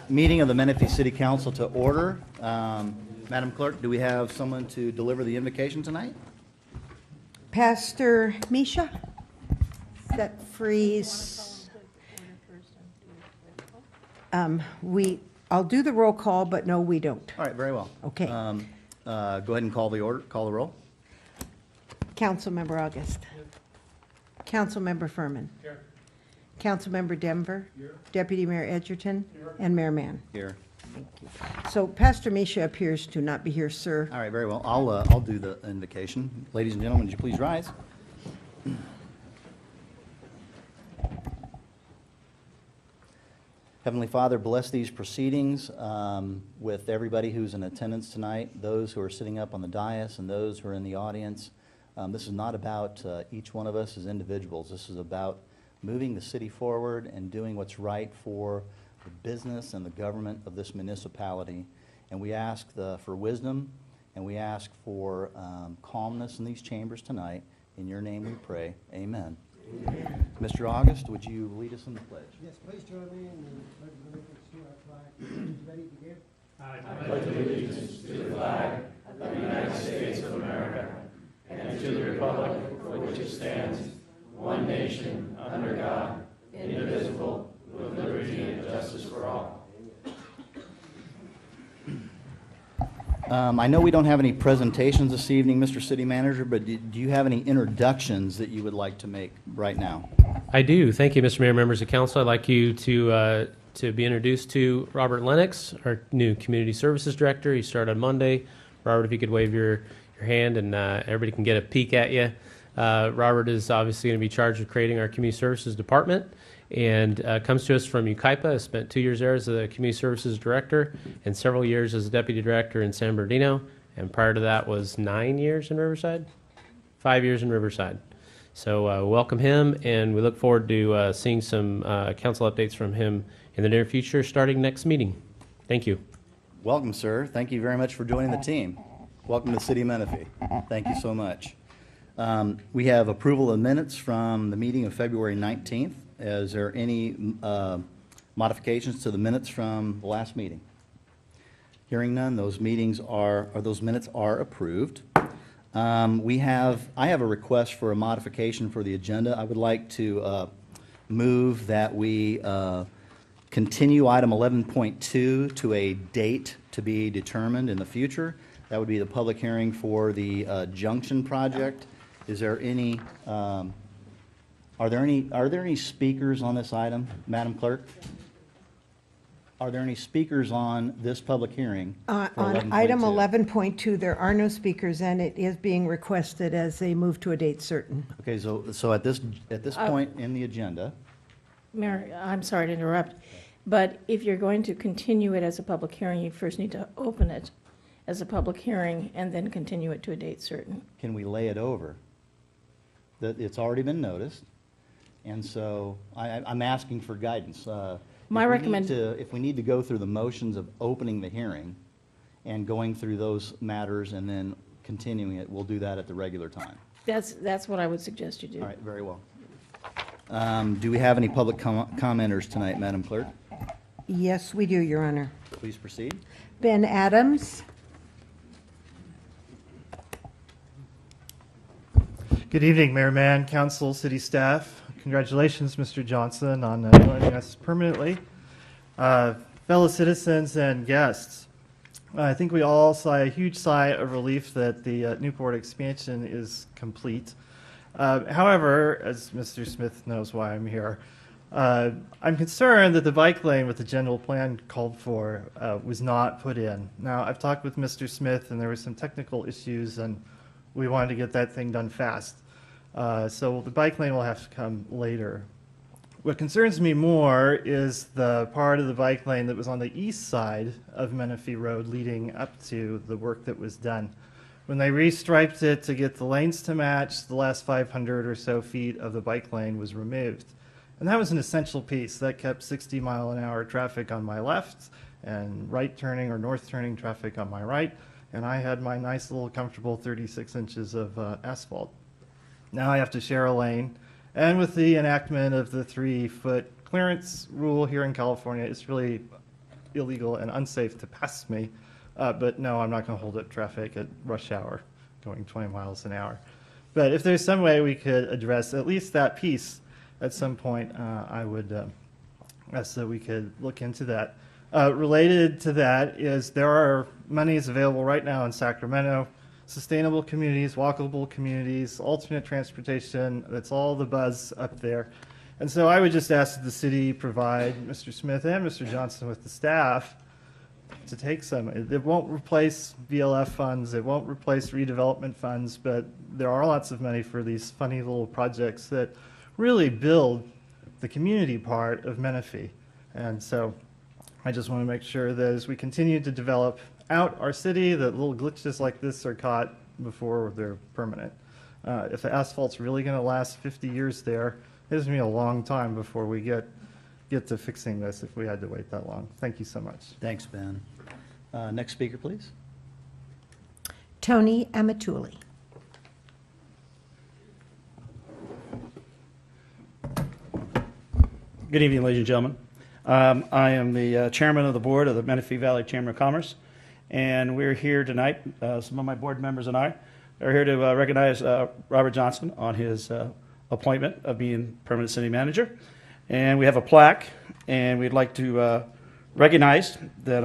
Meeting of the Menifee City Council to order. Madam Clerk, do we have someone to deliver the invocation tonight? Pastor Misha, that freeze. I'll do the roll call, but no, we don't. All right, very well. Okay. Go ahead and call the roll. Councilmember August. Councilmember Furman. Here. Councilmember Denver. Here. Deputy Mayor Edgerton. Here. And Mayor Mann. Here. Thank you. So Pastor Misha appears to not be here, sir. All right, very well. I'll do the invocation. Ladies and gentlemen, would you please rise? Heavenly Father, bless these proceedings with everybody who's in attendance tonight, those who are sitting up on the dais and those who are in the audience. This is not about each one of us as individuals. This is about moving the city forward and doing what's right for the business and the government of this municipality. And we ask for wisdom, and we ask for calmness in these chambers tonight. In your name we pray. Amen. Amen. Mr. August, would you lead us in the pledge? Yes, please join me in the pledge of allegiance to our flag. Ready to begin? I pledge allegiance to the flag of the United States of America and to the republic for which it stands, one nation, under God, indivisible, with liberty and justice for all. I know we don't have any presentations this evening, Mr. City Manager, but do you have any introductions that you would like to make right now? I do. Thank you, Mr. Mayor, members of council. I'd like you to be introduced to Robert Lennox, our new Community Services Director. He started on Monday. Robert, if you could wave your hand and everybody can get a peek at you. Robert is obviously going to be charged with creating our Community Services Department and comes to us from UKIPA. Has spent 2 years there as the Community Services Director and several years as a Deputy Director in San Bernardino. And prior to that was 9 years in Riverside, 5 years in Riverside. So welcome him, and we look forward to seeing some council updates from him in the near future starting next meeting. Thank you. Welcome, sir. Thank you very much for joining the team. Welcome to the City of Menifee. Thank you so much. We have approval of minutes from the meeting of February 19th. Is there any modifications to the minutes from the last meeting? Hearing none, those minutes are approved. I have a request for a modification for the agenda. I would like to move that we continue item 11.2 to a date to be determined in the future. That would be the public hearing for the Junction project. Is there any? Are there any speakers on this item, Madam Clerk? Are there any speakers on this public hearing? On for 11.2? item 11.2, there are no speakers, and it is being requested as a move to a date certain. Okay, so at this point in the agenda, Mayor, I'm sorry to interrupt, but if you're going to continue it as a public hearing, you first need to open it as a public hearing and then continue it to a date certain. can we lay it over? That it's already been noticed, and so I'm asking for guidance. If we need to go through the motions of opening the hearing and going through those matters and then continuing it, we'll do that at the regular time. That's what I would suggest you do. All right, very well. Do we have any public commenters tonight, Madam Clerk? Yes, we do, Your Honor. Please proceed. Ben Adams. Good evening, Mayor Mann, Council, City staff. Congratulations, Mr. Johnson, on joining us permanently. Fellow citizens and guests, I think we all sigh a huge sigh of relief that the Newport expansion is complete. However, as Mr. Smith knows why I'm here, I'm concerned that the bike lane with the general plan called for was not put in. Now, I've talked with Mr. Smith, and there were some technical issues, and we wanted to get that thing done fast. So the bike lane will have to come later. What concerns me more is the part of the bike lane that was on the east side of Menifee Road leading up to the work that was done. When they restriped it to get the lanes to match, the last 500 or so feet of the bike lane was removed. And that was an essential piece. That kept 60-mile-an-hour traffic on my left and right turning or north turning traffic on my right. And I had my nice little comfortable 36 inches of asphalt. Now I have to share a lane. And with the enactment of the 3-foot clearance rule here in California, it's really illegal and unsafe to pass me. But no, I'm not going to hold up traffic at rush hour going 20 miles an hour. But if there's some way we could address at least that piece at some point, I would ask that we could look into that. Related to that is there are monies available right now in Sacramento, sustainable communities, walkable communities, alternate transportation. That's all the buzz up there. And so I would just ask that the city provide Mr. Smith and Mr. Johnson with the staff to take some. It won't replace VLF funds. It won't replace redevelopment funds, but there are lots of money for these funny little projects that really build the community part of Menifee. And so I just want to make sure that as we continue to develop out our city, that little glitches like this are caught before they're permanent. If the asphalt's really going to last 50 years there, it's going to be a long time before we get to fixing this if we had to wait that long. Thank you so much. Thanks, Ben. Next speaker, please. Tony Amatuli. Good evening, ladies and gentlemen. I am the chairman of the board of the Menifee Valley Chamber of Commerce, and we're here tonight, some of my board members and I are here to recognize Robert Johnson on his appointment of being permanent city manager. And we have a plaque, and we'd like to recognize that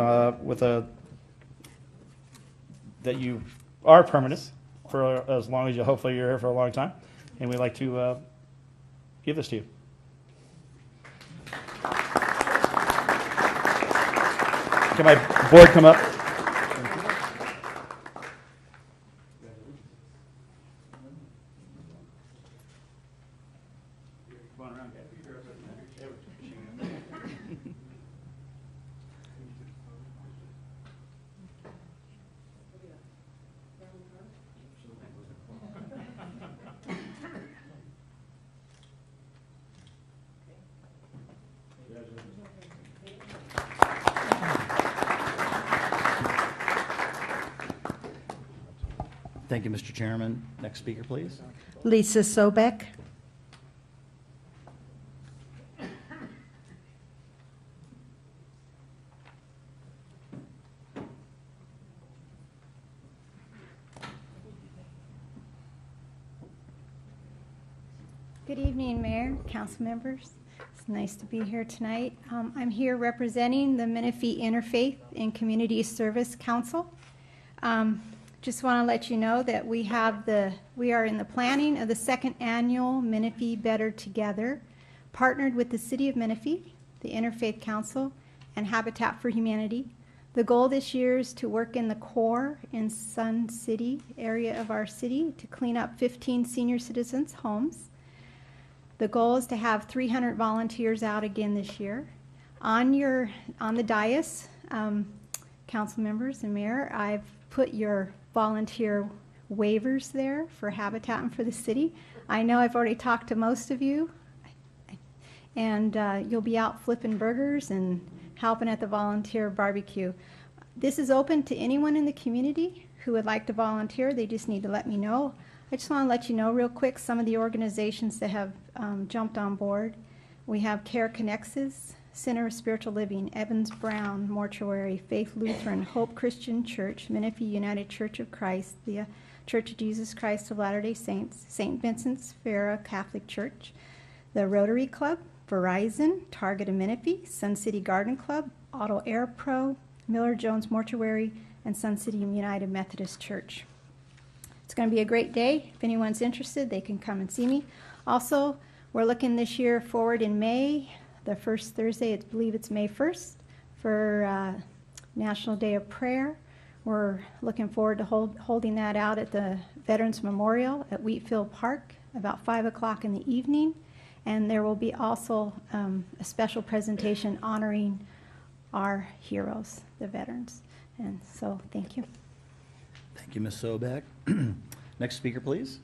that you are permanent for as long as hopefully you're here for a long time, and we'd like to give this to you. Can my board come up? Thank you, Mr. Chairman. Next speaker, please. Lisa Sobek. Good evening, Mayor, council members. It's nice to be here tonight. I'm here representing the Menifee Interfaith and Community Service Council. Just want to let you know that we are in the planning of the second annual Menifee Better Together, partnered with the City of Menifee, the Interfaith Council, and Habitat for Humanity. The goal this year is to work in the core in Sun City area of our city to clean up 15 senior citizens' homes. The goal is to have 300 volunteers out again this year. On the dais, council members and mayor, I've put your volunteer waivers there for Habitat and for the city. I know I've already talked to most of you, and you'll be out flipping burgers and helping at the volunteer barbecue. This is open to anyone in the community who would like to volunteer. They just need to let me know. I just want to let you know real quick some of the organizations that have jumped on board. We have Care Connexes, Center of Spiritual Living, Evans Brown Mortuary, Faith Lutheran, Hope Christian Church, Menifee United Church of Christ, the Church of Jesus Christ of Latter-day Saints, St. Vincent's Farah Catholic Church, the Rotary Club, Verizon, Target of Menifee, Sun City Garden Club, Auto Air Pro, Miller Jones Mortuary, and Sun City United Methodist Church. It's going to be a great day. If anyone's interested, they can come and see me. Also, we're looking this year forward in May, the first Thursday, I believe it's May 1st, for National Day of Prayer. We're looking forward to holding that out at the Veterans Memorial at Wheatfield Park about 5 o'clock in the evening. And there will be also a special presentation honoring our heroes, the veterans. And so, thank you. Thank you, Ms. Sobek. Next speaker, please.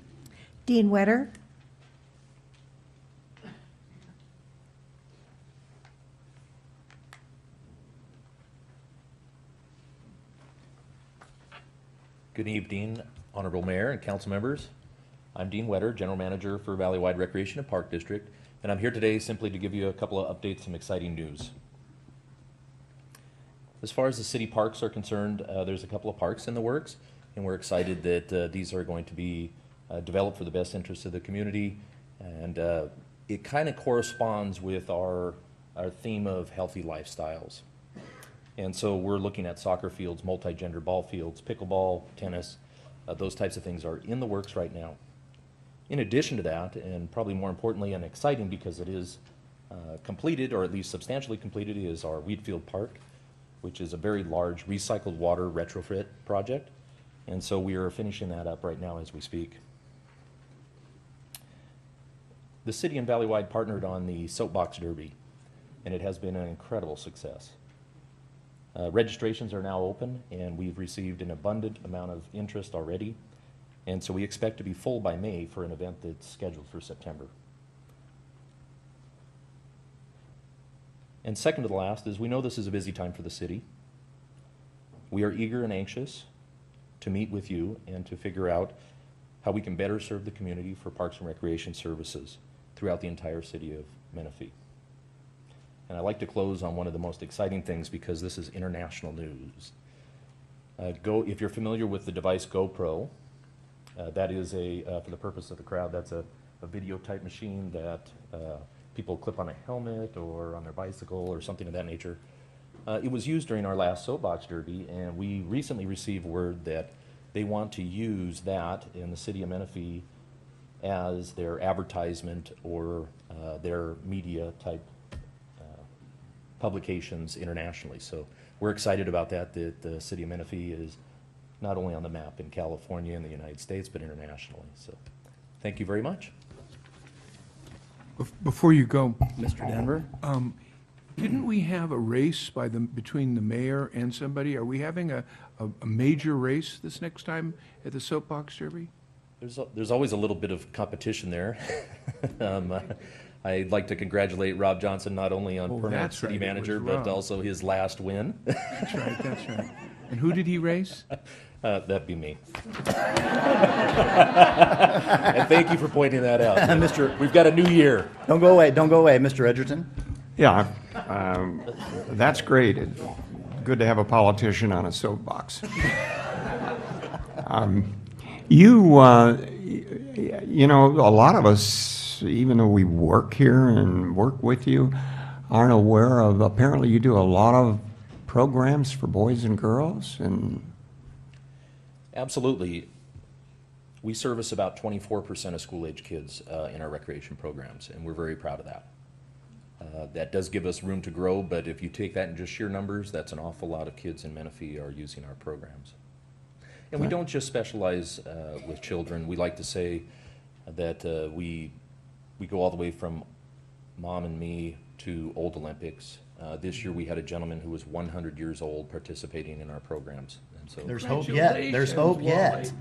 Dean Wetter. Good evening, Honorable Mayor and council members. I'm Dean Wetter, General Manager for Valleywide Recreation and Park District, and I'm here today simply to give you a couple of updates, some exciting news. As far as the city parks are concerned, there's a couple of parks in the works, and we're excited that these are going to be developed for the best interest of the community. And it kind of corresponds with our theme of healthy lifestyles. And so we're looking at soccer fields, multi-gender ball fields, pickleball, tennis, those types of things are in the works right now. In addition to that, and probably more importantly and exciting because it is completed, or at least substantially completed, is our Wheatfield Park, which is a very large recycled water retrofit project. And so we are finishing that up right now as we speak. The city and Valleywide partnered on the Soapbox Derby, and it has been an incredible success. Registrations are now open, and we've received an abundant amount of interest already. And so we expect to be full by May for an event that's scheduled for September. And second to the last is we know this is a busy time for the city. We are eager and anxious to meet with you and to figure out how we can better serve the community for parks and recreation services throughout the entire city of Menifee. And I'd like to close on one of the most exciting things because this is international news. If you're familiar with the device GoPro, that is for the purpose of the crowd, that's a video type machine that people clip on a helmet or on their bicycle or something of that nature. It was used during our last Soapbox Derby, and we recently received word that they want to use that in the city of Menifee as their advertisement or their media type publications internationally. So we're excited about that the city of Menifee is not only on the map in California and the United States, but internationally. So thank you very much. Before you go, Mr. Denver? didn't we have a race between the mayor and somebody? Are we having a major race this next time at the Soapbox Derby? There's always a little bit of competition there. I'd like to congratulate Rob Johnson not only on permanent that's city right, it manager, was but Rob. also his last win. That's right, that's right. And who did he race? That'd be me. And thank you for pointing that out. We've got a new year. Don't go away, Mr. Edgerton. Yeah, that's great. It's good to have a politician on a soapbox. You know, a lot of us, even though we work here and work with you, aren't aware of, apparently you do a lot of programs for boys and girls, and Absolutely. We service about 24% of school-age kids in our recreation programs, and we're very proud of that. That does give us room to grow, but if you take that in just sheer numbers, that's an awful lot of kids in Menifee are using our programs. And we don't just specialize with children. We like to say that we go all the way from Mom and Me to Old Olympics. This year we had a gentleman who was 100 years old participating in our programs. And so There's hope yet. There's hope yet.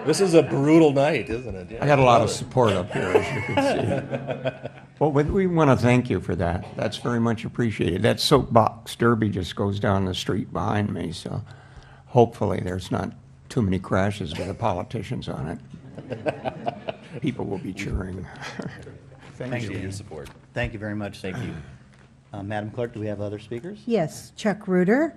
this is a brutal night, isn't it? Yeah, I got a lot of support up here, as you can see. Well, we want to thank you for that. That's very much appreciated. That Soapbox Derby just goes down the street behind me, so hopefully there's not too many crashes with the politicians on it. People will be cheering. Thank you for your support. Thank you very much. Thank you. Madam Clerk, do we have other speakers? Yes, Chuck Reuter.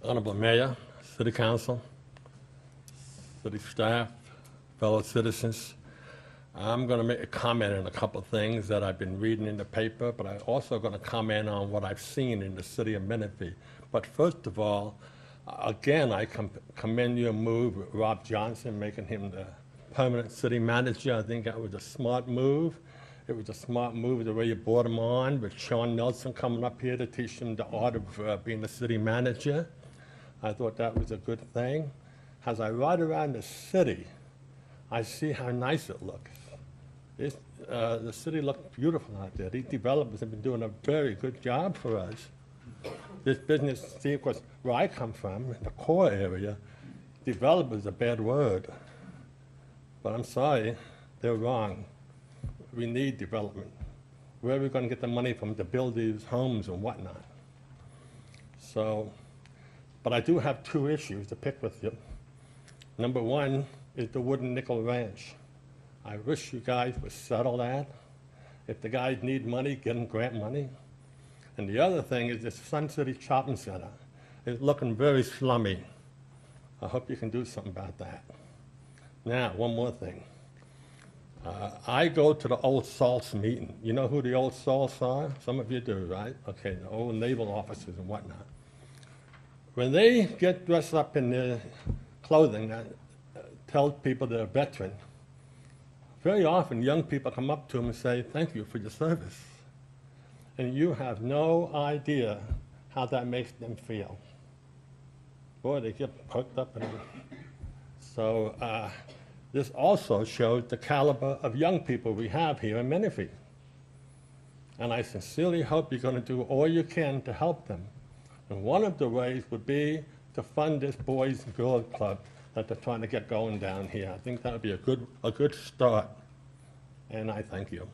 Honorable Mayor, City Council, city staff, fellow citizens, I'm going to make a comment on a couple of things that I've been reading in the paper, but I'm also going to comment on what I've seen in the city of Menifee. But first of all, again, I commend your move with Rob Johnson, making him the permanent city manager. I think that was a smart move. It was a smart move the way you brought him on, with Sean Nelson coming up here to teach him the art of being a city manager. I thought that was a good thing. As I ride around the city, I see how nice it looks. The city looks beautiful out there. These developers have been doing a very good job for us. This business, see, of course, where I come from, in the core area, developer is a bad word. But I'm sorry, they're wrong. We need development. Where are we going to get the money from to build these homes and whatnot? So, but I do have two issues to pick with you. Number one is the Wooden Nickel Ranch. I wish you guys would settle that. If the guys need money, get them grant money. And the other thing is this Sun City Shopping Center is looking very slummy. I hope you can do something about that. Now, one more thing. I go to the Old Salts meeting. You know who the Old Salts are? Some of you do, right? Okay, the old naval officers and whatnot. When they get dressed up in their clothing that tells people they're a veteran, very often young people come up to them and say, "Thank you for your service." And you have no idea how that makes them feel. Boy, they get perked up. So this also shows the caliber of young people we have here in Menifee. And I sincerely hope you're going to do all you can to help them. And one of the ways would be to fund this Boys and Girls Club that they're trying to get going down here. I think that would be a good start. And I thank you.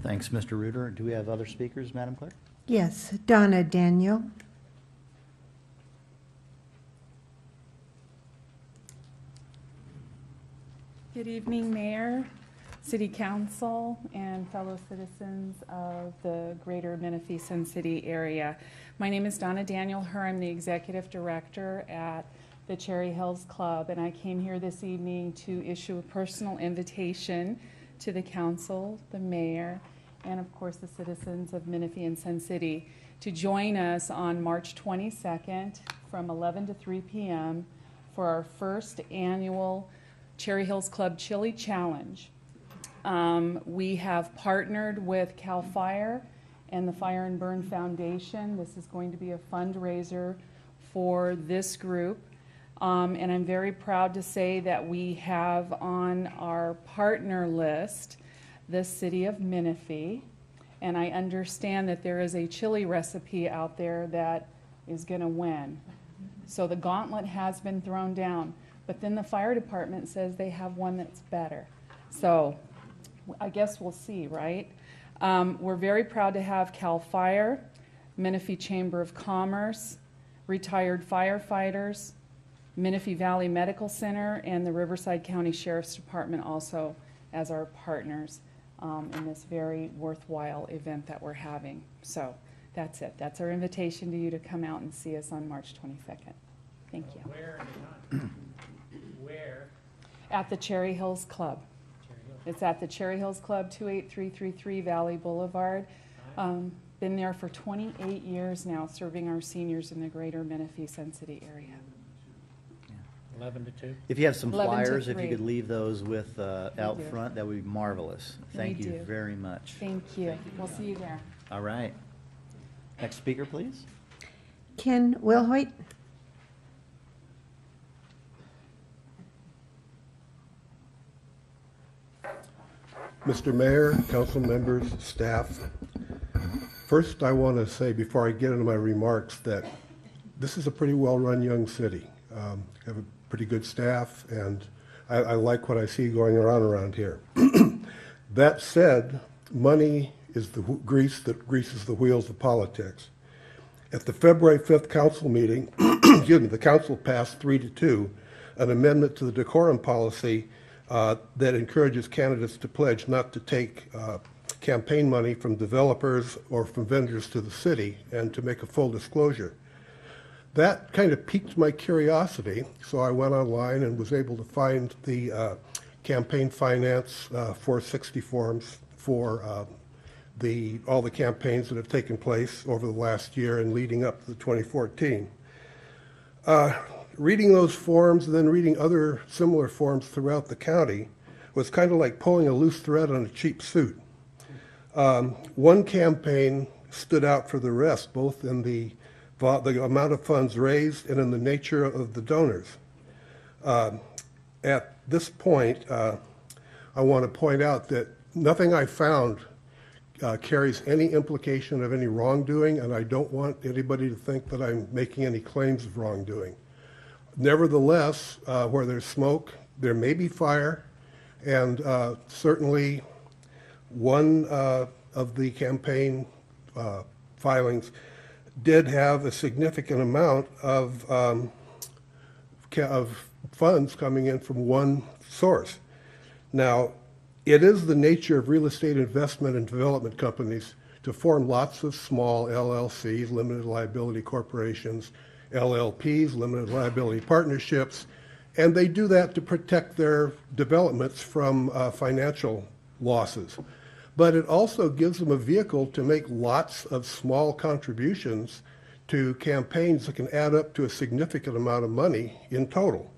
Thanks, Mr. Reuter. Do we have other speakers, Madam Clerk? Yes, Donna Daniel. Good evening, Mayor, City Council, and fellow citizens of the greater Menifee Sun City area. My name is Donna Daniel Herr. I'm the Executive Director at the Cherry Hills Club, and I came here this evening to issue a personal invitation to the council, the mayor, and of course the citizens of Menifee and Sun City to join us on March 22nd from 11 to 3 p.m. for our first annual Cherry Hills Club Chili Challenge. We have partnered with CAL FIRE and the Fire and Burn Foundation. This is going to be a fundraiser for this group. And I'm very proud to say that we have on our partner list the city of Menifee. And I understand that there is a chili recipe out there that is going to win. So the gauntlet has been thrown down. But then the fire department says they have one that's better. So I guess we'll see, right? We're very proud to have CAL FIRE, Menifee Chamber of Commerce, retired firefighters, Menifee Valley Medical Center, and the Riverside County Sheriff's Department also as our partners in this very worthwhile event that we're having. So that's it. That's our invitation to you to come out and see us on March 22nd. Thank you. Where? At the Cherry Hills Club. It's at the Cherry Hills Club, 28333 Valley Boulevard. Been there for 28 years now, serving our seniors in the greater Menifee Sun City area. 11 to 2. If you have some 11 to flyers, if you 3. could leave those with out do. front, that would be marvelous. Thank We you do. very much. Thank you. We'll see you there. All right. Next speaker, please. Ken Wilhoit. Mr. Mayor, council members, staff, first I want to say before I get into my remarks that this is a pretty well-run young city. Have a pretty good staff, and I like what I see going around here. That said, money is the grease that greases the wheels of politics. At the February 5th council meeting, excuse me, the council passed 3-2 an amendment to the decorum policy that encourages candidates to pledge not to take campaign money from developers or from vendors to the city and to make a full disclosure. That kind of piqued my curiosity, so I went online and was able to find the campaign finance 460 forms for all the campaigns that have taken place over the last year and leading up to 2014. Reading those forms and then reading other similar forms throughout the county was kind of like pulling a loose thread on a cheap suit. One campaign stood out for the rest, both in the amount of funds raised and in the nature of the donors. At this point, I want to point out that nothing I found carries any implication of any wrongdoing, and I don't want anybody to think that I'm making any claims of wrongdoing. Nevertheless, where there's smoke, there may be fire, and certainly one of the campaign filings did have a significant amount of funds coming in from one source. Now, It is the nature of real estate investment and development companies to form lots of small LLCs, limited liability corporations, LLPs, limited liability partnerships, and they do that to protect their developments from financial losses. But it also gives them a vehicle to make lots of small contributions to campaigns that can add up to a significant amount of money in total.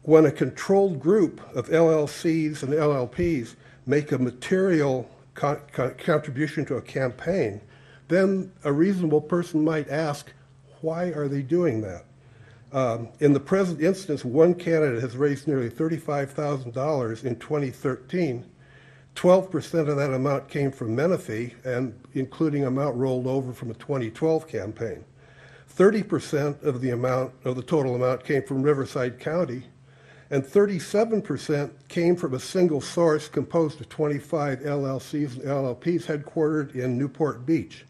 When a controlled group of LLCs and LLPs make a material contribution to a campaign, then a reasonable person might ask, why are they doing that? In the present instance, one candidate has raised nearly $35,000 in 2013. 12% of that amount came from Menifee, and including amount rolled over from a 2012 campaign. 30% of the total amount came from Riverside County, and 37% came from a single source composed of 25 LLCs and LLPs headquartered in Newport Beach.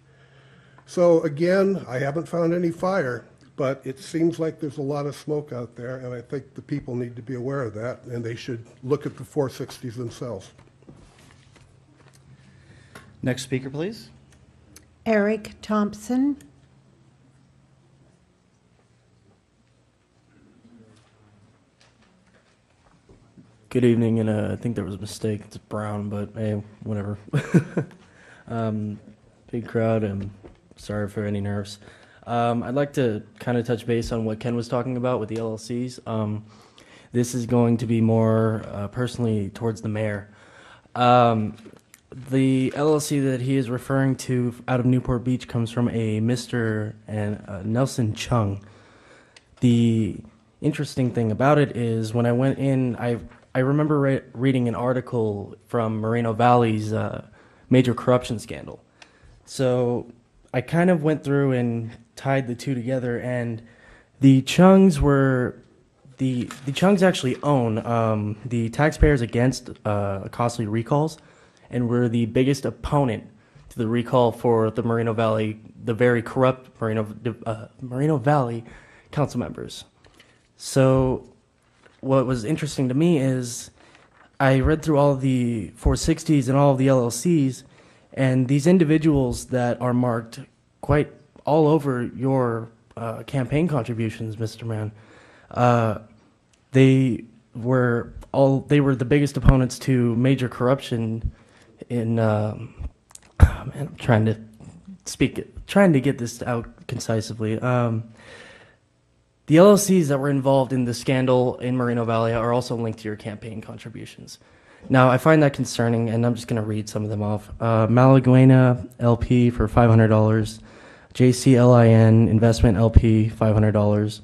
So again, I haven't found any fire, but it seems like there's a lot of smoke out there, and I think the people need to be aware of that, and they should look at the 460s themselves. Next speaker, please. Eric Thompson. Good evening, and I think there was a mistake. It's Brown, but hey, whatever. Big crowd, and sorry for any nerves. I'd like to kind of touch base on what Ken was talking about with the LLCs. This is going to be more personally towards the mayor. The LLC that he is referring to out of Newport Beach comes from a Mr. and Nelson Chung. The interesting thing about it is when I went in, I remember reading an article from Moreno Valley's major corruption scandal. So I kind of went through and tied the two together, and the Chungs the Chungs actually own the Taxpayers Against Costly Recalls, and were the biggest opponent to the recall for the Moreno Valley, the very corrupt Moreno Valley council members. So what was interesting to me is I read through all the 460s and all of the LLCs, and these individuals that are marked quite all over your campaign contributions, Mr. Mann, they were the biggest opponents to major corruption in man, I'm trying to get this out concisely. The LLCs that were involved in the scandal in Moreno Valley are also linked to your campaign contributions. Now, I find that concerning, and I'm just going to read some of them off. Malaguena LP for $500. JCLIN Investment LP, $500.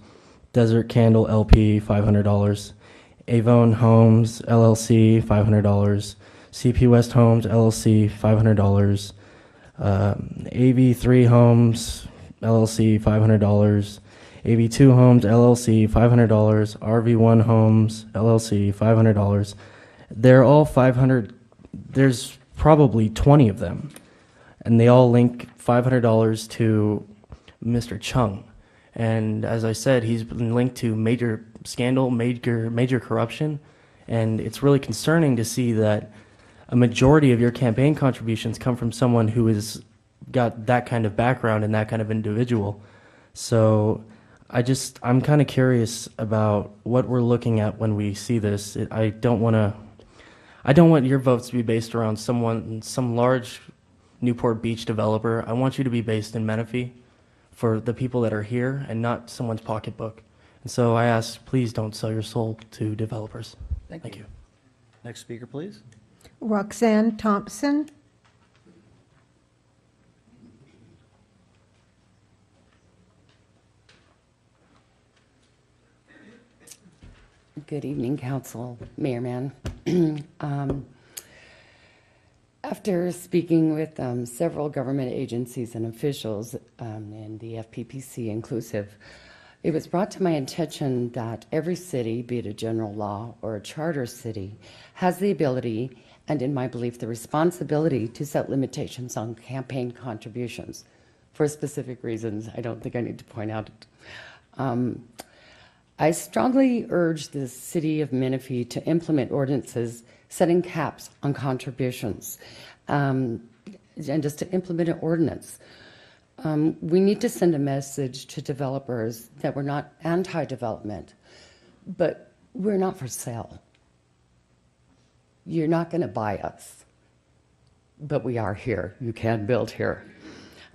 Desert Candle LP, $500. Avon Homes LLC, $500. CP West Homes LLC, $500. AV3 Homes LLC, $500. AV2 Homes LLC, $500. RV1 Homes LLC, $500. They're all 500. There's probably 20 of them, and they all link $500 to Mr. Chung. And as I said, he's been linked to major scandal, major corruption, and it's really concerning to see that a majority of your campaign contributions come from someone who has got that kind of background and that kind of individual. So I'm kind of curious about what we're looking at when we see this. I don't want your votes to be based around some large Newport Beach developer. I want you to be based in Menifee for the people that are here and not someone's pocketbook. And so I ask, please don't sell your soul to developers. Thank you. Next speaker, please. Roxanne Thompson. Good evening, Council, Mayor Mann. After speaking with several government agencies and officials, and the FPPC inclusive, it was brought to my attention that every city, be it a general law or a charter city, has the ability, and in my belief, the responsibility to set limitations on campaign contributions for specific reasons. I don't think I need to point out it. I strongly urge the city of Menifee to implement ordinances setting caps on contributions, and just to implement an ordinance. We need to send a message to developers that we're not anti-development, but we're not for sale. You're not going to buy us, but we are here. You can build here.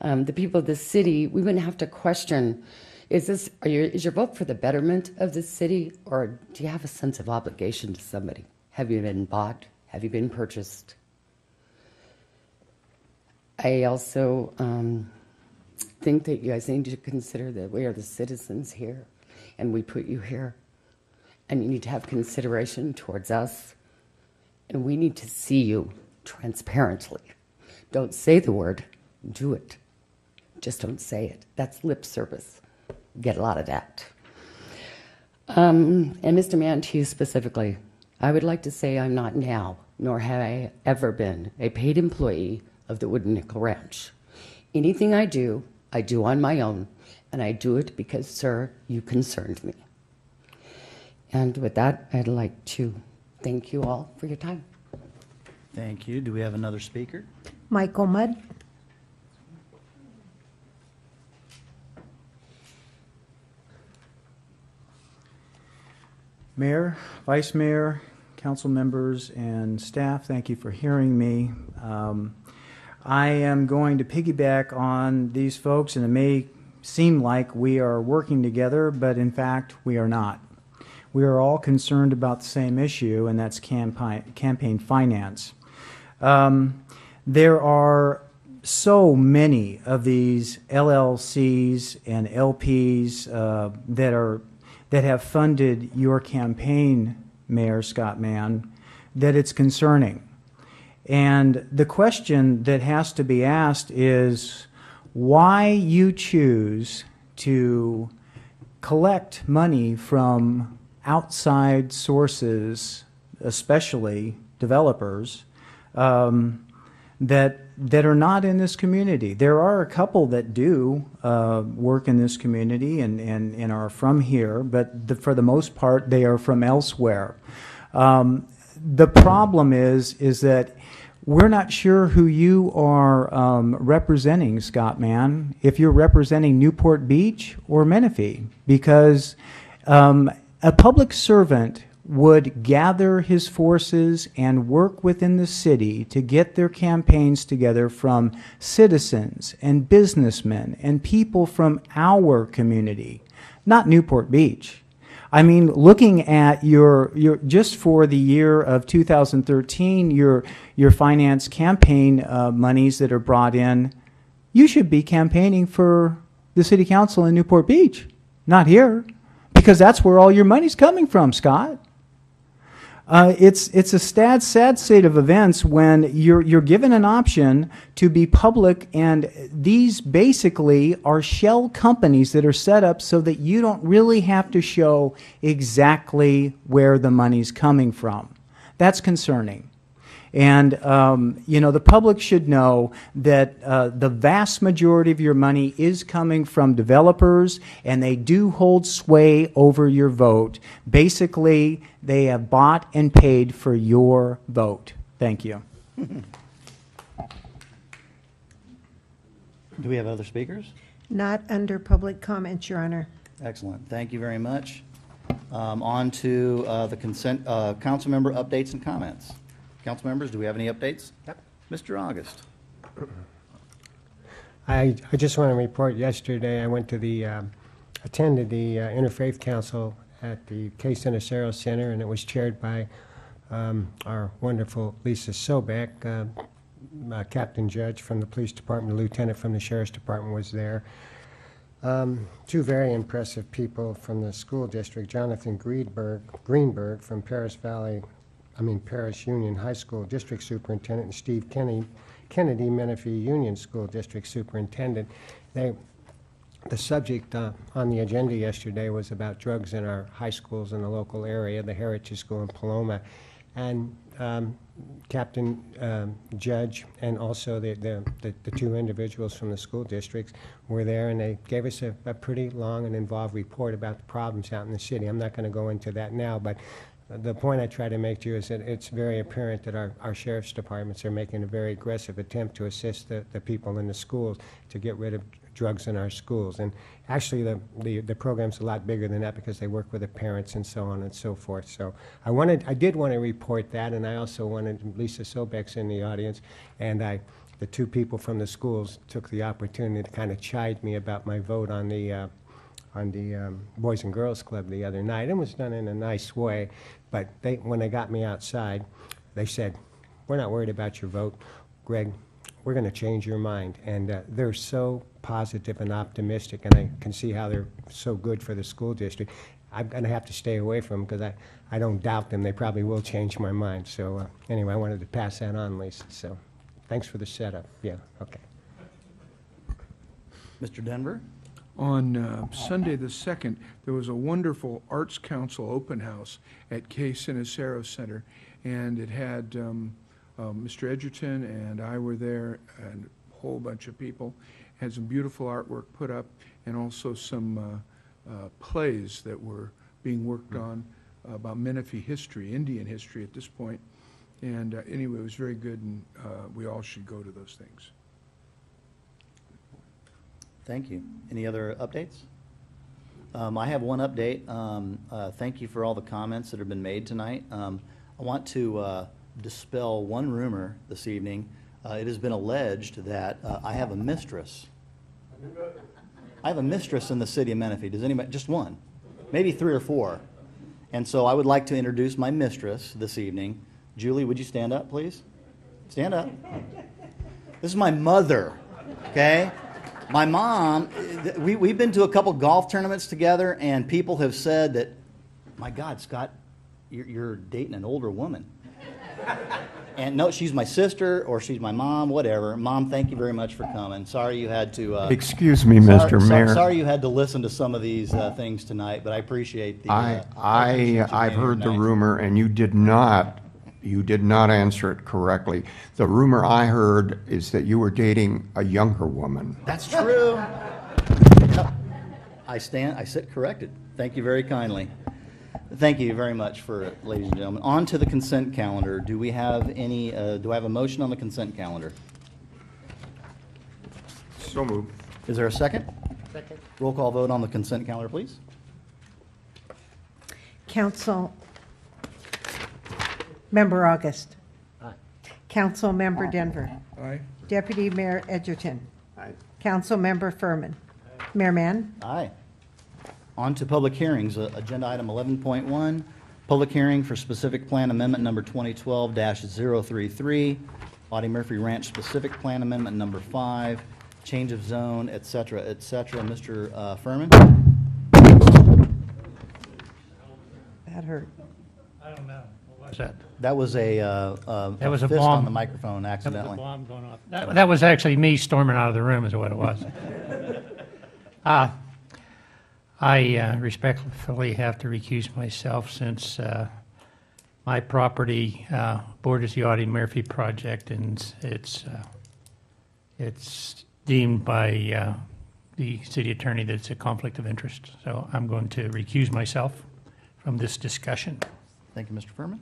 The people of the city, we wouldn't have to question, is your vote for the betterment of the city, or do you have a sense of obligation to somebody? Have you been bought? Have you been purchased? I also think that you guys need to consider that we are the citizens here, and we put you here, and you need to have consideration towards us, and we need to see you transparently. Don't say the word, do it. Just don't say it. That's lip service. Get a lot of that. And Mr. Mann, to you specifically, I would like to say I'm not now, nor have I ever been, a paid employee of the Wooden Nickel Ranch. Anything I do on my own, and I do it because, sir, you concerned me. And with that, I'd like to thank you all for your time. Thank you. Do we have another speaker? Michael Mudd. Mayor, Vice Mayor, council members, and staff, thank you for hearing me. I am going to piggyback on these folks, and it may seem like we are working together, but in fact, we are not. We are all concerned about the same issue, and that's campaign finance. There are so many of these LLCs and LPs that have funded your campaign, Mayor Scott Mann, that it's concerning. And the question that has to be asked is why you choose to collect money from outside sources, especially developers, that are not in this community. There are a couple that do work in this community and are from here, but for the most part, they are from elsewhere. The problem is that we're not sure who you are representing, Scott Mann, if you're representing Newport Beach or Menifee, because a public servant would gather his forces and work within the city to get their campaigns together from citizens and businessmen and people from our community, not Newport Beach. I mean, looking at your just for the year of 2013, your finance campaign monies that are brought in, you should be campaigning for the city council in Newport Beach, not here, because that's where all your money's coming from, Scott. It's a sad state of events when you're given an option to be public, and these basically are shell companies that are set up so that you don't really have to show exactly where the money's coming from. That's concerning. And, the public should know that the vast majority of your money is coming from developers, and they do hold sway over your vote. Basically, they have bought and paid for your vote. Thank you. Do we have other speakers? Not under public comment, Your Honor. Excellent. Thank you very much. On to the consent, council member updates and comments. Council members, do we have any updates? Yep. Mr. August. I just want to report yesterday I went to attended the Interfaith Council at the K. Sinacero Center, and it was chaired by our wonderful Lisa Sobek. Captain Judge from the police department, the lieutenant from the sheriff's department was there. Two very impressive people from the school district, Jonathan Greenberg from Paris Union High School District Superintendent, and Steve Kennedy, Menifee Union School District Superintendent. The subject on the agenda yesterday was about drugs in our high schools in the local area, the Heritage School in Paloma. And Captain Judge and also the two individuals from the school districts were there, and they gave us a pretty long and involved report about the problems out in the city. I'm not going to go into that now, but the point I try to make to you is that it's very apparent that our sheriff's departments are making a very aggressive attempt to assist the people in the schools to get rid of drugs in our schools. And actually, the program's a lot bigger than that because they work with the parents and so on and so forth. So I did want to report that, and I also wanted, Lisa Sobeck's in the audience, and the two people from the schools took the opportunity to kind of chide me about my vote on the Boys and Girls Club the other night. It was done in a nice way, but when they got me outside, they said, "We're not worried about your vote, Greg. We're going to change your mind." And they're so positive and optimistic, and I can see how they're so good for the school district. I'm going to have to stay away from them because I don't doubt them. They probably will change my mind. So anyway, I wanted to pass that on, Lisa. So thanks for the setup. Yeah, okay. Mr. Denver? On Sunday the 2nd, there was a wonderful Arts Council open house at K. Sinicero Center, and it had Mr. Edgerton and I were there, and a whole bunch of people. Had some beautiful artwork put up, and also some plays that were being worked on about Menifee history, Indian history at this point. And anyway, it was very good, and we all should go to those things. Thank you. Any other updates? I have one update. Thank you for all the comments that have been made tonight. I want to dispel one rumor this evening. It has been alleged that I have a mistress. I have a mistress in the city of Menifee. Does anybody? Just one, maybe 3 or 4. And so I would like to introduce my mistress this evening. Julie, would you stand up, please? Stand up. This is my mother, okay? My mom, we've been to a couple golf tournaments together, and people have said that, my God, Scott, you're dating an older woman. And no, she's my sister or she's my mom, whatever. Mom, thank you very much for coming. Sorry you had to... Excuse me, Mr. Mayor. Sorry you had to listen to some of these things tonight, but I appreciate the... I've heard the rumor, and you did not answer it correctly. The rumor I heard is that you were dating a younger woman. That's true. I sit corrected. Thank you very kindly. Thank you very much for, ladies and gentlemen. On to the consent calendar. Do we have any, do I have a motion on the consent calendar? So moved. Is there a second? Second. Roll call vote on the consent calendar, please. Council Member August. Aye. Council Member Denver. Aye. Deputy Mayor Edgerton. Aye. Council Member Furman. Mayor Mann. Aye. On to public hearings. Agenda item 11.1, public hearing for specific plan amendment number 2012-033, Audie Murphy Ranch specific plan amendment number 5, change of zone, et cetera, et cetera. Mr. Furman? That hurt. I don't know. What was that? That was a That was a fist bomb. on the microphone That was accidentally. a bomb going off. That was actually me storming out of the room is what it was. I respectfully have to recuse myself since my property borders the Audie Murphy project, and it's deemed by the city attorney that it's a conflict of interest. So I'm going to recuse myself from this discussion. Thank you, Mr. Furman.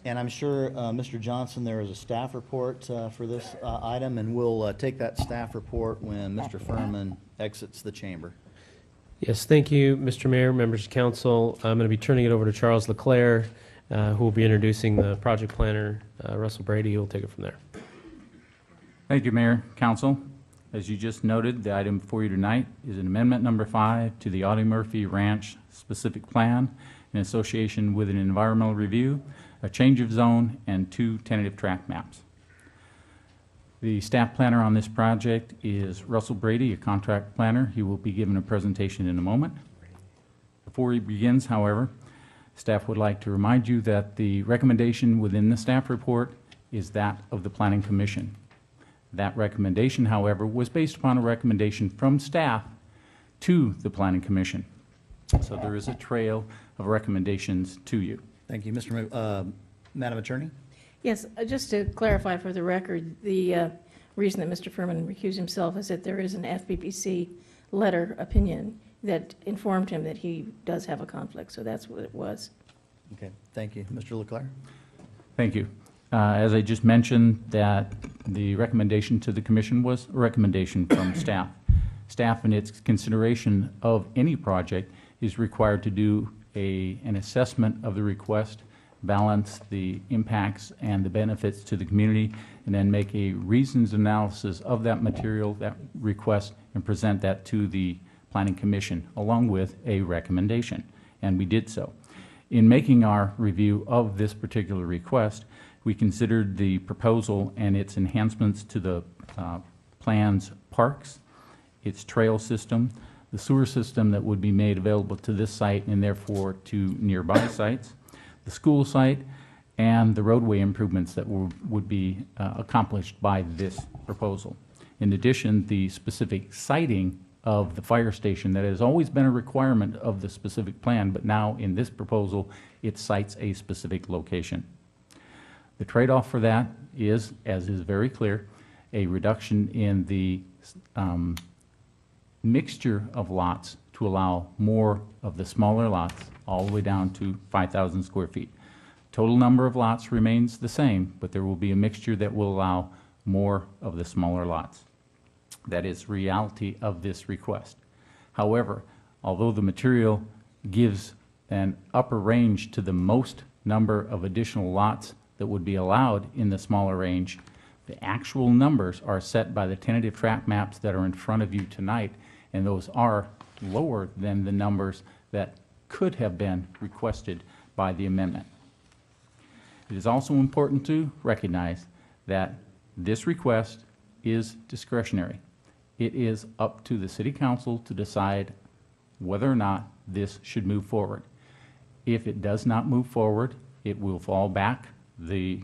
And I'm sure, Mr. Johnson, there is a staff report for this item, and we'll take that staff report when Mr. Furman exits the chamber. Yes, thank you, Mr. Mayor, members of council. I'm going to be turning it over to Charles Leclerc, who will be introducing the project planner, Russell Brady, who will take it from there. Thank you, Mayor, Council. As you just noted, the item before you tonight is an amendment number 5 to the Audie Murphy Ranch specific plan in association with an environmental review, a change of zone, and 2 tentative track maps. The staff planner on this project is Russell Brady, a contract planner. He will be giving a presentation in a moment. Before he begins, however, staff would like to remind you that the recommendation within the staff report is that of the Planning Commission. That recommendation, however, was based upon a recommendation from staff to the Planning Commission. So there is a trail of recommendations to you. Thank you. Madam Attorney? Yes, just to clarify for the record, the reason that Mr. Furman recused himself is that there is an FPPC letter opinion that informed him that he does have a conflict, so that's what it was. Okay, thank you. Mr. Leclerc? Thank you. As I just mentioned, that the recommendation to the commission was a recommendation from staff. Staff, in its consideration of any project, is required to do an assessment of the request, balance the impacts and the benefits to the community, and then make a reasons analysis of that material, that request, and present that to the Planning Commission, along with a recommendation. And we did so. In making our review of this particular request, we considered the proposal and its enhancements to the plan's parks, its trail system, the sewer system that would be made available to this site and therefore to nearby sites, the school site, and the roadway improvements that would be accomplished by this proposal. In addition, the specific siting of the fire station that has always been a requirement of the specific plan, but now in this proposal, it cites a specific location. The trade-off for that is, as is very clear, a reduction in the mixture of lots to allow more of the smaller lots all the way down to 5,000 square feet. Total number of lots remains the same, but there will be a mixture that will allow more of the smaller lots. That is reality of this request. However, although the material gives an upper range to the most number of additional lots that would be allowed in the smaller range, the actual numbers are set by the tentative track maps that are in front of you tonight, and those are lower than the numbers that could have been requested by the amendment. It is also important to recognize that this request is discretionary. It is up to the City Council to decide whether or not this should move forward. If it does not move forward, it will fall back. The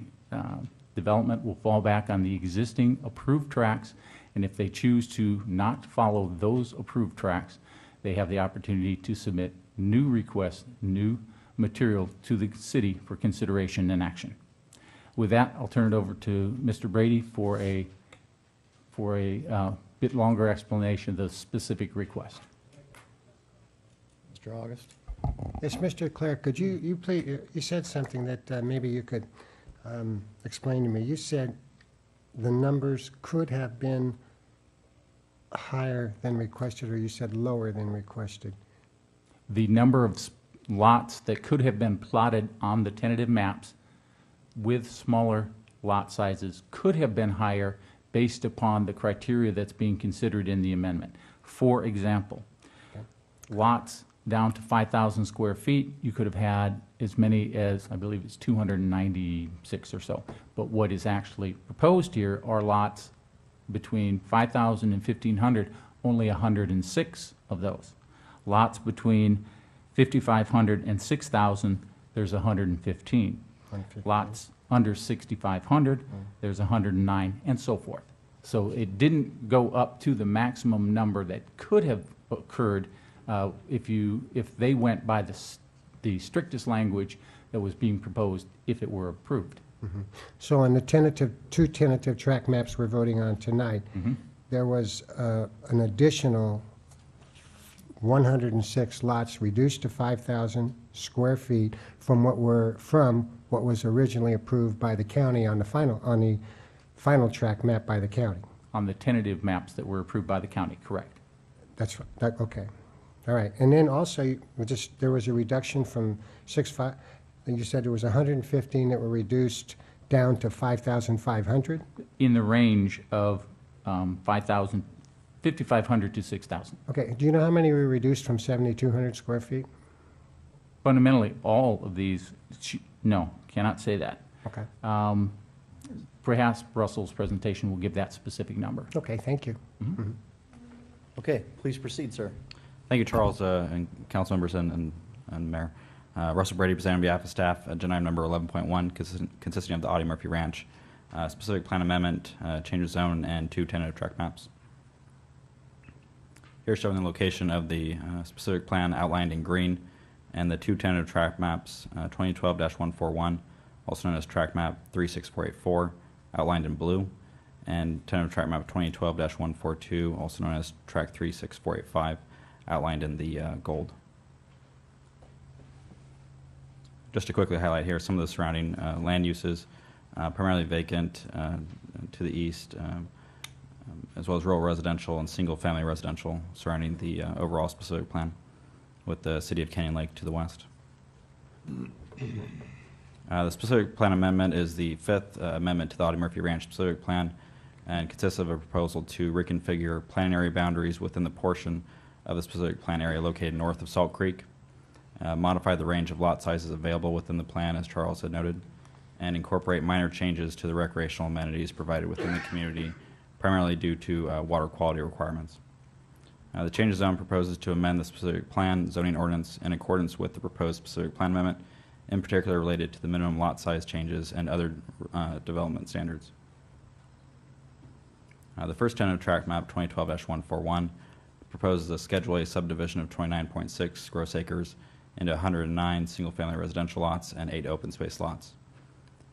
development will fall back on the existing approved tracks, and if they choose to not follow those approved tracks, they have the opportunity to submit new requests, new material to the city for consideration and action. With that, I'll turn it over to Mr. Brady for a bit longer explanation of the specific request. Mr. August? Yes, Mr. Clerk, could you please, you said something that maybe you could explain to me. You said the numbers could have been higher than requested, or you said lower than requested? The number of lots that could have been plotted on the tentative maps with smaller lot sizes could have been higher based upon the criteria that's being considered in the amendment. For example, lots down to 5,000 square feet, you could have had as many as, I believe it's 296 or so. But what is actually proposed here are lots between 5,000 and 1,500, only 106 of those. Lots between 5,500 and 6,000, there's 115. Lots under 6,500, there's 109, and so forth. So it didn't go up to the maximum number that could have occurred if they went by the strictest language that was being proposed if it were approved. Mm-hmm. So on the two tentative track maps we're voting on tonight, there was an additional 106 lots reduced to 5,000 square feet from what was originally approved by the county on the final track map by the county. On the tentative maps that were approved by the county, correct. That's okay. All right. And then also, there was a reduction from 6,500. You said there was 115 that were reduced down to 5,500? In the range of 5,500 to 6,000. Okay. Do you know how many were reduced from 7,200 square feet? Fundamentally, all of these, no, cannot say that. Okay. Perhaps Russell's presentation will give that specific number. Okay, thank you. Mm-hmm. Okay, please proceed, sir. Thank you, Charles, and council members and Mayor. Russell Brady presenting on behalf of staff, agenda item number 11.1, consisting of the Audie Murphy Ranch, specific plan amendment, change of zone, and 2 tentative track maps. Here showing the location of the specific plan outlined in green and the two tentative track maps, 2012-141, also known as track map 36484, outlined in blue, and tentative track map 2012-142, also known as track 36485, outlined in the gold. Just to quickly highlight here some of the surrounding land uses, primarily vacant to the east, as well as rural residential and single-family residential surrounding the overall specific plan, with the city of Canyon Lake to the west. The specific plan amendment is the fifth amendment to the Audie Murphy Ranch specific plan and consists of a proposal to reconfigure plan area boundaries within the portion of the specific plan area located north of Salt Creek, modify the range of lot sizes available within the plan, as Charles had noted, and incorporate minor changes to the recreational amenities provided within the community, primarily due to water quality requirements. The change zone proposes to amend the specific plan zoning ordinance in accordance with the proposed specific plan amendment, in particular related to the minimum lot size changes and other development standards. The first tentative tract map, 2012-141, proposes a Schedule A subdivision of 29.6 gross acres into 109 single-family residential lots and 8 open space lots.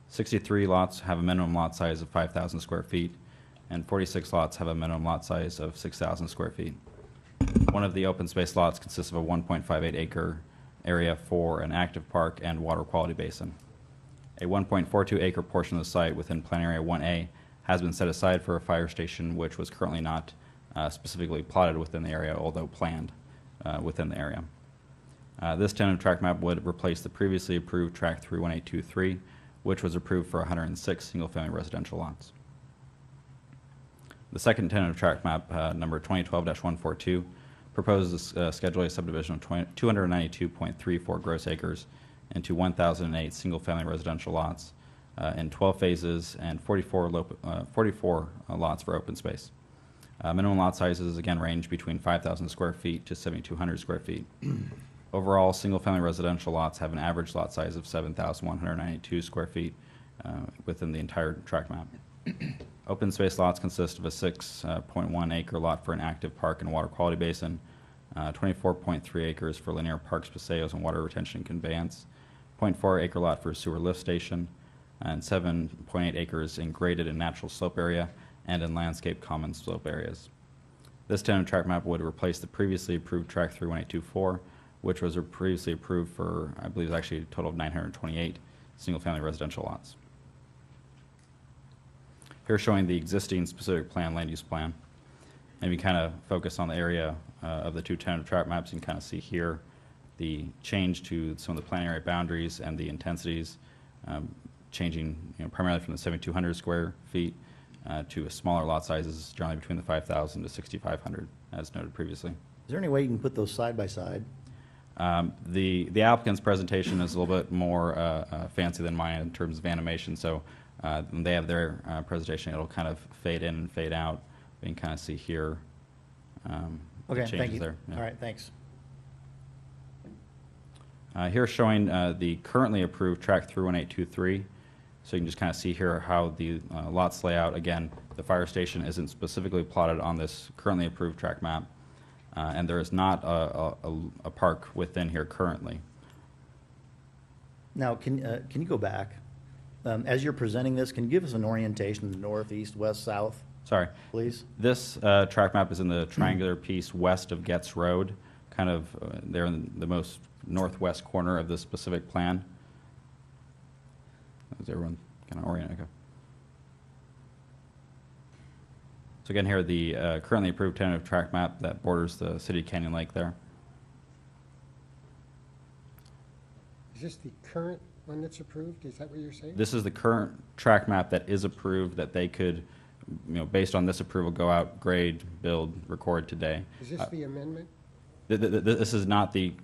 63 lots have a minimum lot size of 5,000 square feet, and 46 lots have a minimum lot size of 6,000 square feet. One of the open space lots consists of a 1.58 acre area for an active park and water quality basin. A 1.42 acre portion of the site within Plan Area 1A has been set aside for a fire station, which was currently not specifically plotted within the area, although planned within the area. This tentative tract map would replace the previously approved tract 31823, which was approved for 106 single-family residential lots. The second tentative tract map, number 2012-142, proposes a Schedule A subdivision of 292.34 gross acres into 1,008 single-family residential lots in 12 phases and 44 lots for open space. Minimum lot sizes, again, range between 5,000 square feet to 7,200 square feet. Overall, single-family residential lots have an average lot size of 7,192 square feet within the entire tract map. Open space lots consist of a 6.1 acre lot for an active park and water quality basin, 24.3 acres for linear parks, paseos, and water retention and conveyance, 0.4 acre lot for a sewer lift station, and 7.8 acres in graded and natural slope area and in landscape common slope areas. This tentative tract map would replace the previously approved tract 31824, which was previously approved for, I believe, actually a total of 928 single-family residential lots. Here showing the existing specific plan, land use plan. And we kind of focus on the area of the two tentative tract maps. You can kind of see here the change to some of the plan area boundaries and the intensities, changing primarily from the 7,200 square feet to smaller lot sizes, generally between the 5,000 to 6,500, as noted previously. Is there any way you can put those side by side? The applicant's presentation is a little bit more fancy than mine in terms of animation, so when they have their presentation, it'll kind of fade in and fade out. You can kind of see here the Okay, changes thank you. there. Yeah. All right, thanks. Here showing the currently approved tract 31823. So you can just kind of see here how the lots lay out. Again, the fire station isn't specifically plotted on this currently approved tract map, and there is not a park within here currently. Now, can you go back? As you're presenting this, can you give us an orientation, north, east, west, south? Sorry. Please. This tract map is in the triangular piece west of Getz Road, kind of there in the most northwest corner of this specific plan. Is everyone kind of oriented? Okay. So again, here the currently approved tentative tract map that borders the city of Canyon Lake there. Is this the current one that's approved? Is that what you're saying? This is the current tract map that is approved that they could, based on this approval, go out, grade, build, record today. Is this the amendment? This is not the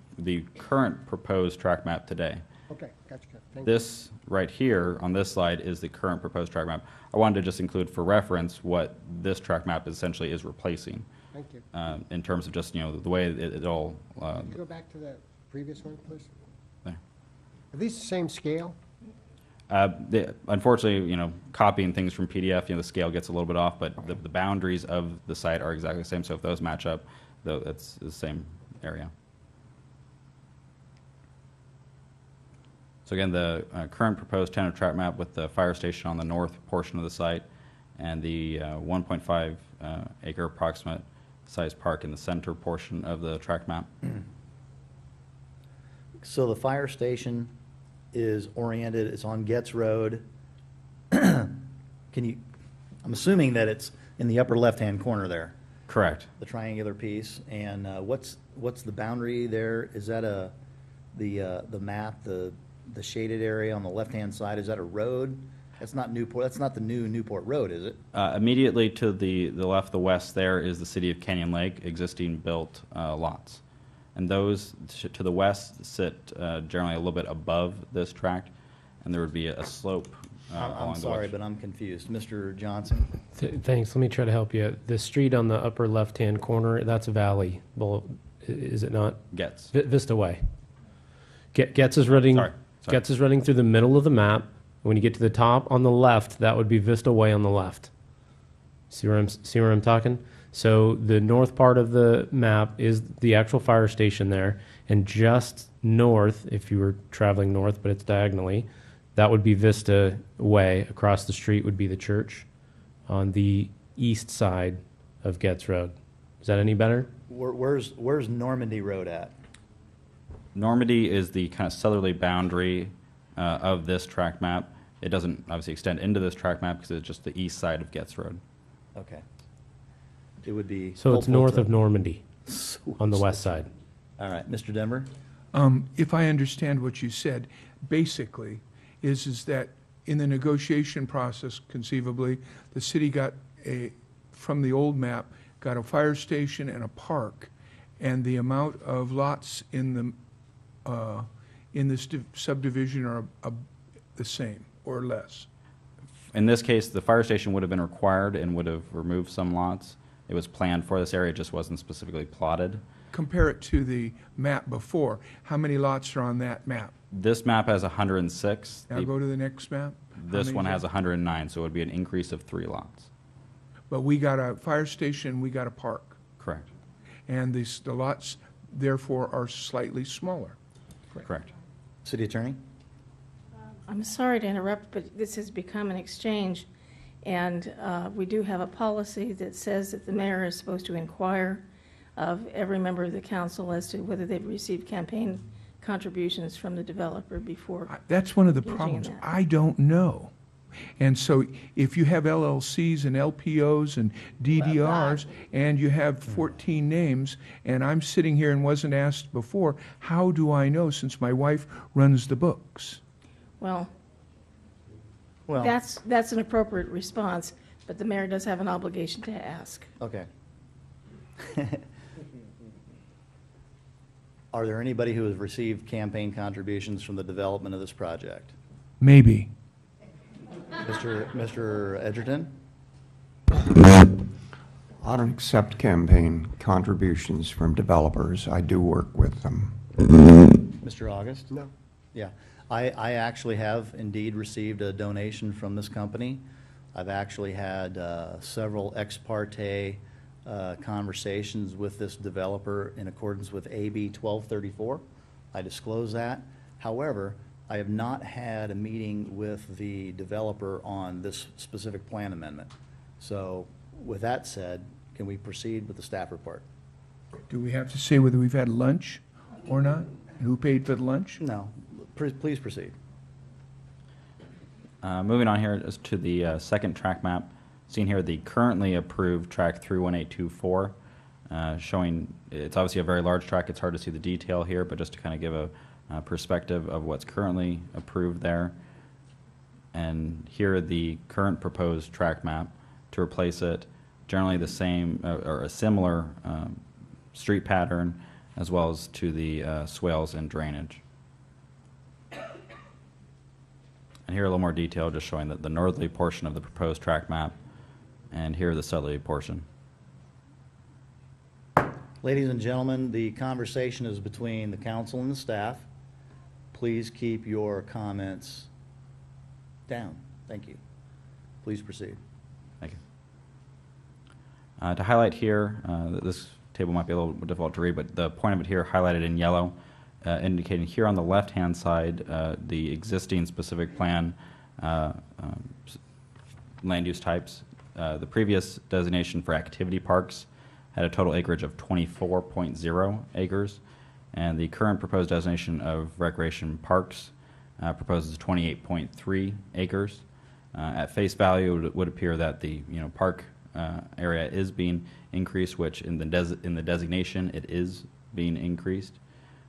current proposed tract map today. Okay, gotcha. Thank you. This right here on this slide is the current proposed tract map. I wanted to just include for reference what this tract map essentially is replacing. Thank you. In terms of just the way it all. Can you go back to the previous one, please? There. Are these the same scale? Unfortunately, copying things from PDF, the scale gets a little bit off, but the boundaries of the site are exactly the same. So if those match up, though it's the same area. So again, the current proposed tentative track map with the fire station on the north portion of the site and the 1.5 acre approximate size park in the center portion of the track map. So the fire station is oriented, it's on Getz Road. I'm assuming that it's in the upper left-hand corner there, Correct. the triangular piece. And what's the boundary there? Is that the map, the shaded area on the left-hand side, is that a road? That's not Newport, that's not the new Newport Road, is it? Immediately to the left, the west there is the city of Canyon Lake, existing built lots. And those to the west sit generally a little bit above this tract, and there would be a slope along I'm the sorry, west. but I'm confused. Mr. Johnson? Thanks. Let me try to help you. The street on the upper left-hand corner, that's a valley. Well, is it not? Getz. Vista Way. Getz is running. Sorry. Getz is running through the middle of the map. When you get to the top on the left, that would be Vista Way on the left. See where I'm talking? So the north part of the map is the actual fire station there, and just north, if you were traveling north, but it's diagonally, that would be Vista Way. Across the street would be the church on the east side of Getz Road. Is that any better? Where's Normandy Road at? Normandy is the kind of southerly boundary of this track map. It doesn't obviously extend into this track map because it's just the east side of Getz Road. Okay. It would be. So it's helpful north to- of Normandy on the west side. All right, Mr. Denver? If I understand what you said, basically, is that in the negotiation process, conceivably, the city got from the old map, got a fire station and a park, and the amount of lots in this subdivision are the same or less. In this case, the fire station would have been required and would have removed some lots. It was planned for this area, it just wasn't specifically plotted. Compare it to the map before. How many lots are on that map? This map has 106. Now go to the next map. How This many one is has it? 109, so it would be an increase of 3 lots. But we got a fire station, we got a park. Correct. And the lots, therefore, are slightly smaller. Correct. City Attorney? I'm sorry to interrupt, but this has become an exchange, and we do have a policy that says that the mayor is supposed to inquire of every member of the council as to whether they've received campaign contributions from the developer before. That's one of the engaging in problems. that. I don't know. And so if you have LLCs and LPOs and DDRs and you have 14 names and I'm sitting here and wasn't asked before, how do I know since my wife runs the books? Well, Well, that's an appropriate response, but the mayor does have an obligation to ask. okay. Are there anybody who has received campaign contributions from the development of this project? Maybe. Mr. Edgerton? I don't accept campaign contributions from developers. I do work with them. Mr. August? No. Yeah. I actually have indeed received a donation from this company. I've actually had several ex parte conversations with this developer in accordance with AB 1234. I disclose that. However, I have not had a meeting with the developer on this specific plan amendment. So with that said, can we proceed with the staff report? Do we have to say whether we've had lunch or not? Who paid for the lunch? No. Please proceed. Moving on here is to the second track map. Seen here the currently approved track through 1824, showing it's obviously a very large track. It's hard to see the detail here, but just to kind of give a perspective of what's currently approved there. And here the current proposed track map to replace it, generally the same or a similar street pattern as well as to the swales and drainage. And here a little more detail just showing that the northerly portion of the proposed track map and here the southerly portion. Ladies and gentlemen, the conversation is between the council and the staff. Please keep your comments down. Thank you. Please proceed. Thank you. To highlight here, this table might be a little difficult to read, but the point of it here highlighted in yellow, indicating here on the left-hand side, the existing specific plan land use types. The previous designation for activity parks had a total acreage of 24.0 acres, and the current proposed designation of recreation parks proposes 28.3 acres. At face value, it would appear that the park area is being increased, which in the designation it is being increased.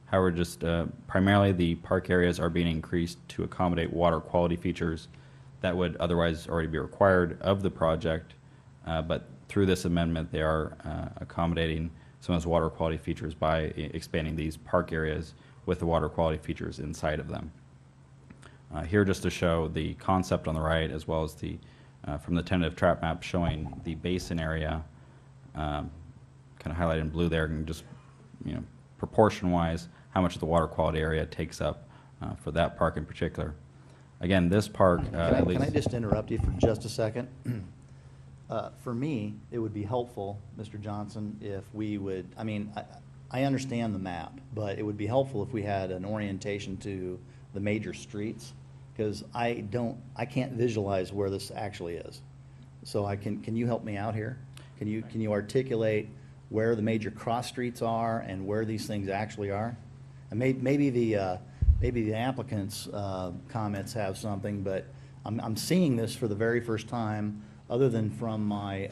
However, just primarily the park areas are being increased to accommodate water quality features that would otherwise already be required of the project, but through this amendment they are accommodating some of those water quality features by expanding these park areas with the water quality features inside of them. Here just to show the concept on the right, as well as the from the tentative trap map showing the basin area, kind of highlighted in blue there, and just proportion-wise how much of the water quality area takes up for that park in particular. Again, this park, Can I just interrupt you for just a second? For me, it would be helpful, Mr. Johnson, if we would, I understand the map, but it would be helpful if we had an orientation to the major streets, because I can't visualize where this actually is. So can you help me out here? Can you articulate where the major cross streets are and where these things actually are? And maybe the applicant's comments have something, but I'm seeing this for the very first time, other than from my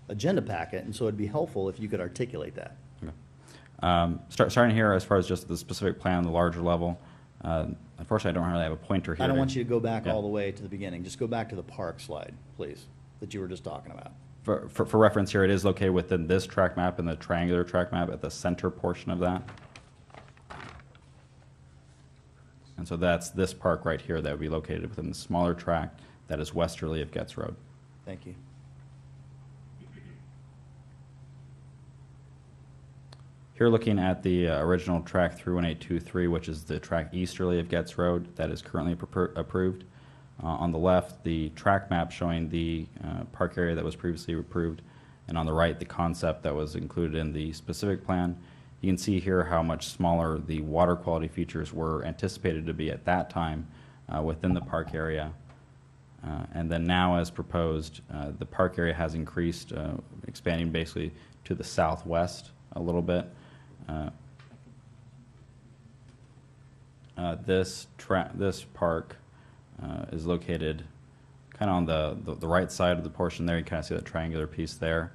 agenda packet, and so it'd be helpful if you could articulate that. Okay. Starting here, as far as just the specific plan, the larger level, unfortunately, I don't really have a pointer here. I don't want you to go back all the way to the beginning. Just go back to the park slide, please, that you were just talking about. For reference here, it is located within this track map and the triangular track map at the center portion of that. And so that's this park right here that would be located within the smaller tract that is westerly of Getz Road. Thank you. Here looking at the original track through 1823, which is the track easterly of Getz Road that is currently approved. On the left, the track map showing the park area that was previously approved, and on the right, the concept that was included in the specific plan. You can see here how much smaller the water quality features were anticipated to be at that time within the park area. And then now, as proposed, the park area has increased, expanding basically to the southwest a little bit. This park is located kind of on the right side of the portion there. You kind of see that triangular piece there,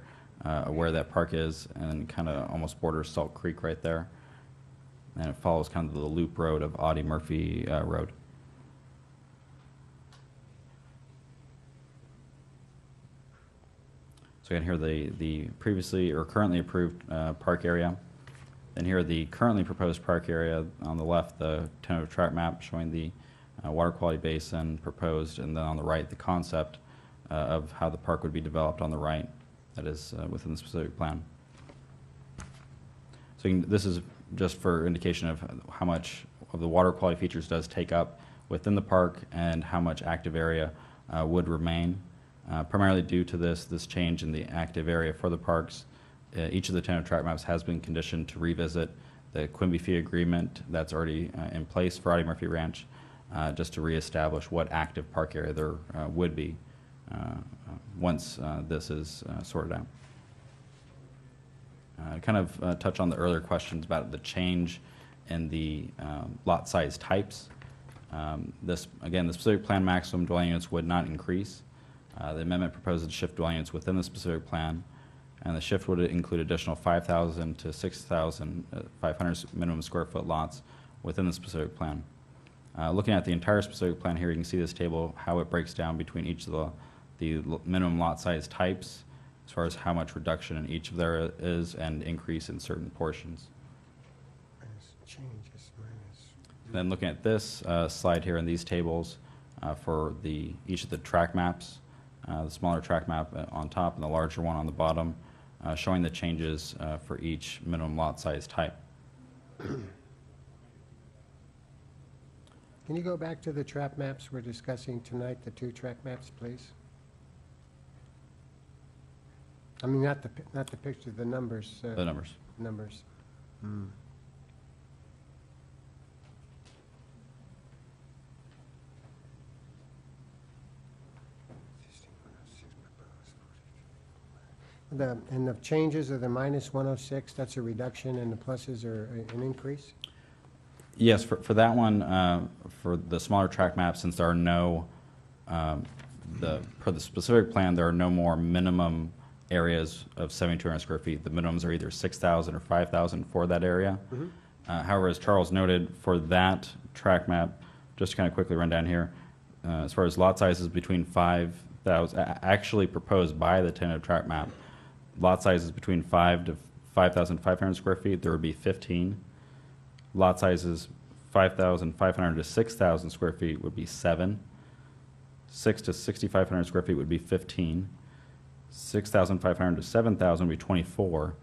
where that park is, and kind of almost borders Salt Creek right there. And it follows kind of the loop road of Audie Murphy Road. So again, here the previously or currently approved park area. Then here the currently proposed park area on the left, the tentative track map showing the water quality basin proposed, and then on the right, the concept of how the park would be developed on the right, that is within the specific plan. So this is just for indication of how much of the water quality features does take up within the park and how much active area would remain. Primarily due to this change in the active area for the parks, each of the tentative track maps has been conditioned to revisit the Quimby fee agreement that's already in place for Audie Murphy Ranch, just to reestablish what active park area there would be once this is sorted out. Kind of touch on the earlier questions about the change in the lot size types. Again, the specific plan maximum dwelling units would not increase. The amendment proposes to shift dwelling units within the specific plan, and the shift would include additional 5,000 to 6,500 minimum square foot lots within the specific plan. Looking at the entire specific plan here, you can see this table, how it breaks down between each of the minimum lot size types, as far as how much reduction in each of there is and increase in certain portions. Then looking at this slide here in these tables for each of the track maps, the smaller track map on top and the larger one on the bottom, showing the changes for each minimum lot size type. Can you go back to the trap maps we're discussing tonight, the two track maps, please? I mean, not the picture, the numbers. The numbers. Numbers. And the changes are the minus 106, that's a reduction, and the pluses are an increase? Yes, for that one, for the smaller track map, since there are no, for the specific plan, there are no more minimum areas of 7,200 square feet. The minimums are either 6,000 or 5,000 for that area. However, as Charles noted, for that track map, just to kind of quickly run down here, as far as lot sizes between 5,000, actually proposed by the tentative track map, lot sizes between 5 to 5,500 square feet, there would be 15. Lot sizes 5,500 to 6,000 square feet would be 7. 6 to 6,500 square feet would be 15. 6,500 to 7,000 would be 24.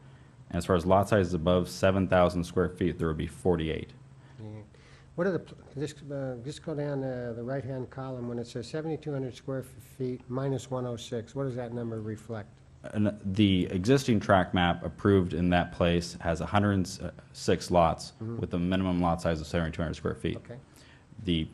And as far as lot sizes above 7,000 square feet, there would be 48. What are just go down the right-hand column, when it says 7,200 square feet minus 106, what does that number reflect? And the existing track map approved in that place has 106 lots with a minimum lot size of 7,200 square feet. Okay. The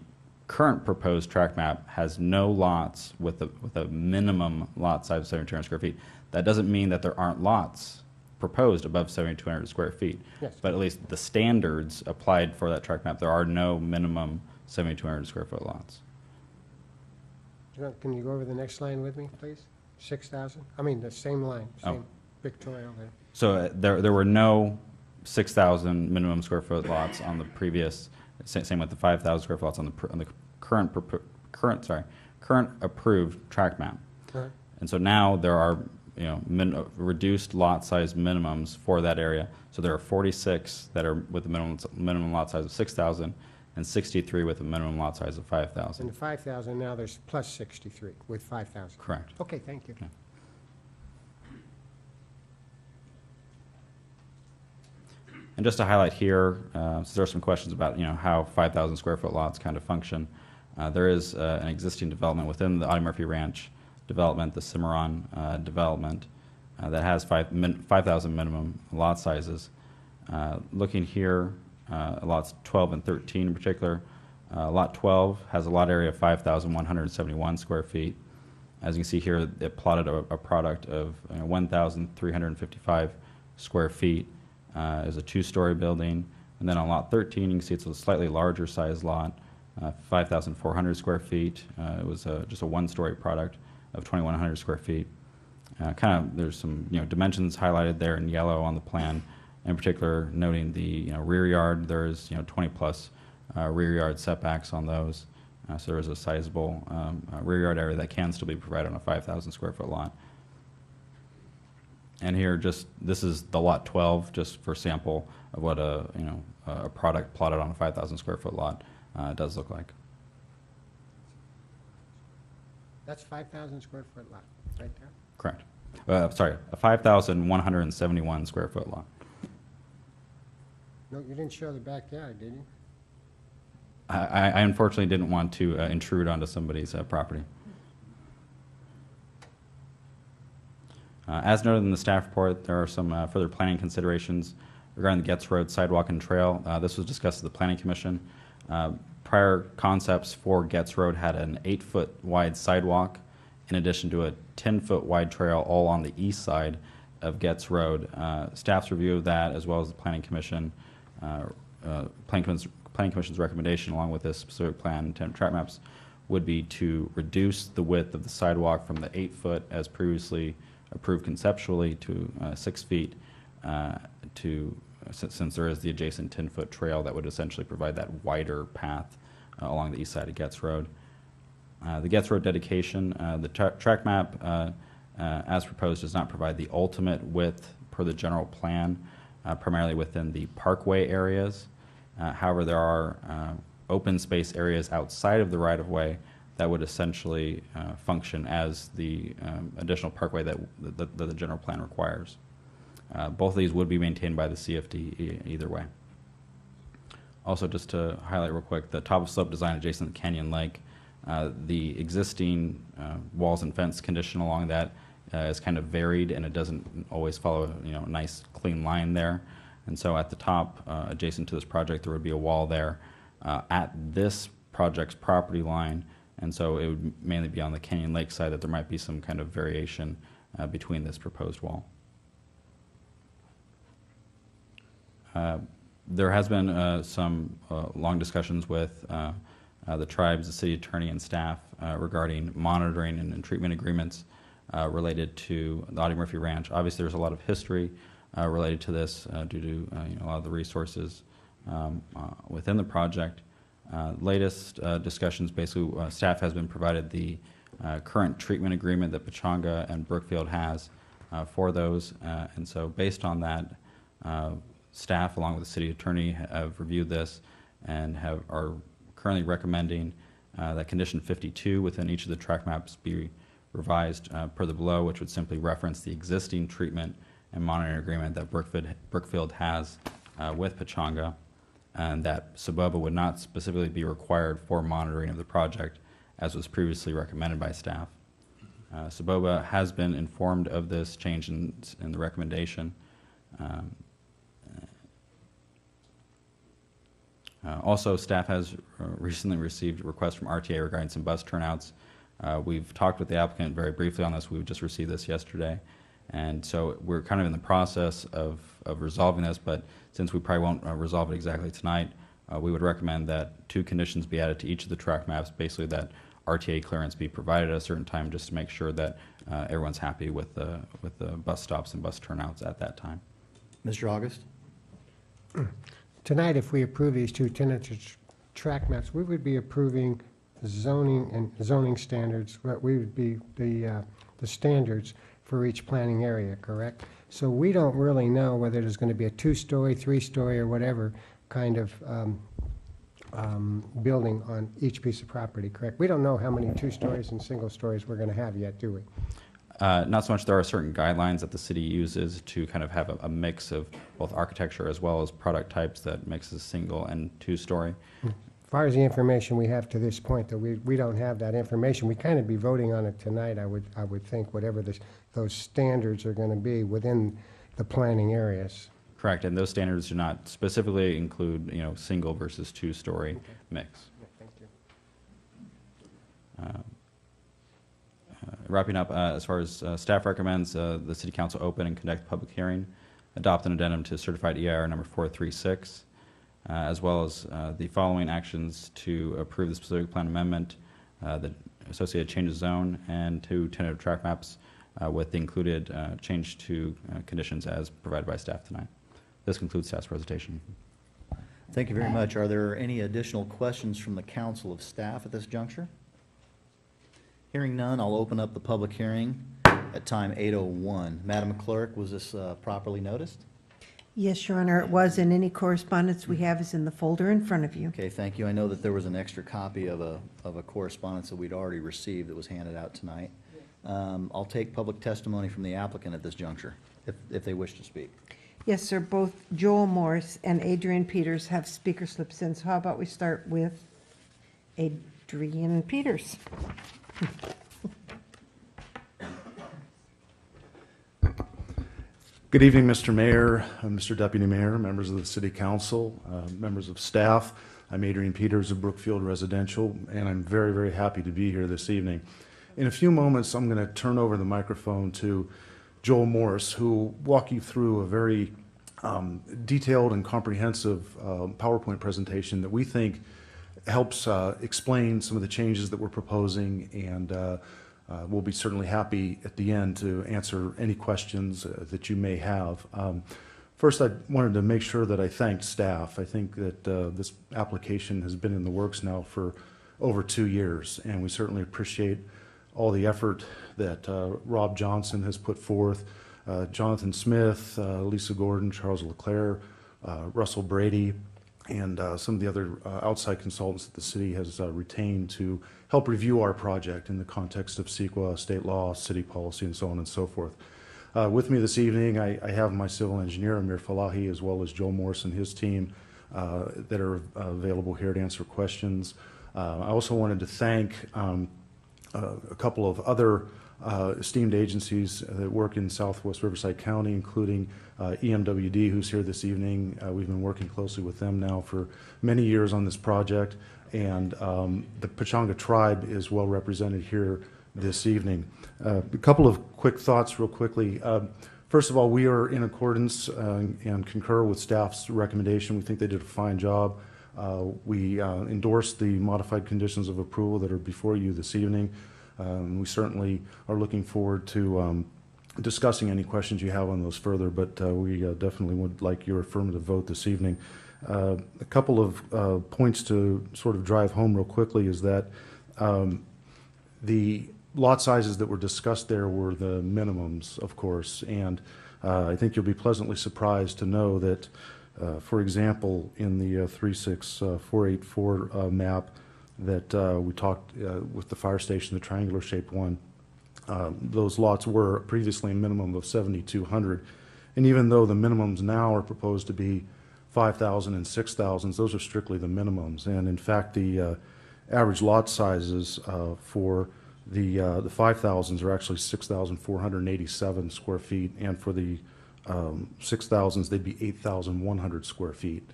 current proposed track map has no lots with a minimum lot size of 7,200 square feet. That doesn't mean that there aren't lots proposed above 7,200 square feet. Yes. But at least the standards applied for that track map, there are no minimum 7,200 square foot lots. Can you go over the next line with me, please? 6,000? I mean, the same line, same Oh. pictorial there. So there were no 6,000 minimum square foot lots on the previous, same with the 5,000 square foot lots on the current approved track map. Uh-huh. And so now there are, reduced lot size minimums for that area. So there are 46 that are with a minimum lot size of 6,000 and 63 with a minimum lot size of 5,000. And the 5,000, now there's plus 63 with 5,000. Correct. Okay, thank you. Okay. And just to highlight here, so there are some questions about how 5,000 square foot lots kind of function. There is an existing development within the Audie Murphy Ranch development, the Cimarron development, that has 5,000 minimum lot sizes. Looking here, lots 12 and 13 in particular, lot 12 has a lot area of 5,171 square feet. As you can see here, it plotted a product of 1,355 square feet. Is a two-story building. And then on lot 13, you can see it's a slightly larger size lot, 5,400 square feet. It was just a one-story product of 2,100 square feet. There's some dimensions highlighted there in yellow on the plan. In particular, noting the rear yard, there's 20-plus rear yard setbacks on those. So there is a sizable rear yard area that can still be provided on a 5,000 square foot lot. And here, this is the lot 12, just for sample of what a product plotted on a 5,000 square foot lot does look like. That's 5,000 square foot lot, right there? Correct. Sorry, a 5,171 square foot lot. No, you didn't show the backyard, did you? I unfortunately didn't want to intrude onto somebody's property. As noted in the staff report, there are some further planning considerations regarding the Getz Road sidewalk and trail. This was discussed at the Planning Commission. Prior concepts for Getz Road had an 8-foot wide sidewalk in addition to a 10-foot wide trail all on the east side of Getz Road. Staff's review of that, as well as the Planning Commission, Planning Commission's recommendation along with this specific plan and track maps would be to reduce the width of the sidewalk from the 8-foot as previously approved conceptually to 6 feet since there is the adjacent 10-foot trail that would essentially provide that wider path along the east side of Getz Road. The Getz Road dedication, the track map as proposed does not provide the ultimate width per the general plan, primarily within the parkway areas. However, there are open space areas outside of the right-of-way that would essentially function as the additional parkway that the general plan requires. Both of these would be maintained by the CFD either way. Also, just to highlight real quick, the top of slope design adjacent to Canyon Lake, the existing walls and fence condition along that is kind of varied, and it doesn't always follow, a nice clean line there. And so at the top, adjacent to this project, there would be a wall there at this project's property line, and so it would mainly be on the Canyon Lake side that there might be some kind of variation between this proposed wall. There has been some long discussions with the tribes, the city attorney, and staff regarding monitoring and treatment agreements related to the Audie Murphy Ranch. Obviously, there's a lot of history related to this due to a lot of the resources within the project. Latest discussions, basically, staff has been provided the current treatment agreement that Pechanga and Brookfield has for those, and so based on that, staff, along with the city attorney, have reviewed this and are currently recommending that condition 52 within each of the track maps be revised per the below, which would simply reference the existing treatment and monitoring agreement that Brookfield has with Pechanga, and that Saboba would not specifically be required for monitoring of the project, as was previously recommended by staff. Saboba has been informed of this change in the recommendation. Also, staff has recently received a request from RTA regarding some bus turnouts. We've talked with the applicant very briefly on this. We just received this yesterday. And so we're kind of in the process of resolving this, but since we probably won't resolve it exactly tonight, we would recommend that 2 conditions be added to each of the track maps, basically that RTA clearance be provided at a certain time just to make sure that everyone's happy with the bus stops and bus turnouts at that time. Mr. August? Tonight, if we approve these 2 tentative track maps, we would be approving zoning and zoning standards, but we would be the standards for each planning area, correct? So we don't really know whether there's going to be a 2-story, 3-story, or whatever kind of building on each piece of property, correct? We don't know how many 2 stories and single stories we're going to have yet, do we? Not so much. There are certain guidelines that the city uses to kind of have a mix of both architecture as well as product types that mixes single and 2-story. As far as the information we have to this point, though, we don't have that information. We kind of be voting on it tonight, I would think, whatever those standards are going to be within the planning areas. Correct, and those standards do not specifically include, single versus 2-story mix. Thank you. Wrapping up, as far as staff recommends, the City Council open and conduct public hearing, adopt an addendum to certified EIR number 436, as well as the following actions to approve the specific plan amendment, the associated change of zone, and 2 tentative track maps with the included change to conditions as provided by staff tonight. This concludes staff's presentation. Thank you very much. Are there any additional questions from the council of staff at this juncture? Hearing none, I'll open up the public hearing at time 8:01. Madam Clerk, was this properly noticed? Yes, Your Honor, it was, and any correspondence we have is in the folder in front of you. Okay, thank you. I know that there was an extra copy of a correspondence that we'd already received that was handed out tonight. I'll take public testimony from the applicant at this juncture, if they wish to speak. Yes, sir, both Joel Morris and Adrian Peters have speaker slips in, so how about we start with Adrian Peters? Good evening, Mr. Mayor, Mr. Deputy Mayor, members of the City Council, members of staff. I'm Adrian Peters of Brookfield Residential, and I'm very, very happy to be here this evening. In a few moments, I'm going to turn over the microphone to Joel Morris, who will walk you through a very detailed and comprehensive PowerPoint presentation that we think helps explain some of the changes that we're proposing, and we'll be certainly happy at the end to answer any questions that you may have. First, I wanted to make sure that I thanked staff. I think that this application has been in the works now for over 2 years, and we certainly appreciate all the effort that Rob Johnson has put forth, Jonathan Smith, Lisa Gordon, Charles Leclerc, Russell Brady, and some of the other outside consultants that the city has retained to help review our project in the context of CEQA, state law, city policy, and so on and so forth. With me this evening, I have my civil engineer, Amir Falahi, as well as Joel Morris and his team that are available here to answer questions. I also wanted to thank a couple of other esteemed agencies that work in Southwest Riverside County, including EMWD, who's here this evening. We've been working closely with them now for many years on this project, and the Pechanga tribe is well represented here this evening. A couple of quick thoughts real quickly. First of all, we are in accordance and concur with staff's recommendation. We think they did a fine job. We endorse the modified conditions of approval that are before you this evening. We certainly are looking forward to discussing any questions you have on those further, but we definitely would like your affirmative vote this evening. A couple of points to sort of drive home real quickly is that the lot sizes that were discussed there were the minimums, of course, and I think you'll be pleasantly surprised to know that, for example, in the 36484 map that we talked with the fire station, the triangular shaped one, those lots were previously a minimum of 7,200, and even though the minimums now are proposed to be 5,000 and 6,000, those are strictly the minimums, and in fact the average lot sizes for the 5,000s are actually 6,487 square feet, and for the 6,000s, they'd be 8,100 square feet.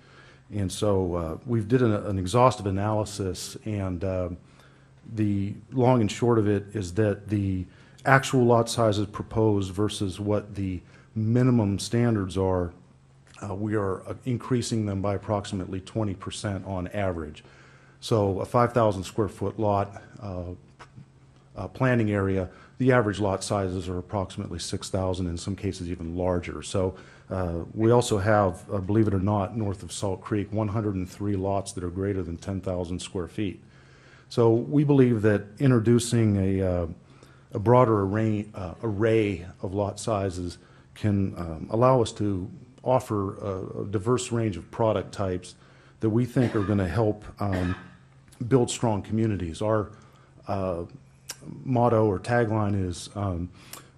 And so we did an exhaustive analysis, and the long and short of it is that the actual lot sizes proposed versus what the minimum standards are, we are increasing them by approximately 20% on average. So a 5,000 square foot lot planning area, the average lot sizes are approximately 6,000, in some cases even larger. So we also have, believe it or not, north of Salt Creek, 103 lots that are greater than 10,000 square feet. So we believe that introducing a broader array of lot sizes can allow us to offer a diverse range of product types that we think are going to help build strong communities. Our motto or tagline is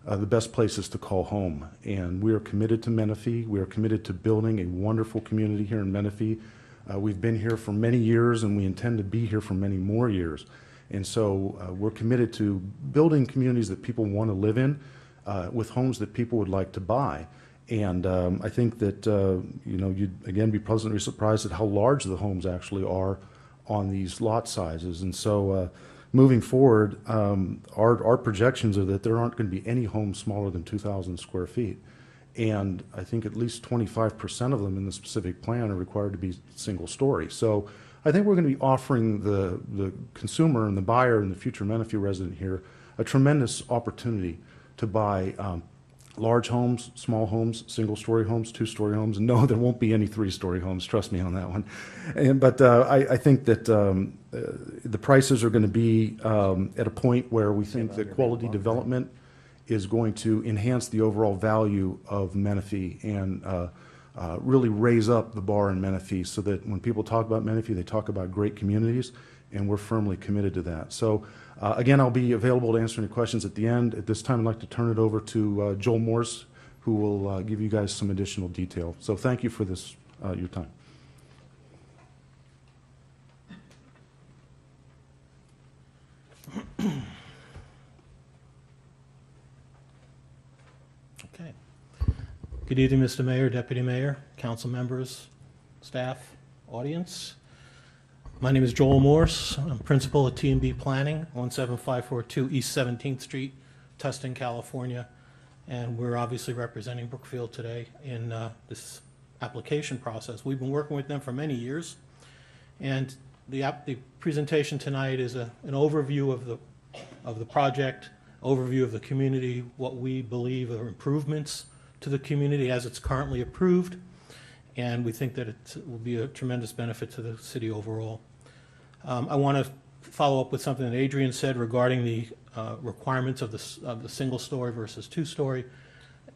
the best places to call home, and we are committed to Menifee. We are committed to building a wonderful community here in Menifee. We've been here for many years, and we intend to be here for many more years. And so we're committed to building communities that people want to live in, with homes that people would like to buy. And I think that you'd again be pleasantly surprised at how large the homes actually are on these lot sizes. And so moving forward, our projections are that there aren't going to be any homes smaller than 2,000 square feet. And I think at least 25% of them in the specific plan are required to be single story. So I think we're going to be offering the consumer and the buyer and the future Menifee resident here a tremendous opportunity to buy large homes, small homes, single-story homes, two-story homes. And no, there won't be any three-story homes. Trust me on that one. But I think that the prices are going to be at a point where we think that quality development is going to enhance the overall value of Menifee and really raise up the bar in Menifee, so that when people talk about Menifee, they talk about great communities, and we're firmly committed to that. So again, I'll be available to answer any questions at the end. At this time, I'd like to turn it over to Joel Morse, who will give you guys some additional detail. So thank you for this, your time. Okay. Good evening, Mr. Mayor, Deputy Mayor, council members, staff, audience. My name is Joel Morse. I'm principal at T&B Planning, 17542 East 17th Street, Tustin, California. And we're obviously representing Brookfield today in this application process. We've been working with them for many years. And the presentation tonight is an overview of the project, overview of the community, what we believe are improvements to the community as it's currently approved, and we think that it will be a tremendous benefit to the city overall. I want to follow up with something that Adrian said regarding the requirements of the single-story versus two-story.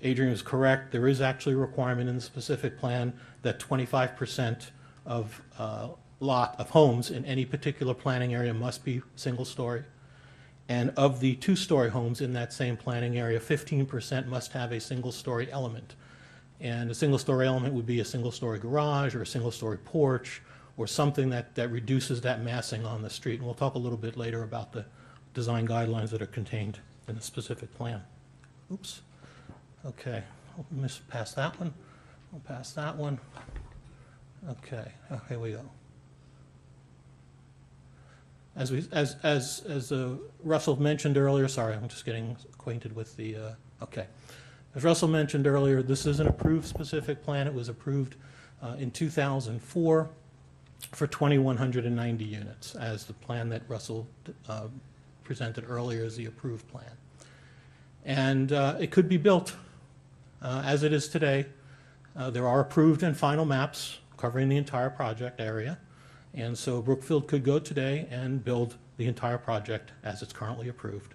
Adrian is correct. There is actually a requirement in the specific plan that 25% of lot of homes in any particular planning area must be single-story. And of the two-story homes in that same planning area, 15% must have a single-story element. And a single-story element would be a single-story garage or a single-story porch or something that reduces that massing on the street. And we'll talk a little bit later about the design guidelines that are contained in the specific plan. Oops. Okay, I'll miss past that one. I'll pass that one. Okay, here we go. As Russell mentioned earlier, sorry, I'm just getting acquainted with the, okay. As Russell mentioned earlier, this is an approved specific plan. It was approved in 2004 for 2,190 units, as the plan that Russell presented earlier as the approved plan. And it could be built as it is today. There are approved and final maps covering the entire project area. And so Brookfield could go today and build the entire project as it's currently approved.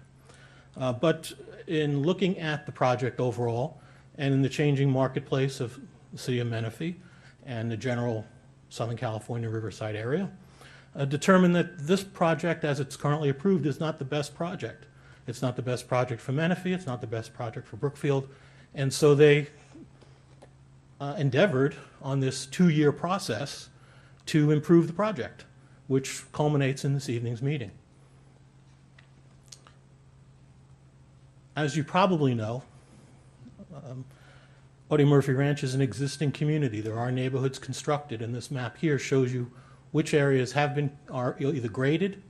But in looking at the project overall and in the changing marketplace of the city of Menifee and the general Southern California Riverside area, determined that this project as it's currently approved is not the best project. It's not the best project for Menifee, it's not the best project for Brookfield. And so they endeavored on this 2-year process to improve the project, which culminates in this evening's meeting. As you probably know, Audie Murphy Ranch is an existing community. There are neighborhoods constructed, and this map here shows you which areas are either graded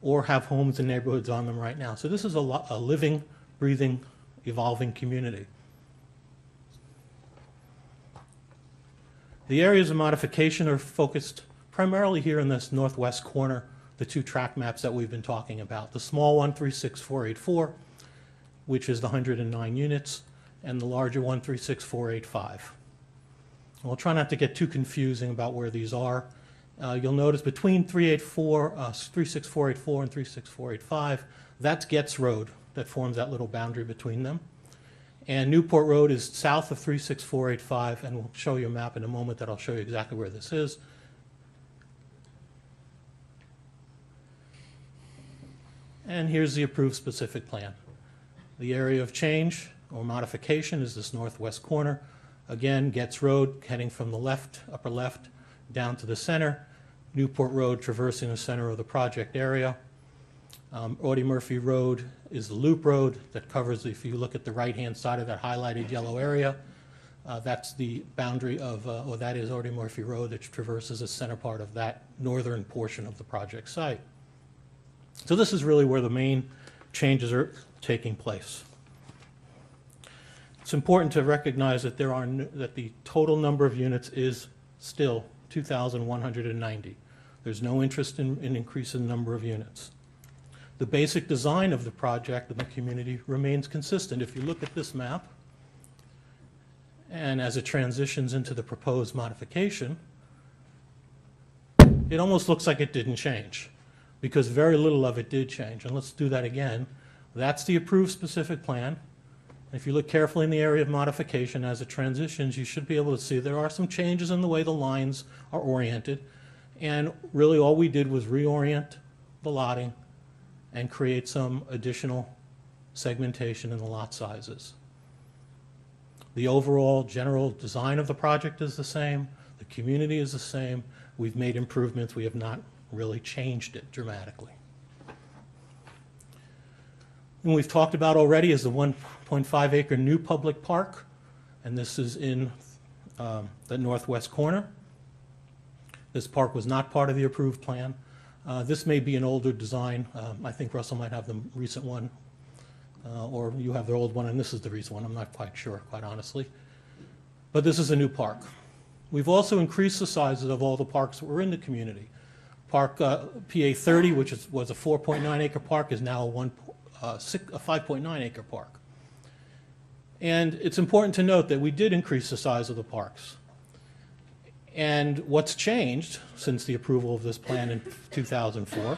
or have homes and neighborhoods on them right now. So this is a living, breathing, evolving community. The areas of modification are focused primarily here in this northwest corner, the 2 track maps that we've been talking about. The small one, 36484, which is the 109 units, and the larger one, 36485. We'll try not to get too confusing about where these are. You'll notice between 36484 and 36485, that's Getz Road that forms that little boundary between them. And Newport Road is south of 36485, and we'll show you a map in a moment that'll show you exactly where this is. And here's the approved specific plan. The area of change or modification is this northwest corner. Again, Getz Road heading from the left, upper left, down to the center. Newport Road traversing the center of the project area. Audie Murphy Road is the loop road that covers, if you look at the right-hand side of that highlighted yellow area, that's the boundary of, or that is Audie Murphy Road that traverses the center part of that northern portion of the project site. So this is really where the main changes are taking place. It's important to recognize that that the total number of units is still 2,190. There's no interest in increasing the number of units. The basic design of the project and the community remains consistent. If you look at this map, and as it transitions into the proposed modification, it almost looks like it didn't change, because very little of it did change. And let's do that again. That's the approved specific plan. If you look carefully in the area of modification as it transitions, you should be able to see there are some changes in the way the lines are oriented. And really all we did was reorient the lotting and create some additional segmentation in the lot sizes. The overall general design of the project is the same. The community is the same. We've made improvements. We have not really changed it dramatically. And we've talked about already is the 1.5 acre new public park, and this is in the northwest corner. This park was not part of the approved plan. This may be an older design. I think Russell might have the recent one, or you have the old one, and this is the recent one. I'm not quite sure, quite honestly. But this is a new park. We've also increased the sizes of all the parks that were in the community. Park PA 30, which was a 4.9 acre park, is now a 5.9 acre park. And it's important to note that we did increase the size of the parks. And what's changed since the approval of this plan in 2004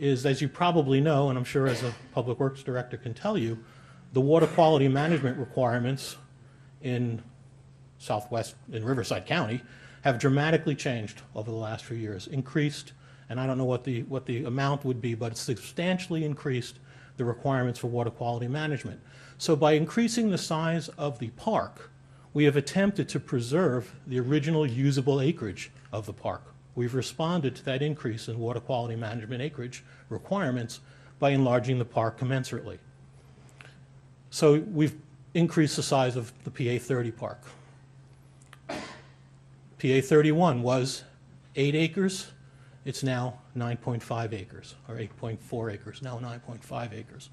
is, as you probably know, and I'm sure as a Public Works Director can tell you, the water quality management requirements in Riverside County have dramatically changed over the last few years, increased, and I don't know what the amount would be, but it's substantially increased the requirements for water quality management. So by increasing the size of the park, we have attempted to preserve the original usable acreage of the park. We've responded to that increase in water quality management acreage requirements by enlarging the park commensurately. So we've increased the size of the PA 30 park. PA 31 was 8 acres. It's now 9.5 acres, or 8.4 acres, now 9.5 acres.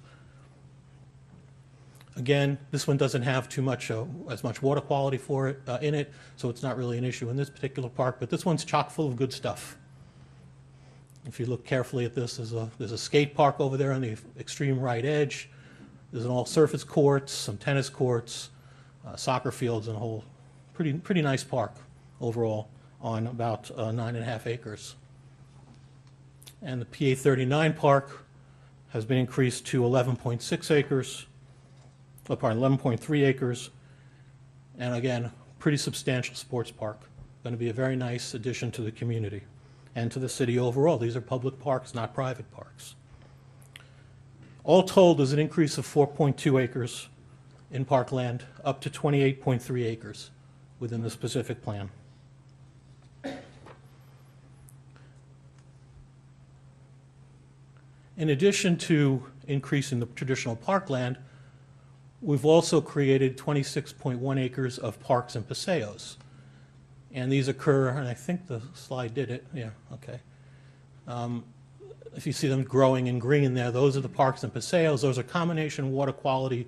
Again, this one doesn't have too much, as much water quality for it, in it, so it's not really an issue in this particular park, but this one's chock full of good stuff. If you look carefully at this, there's a skate park over there on the extreme right edge. There's an all-surface courts, some tennis courts, soccer fields, and a whole pretty nice park overall on about 9.5 acres. And the PA 39 park has been increased to 11.6 acres, 11.3 acres, and again, pretty substantial sports park. Going to be a very nice addition to the community and to the city overall. These are public parks, not private parks. All told, there's an increase of 4.2 acres in parkland, up to 28.3 acres within the specific plan. In addition to increasing the traditional parkland, we've also created 26.1 acres of parks and paseos. And these occur, and I think the slide did it, yeah, okay. If you see them growing in green there, those are the parks and paseos. Those are combination water quality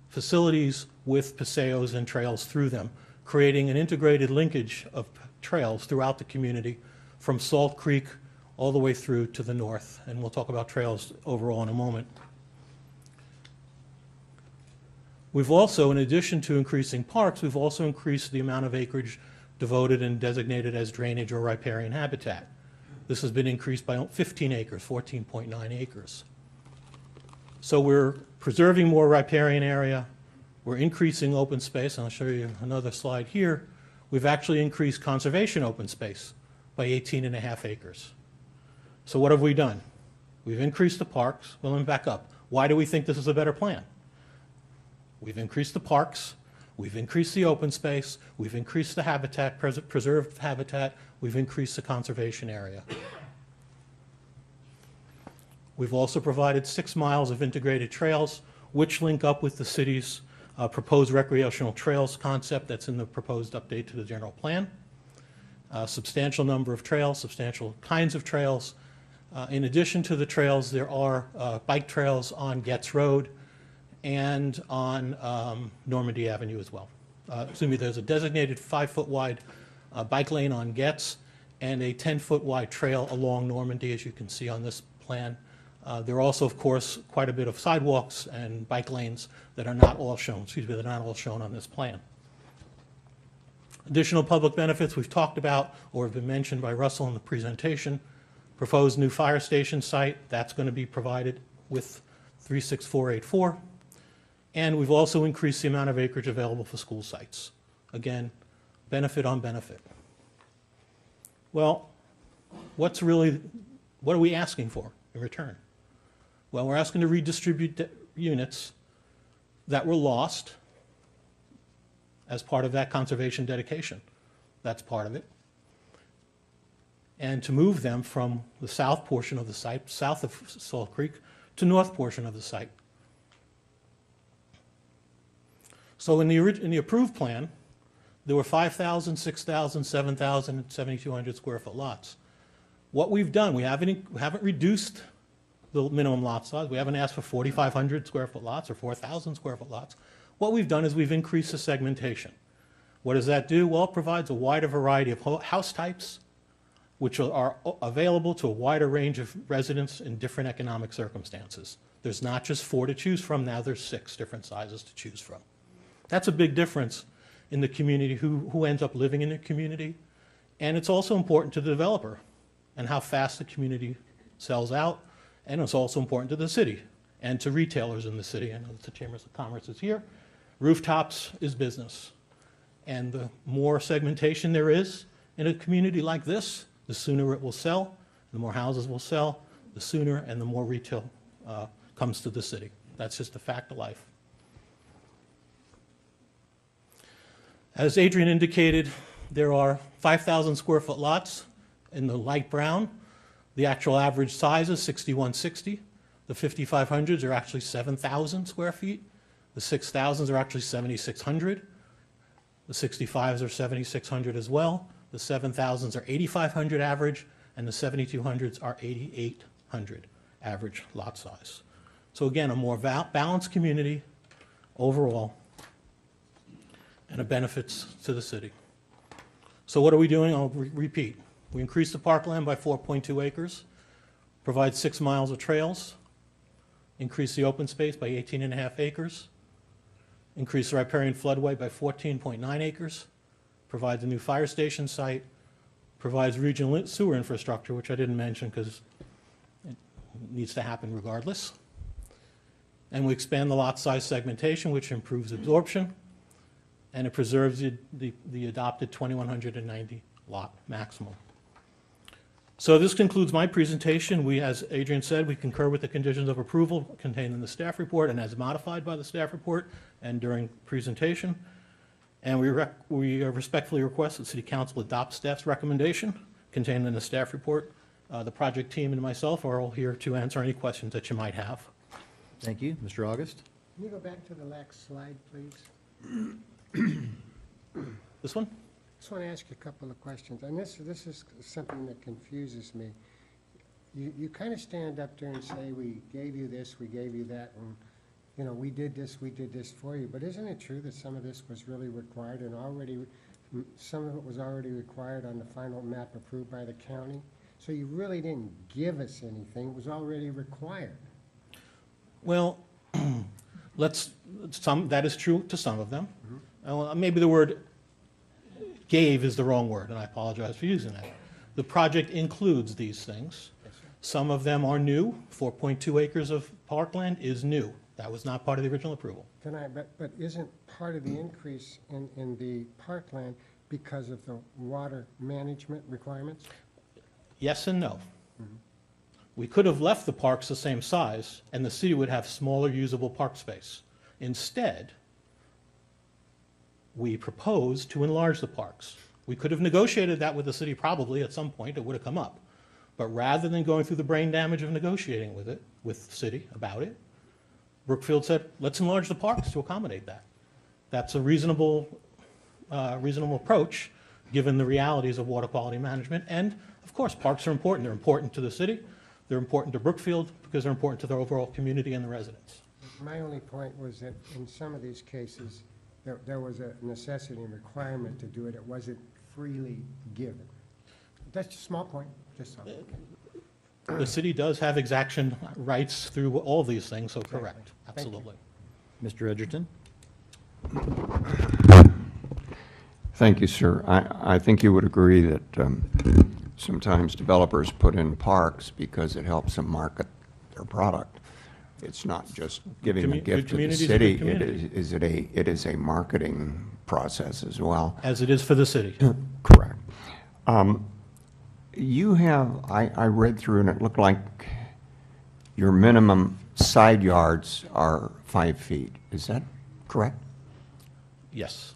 facilities with paseos and trails through them, creating an integrated linkage of trails throughout the community from Salt Creek all the way through to the north. And we'll talk about trails overall in a moment. We've also, in addition to increasing parks, we've also increased the amount of acreage devoted and designated as drainage or riparian habitat. This has been increased by 15 acres, 14.9 acres. So we're preserving more riparian area, we're increasing open space, and I'll show you another slide here. We've actually increased conservation open space by 18.5 acres. So what have we done? We've increased the parks. Well, let me back up. Why do we think this is a better plan? We've increased the parks, we've increased the open space, we've increased the habitat, preserved habitat, we've increased the conservation area. We've also provided 6 miles of integrated trails, which link up with the city's proposed recreational trails concept that's in the proposed update to the general plan. Substantial number of trails, substantial kinds of trails. In addition to the trails, there are bike trails on Getz Road and on Normandy Avenue as well. There's a designated 5-foot wide bike lane on Getz and a 10-foot wide trail along Normandy, as you can see on this plan. There are also, of course, quite a bit of sidewalks and bike lanes that are not all shown, they're not all shown on this plan. Additional public benefits we've talked about or have been mentioned by Russell in the presentation. Proposed new fire station site, that's going to be provided with 36484. And we've also increased the amount of acreage available for school sites. Again, benefit on benefit. Well, what are we asking for in return? Well, we're asking to redistribute units that were lost as part of that conservation dedication. That's part of it. And to move them from the south portion of the site, south of Salt Creek, to north portion of the site. So in the approved plan, there were 5,000, 6,000, 7,000, and 7,200 square foot lots. What we've done, we haven't reduced the minimum lot size. We haven't asked for 4,500 square foot lots or 4,000 square foot lots. What we've done is we've increased the segmentation. What does that do? Well, it provides a wider variety of house types, which are available to a wider range of residents in different economic circumstances. There's not just 4 to choose from, now there's 6 different sizes to choose from. That's a big difference in the community, who ends up living in the community. And it's also important to the developer and how fast the community sells out. And it's also important to the city and to retailers in the city. I know the Chambers of Commerce is here. Rooftops is business. And the more segmentation there is in a community like this, the sooner it will sell, the more houses will sell, the sooner and the more retail comes to the city. That's just a fact of life. As Adrian indicated, there are 5,000 square foot lots in the light brown. The actual average size is 6,160. The 5,500s are actually 7,000 square feet. The 6,000s are actually 7,600. The 65s are 7,600 as well. The 7,000s are 8,500 average, and the 7,200s are 8,800 average lot size. So again, a more balanced community overall, and it benefits to the city. So what are we doing? I'll repeat. We increased the parkland by 4.2 acres, provide 6 miles of trails, increase the open space by 18.5 acres, increase the riparian floodway by 14.9 acres, provides a new fire station site, provides regional sewer infrastructure, which I didn't mention because it needs to happen regardless. And we expand the lot size segmentation, which improves absorption, and it preserves the adopted 2,190 lot maximum. So this concludes my presentation. We, as Adrian said, we concur with the conditions of approval contained in the staff report and as modified by the staff report and during presentation. And we respectfully request that City Council adopt staff's recommendation contained in the staff report. The project team and myself are all here to answer any questions that you might have. Thank you. Mr. August? Can you go back to the last slide, please? This one? I just want to ask you a couple of questions, and this is something that confuses me. You kind of stand up there and say, we gave you this, we gave you that, and, you know, we did this for you, but isn't it true that some of this was really required and some of it was already required on the final map approved by the county? So you really didn't give us anything, it was already required. Well, that is true to some of them. Maybe the word gave is the wrong word, and I apologize for using that. The project includes these things. Some of them are new. 4.2 acres of parkland is new. That was not part of the original approval. But isn't part of the increase in the parkland because of the water management requirements? Yes and no. We could have left the parks the same size, and the city would have smaller usable park space. Instead, we proposed to enlarge the parks. We could have negotiated that with the city probably at some point, it would have come up. But rather than going through the brain damage of negotiating with the city about it, Brookfield said, let's enlarge the parks to accommodate that. That's a reasonable approach, given the realities of water quality management. And of course, parks are important. They're important to the city. They're important to Brookfield because they're important to the overall community and the residents. My only point was that in some of these cases, there was a necessity and requirement to do it. It wasn't freely given. That's just a small point, just something. The city does have exaction rights through all these things, so Exactly. correct, absolutely. Mr. Edgerton? Thank you, sir. I think you would agree that sometimes developers put in parks because it helps them market their product. It's not just giving a gift to the city. It is a marketing process as well. As it is for the city. Correct. You have, I read through and it looked like your minimum side yards are 5 feet. Is that correct? Yes.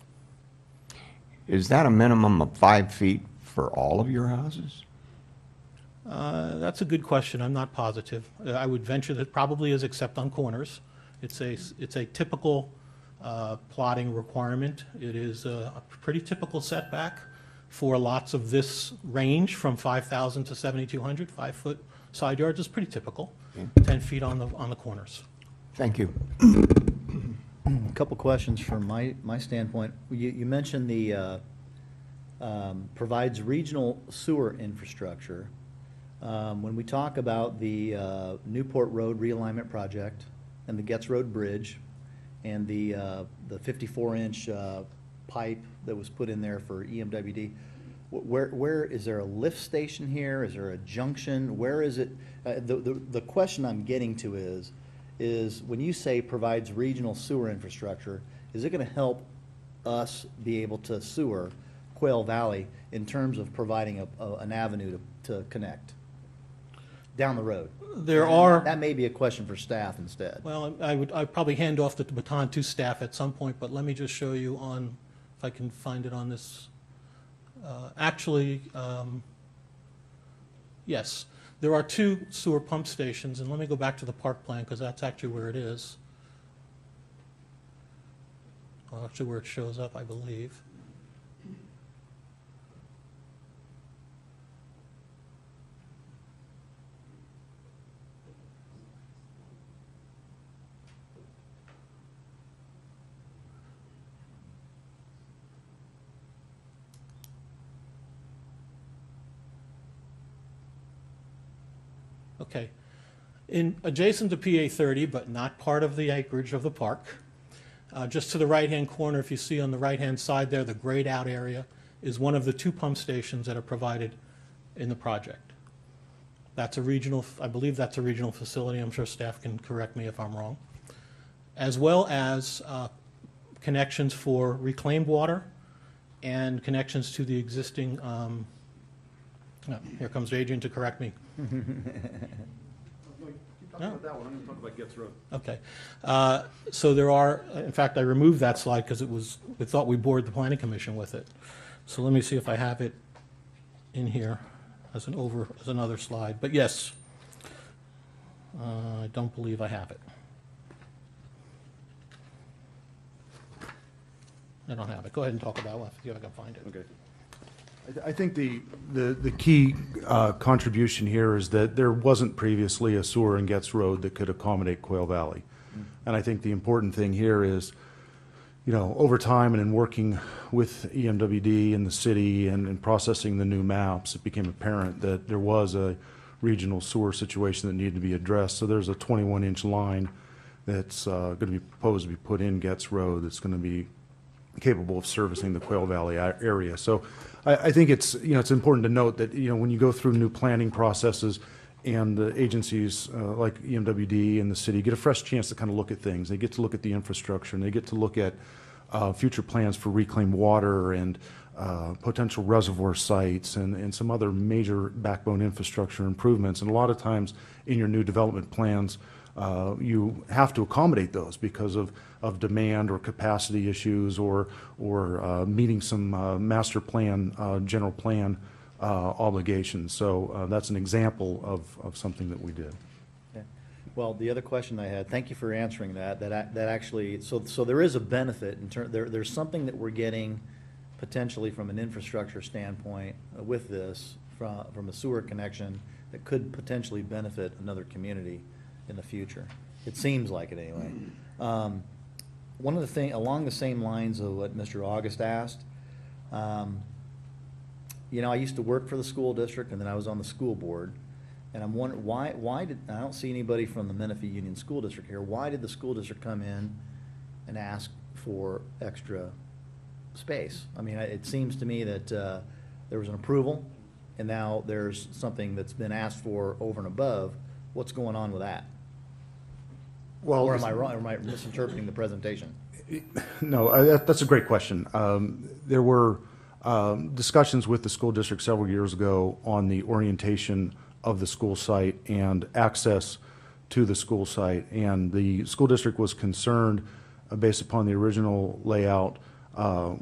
Is that a minimum of 5 feet for all of your houses? That's a good question. I'm not positive. I would venture that probably is, except on corners. It's a typical plotting requirement. It is a pretty typical setback for lots of this range from 5,000 to 7,200. 5-foot side yards is pretty typical. 10 feet on the corners. Thank you. A couple questions from my standpoint. You mentioned the provides regional sewer infrastructure. When we talk about the Newport Road realignment project and the Getz Road Bridge and the 54-inch pipe that was put in there for EMWD, where is there a lift station here? Is there a junction? Where is it? The question I'm getting to is when you say provides regional sewer infrastructure, is it going to help us be able to sewer Quail Valley in terms of providing an avenue to connect down the road? That may be a question for staff instead. Well, I'd probably hand off the baton to staff at some point, but let me just show you on, if I can find it on this. Yes, there are 2 sewer pump stations, and let me go back to the park plan because that's actually where it is. actually where it shows up, I believe. Okay. Adjacent to PA 30, but not part of the acreage of the park. Just to the right-hand corner, if you see on the right-hand side there, the grayed out area is one of the 2 pump stations that are provided in the project. That's a regional, I believe that's a regional facility. I'm sure staff can correct me if I'm wrong. As well as connections for reclaimed water and connections to the existing, here comes Adrian to correct me. No. That one, I'm going to talk about Getz Road. Okay. So there are, in fact, I removed that slide because we thought we bored the planning commission with it. So let me see if I have it in here as another slide. But yes, I don't believe I have it. I don't have it. Go ahead and talk about it. See if I can find it. Okay. I think the key contribution here is that there wasn't previously a sewer in Getz Road that could accommodate Quail Valley. And I think the important thing here is, you know, over time and in working with EMWD and the city and processing the new maps, it became apparent that there was a regional sewer situation that needed to be addressed. So there's a 21-inch line that's going to be proposed to be put in Getz Road that's going to be capable of servicing the Quail Valley area. So I think it's, you know, it's important to note that, you know, when you go through new planning processes and the agencies like EMWD and the city get a fresh chance to kind of look at things. They get to look at the infrastructure and they get to look at future plans for reclaimed water and potential reservoir sites and some other major backbone infrastructure improvements. And a lot of times in your new development plans, you have to accommodate those because of demand or capacity issues or meeting some master plan, general plan obligations. So that's an example of something that we did. Okay. Well, the other question I had, thank you for answering that actually, so there is a benefit in there's something that we're getting potentially from an infrastructure standpoint with this from a sewer connection that could potentially benefit another community in the future. It seems like it anyway. One of the things, along the same lines of what Mr. August asked, you know, I used to work for the school district and then I was on the school board. And I'm wondering, why did, I don't see anybody from the Menifee Union School District here. Why did the school district come in and ask for extra space? I mean, it seems to me that there was an approval and now there's something that's been asked for over and above. What's going on with that? Well, or am I wrong? Or am I misinterpreting the presentation? No, that's a great question. There were discussions with the school district several years ago on the orientation of the school site and access to the school site. And the school district was concerned, based upon the original layout,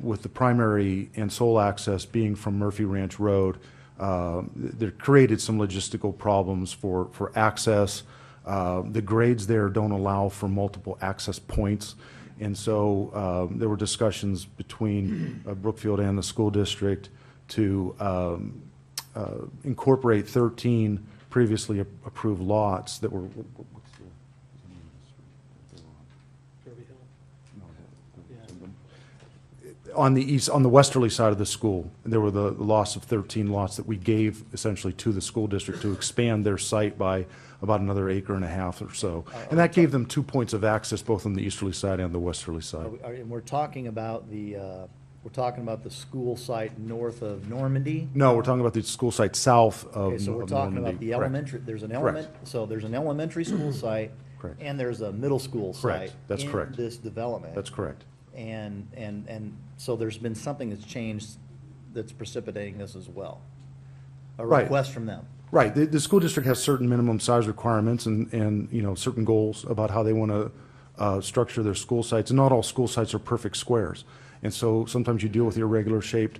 with the primary and sole access being from Murphy Ranch Road. That created some logistical problems for access. The grades there don't allow for multiple access points. And so there were discussions between Brookfield and the school district to incorporate 13 previously approved lots that were. On the east, on the westerly side of the school, there were the loss of 13 lots that we gave essentially to the school district to expand their site by about another 1.5 acres or so. And that gave them 2 points of access both on the easterly side and the westerly side. And we're talking about the school site north of Normandy? No, we're talking about the school site south of Normandy. Okay, so we're talking about the elementary, there's an elementary school site. Correct. And there's a middle school Correct. site. That's correct. In this development. That's correct. And so there's been something that's changed that's precipitating this as well. A Right. request from them. Right. The school district has certain minimum size requirements and you know, certain goals about how they want to structure their school sites. And not all school sites are perfect squares. And so sometimes you deal with irregular shaped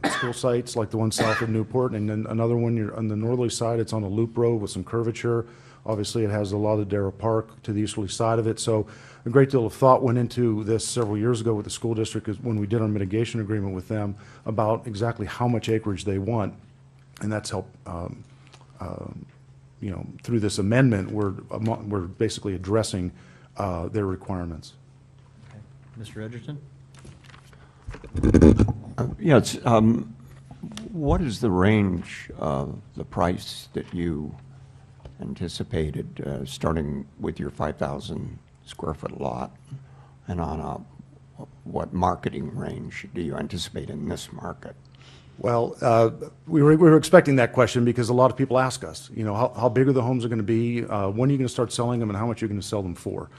school sites like the one south of Newport, and then another one you're on the northerly side. It's on a loop road with some curvature. Obviously, it has the Lauderdale Park to the easterly side of it. So a great deal of thought went into this several years ago with the school district when we did our mitigation agreement with them about exactly how much acreage they want. And that's helped, through this amendment, we're basically addressing their requirements. Mr. Edgerton? Yes. What is the range of the price that you anticipated, starting with your 5,000 square foot lot, and on what marketing range do you anticipate in this market? Well, we were expecting that question because a lot of people ask us, how big are the homes are going to be, when are you going to start selling them, and how much are you going to sell them for?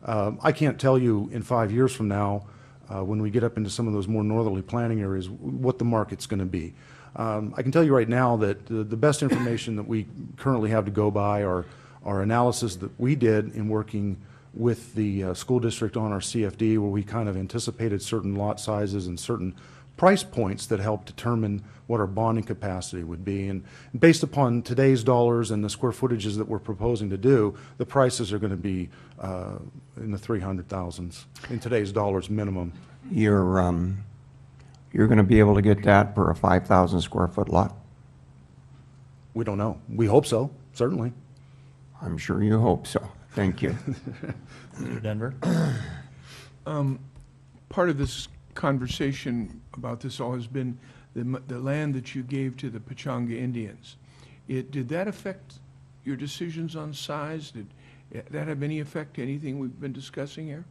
I can't tell you in 5 years from now, when we get up into some of those more northerly planning areas, what the market's going to be. I can tell you right now that the best information that we currently have to go by are analysis that we did in working with the school district on our CFD, where we kind of anticipated certain lot sizes and certain price points that help determine what our bonding capacity would be. And based upon today's dollars and the square footages that we're proposing to do, the prices are going to be in the 300,000s in today's dollars minimum. You're going to be able to get that for a 5,000 square foot lot? We don't know. We hope so, certainly. I'm sure you hope so. Thank you. Mr. Denver? Part of this conversation about this all has been the land that you gave to the Pechanga Indians. Did that affect your decisions on size? Did that have any effect to anything we've been discussing here?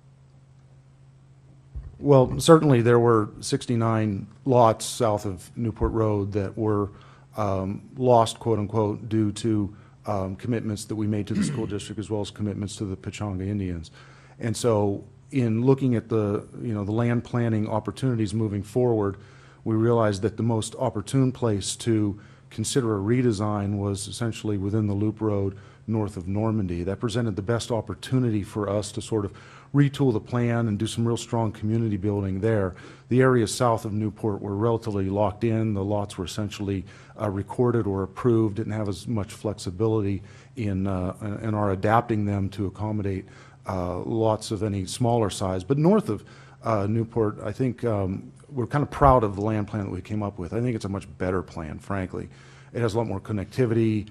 Well, certainly there were 69 lots south of Newport Road that were lost, quote unquote, due to commitments that we made to the school district as well as commitments to the Pechanga Indians. And so in looking at the land planning opportunities moving forward, we realized that the most opportune place to consider a redesign was essentially within the loop road north of Normandy. That presented the best opportunity for us to sort of retool the plan and do some real strong community building there. The areas south of Newport were relatively locked in. The lots were essentially recorded or approved, didn't have as much flexibility in our adapting them to accommodate lots of any smaller size. But north of Newport, I think we're kind of proud of the land plan that we came up with. I think it's a much better plan, frankly. It has a lot more connectivity,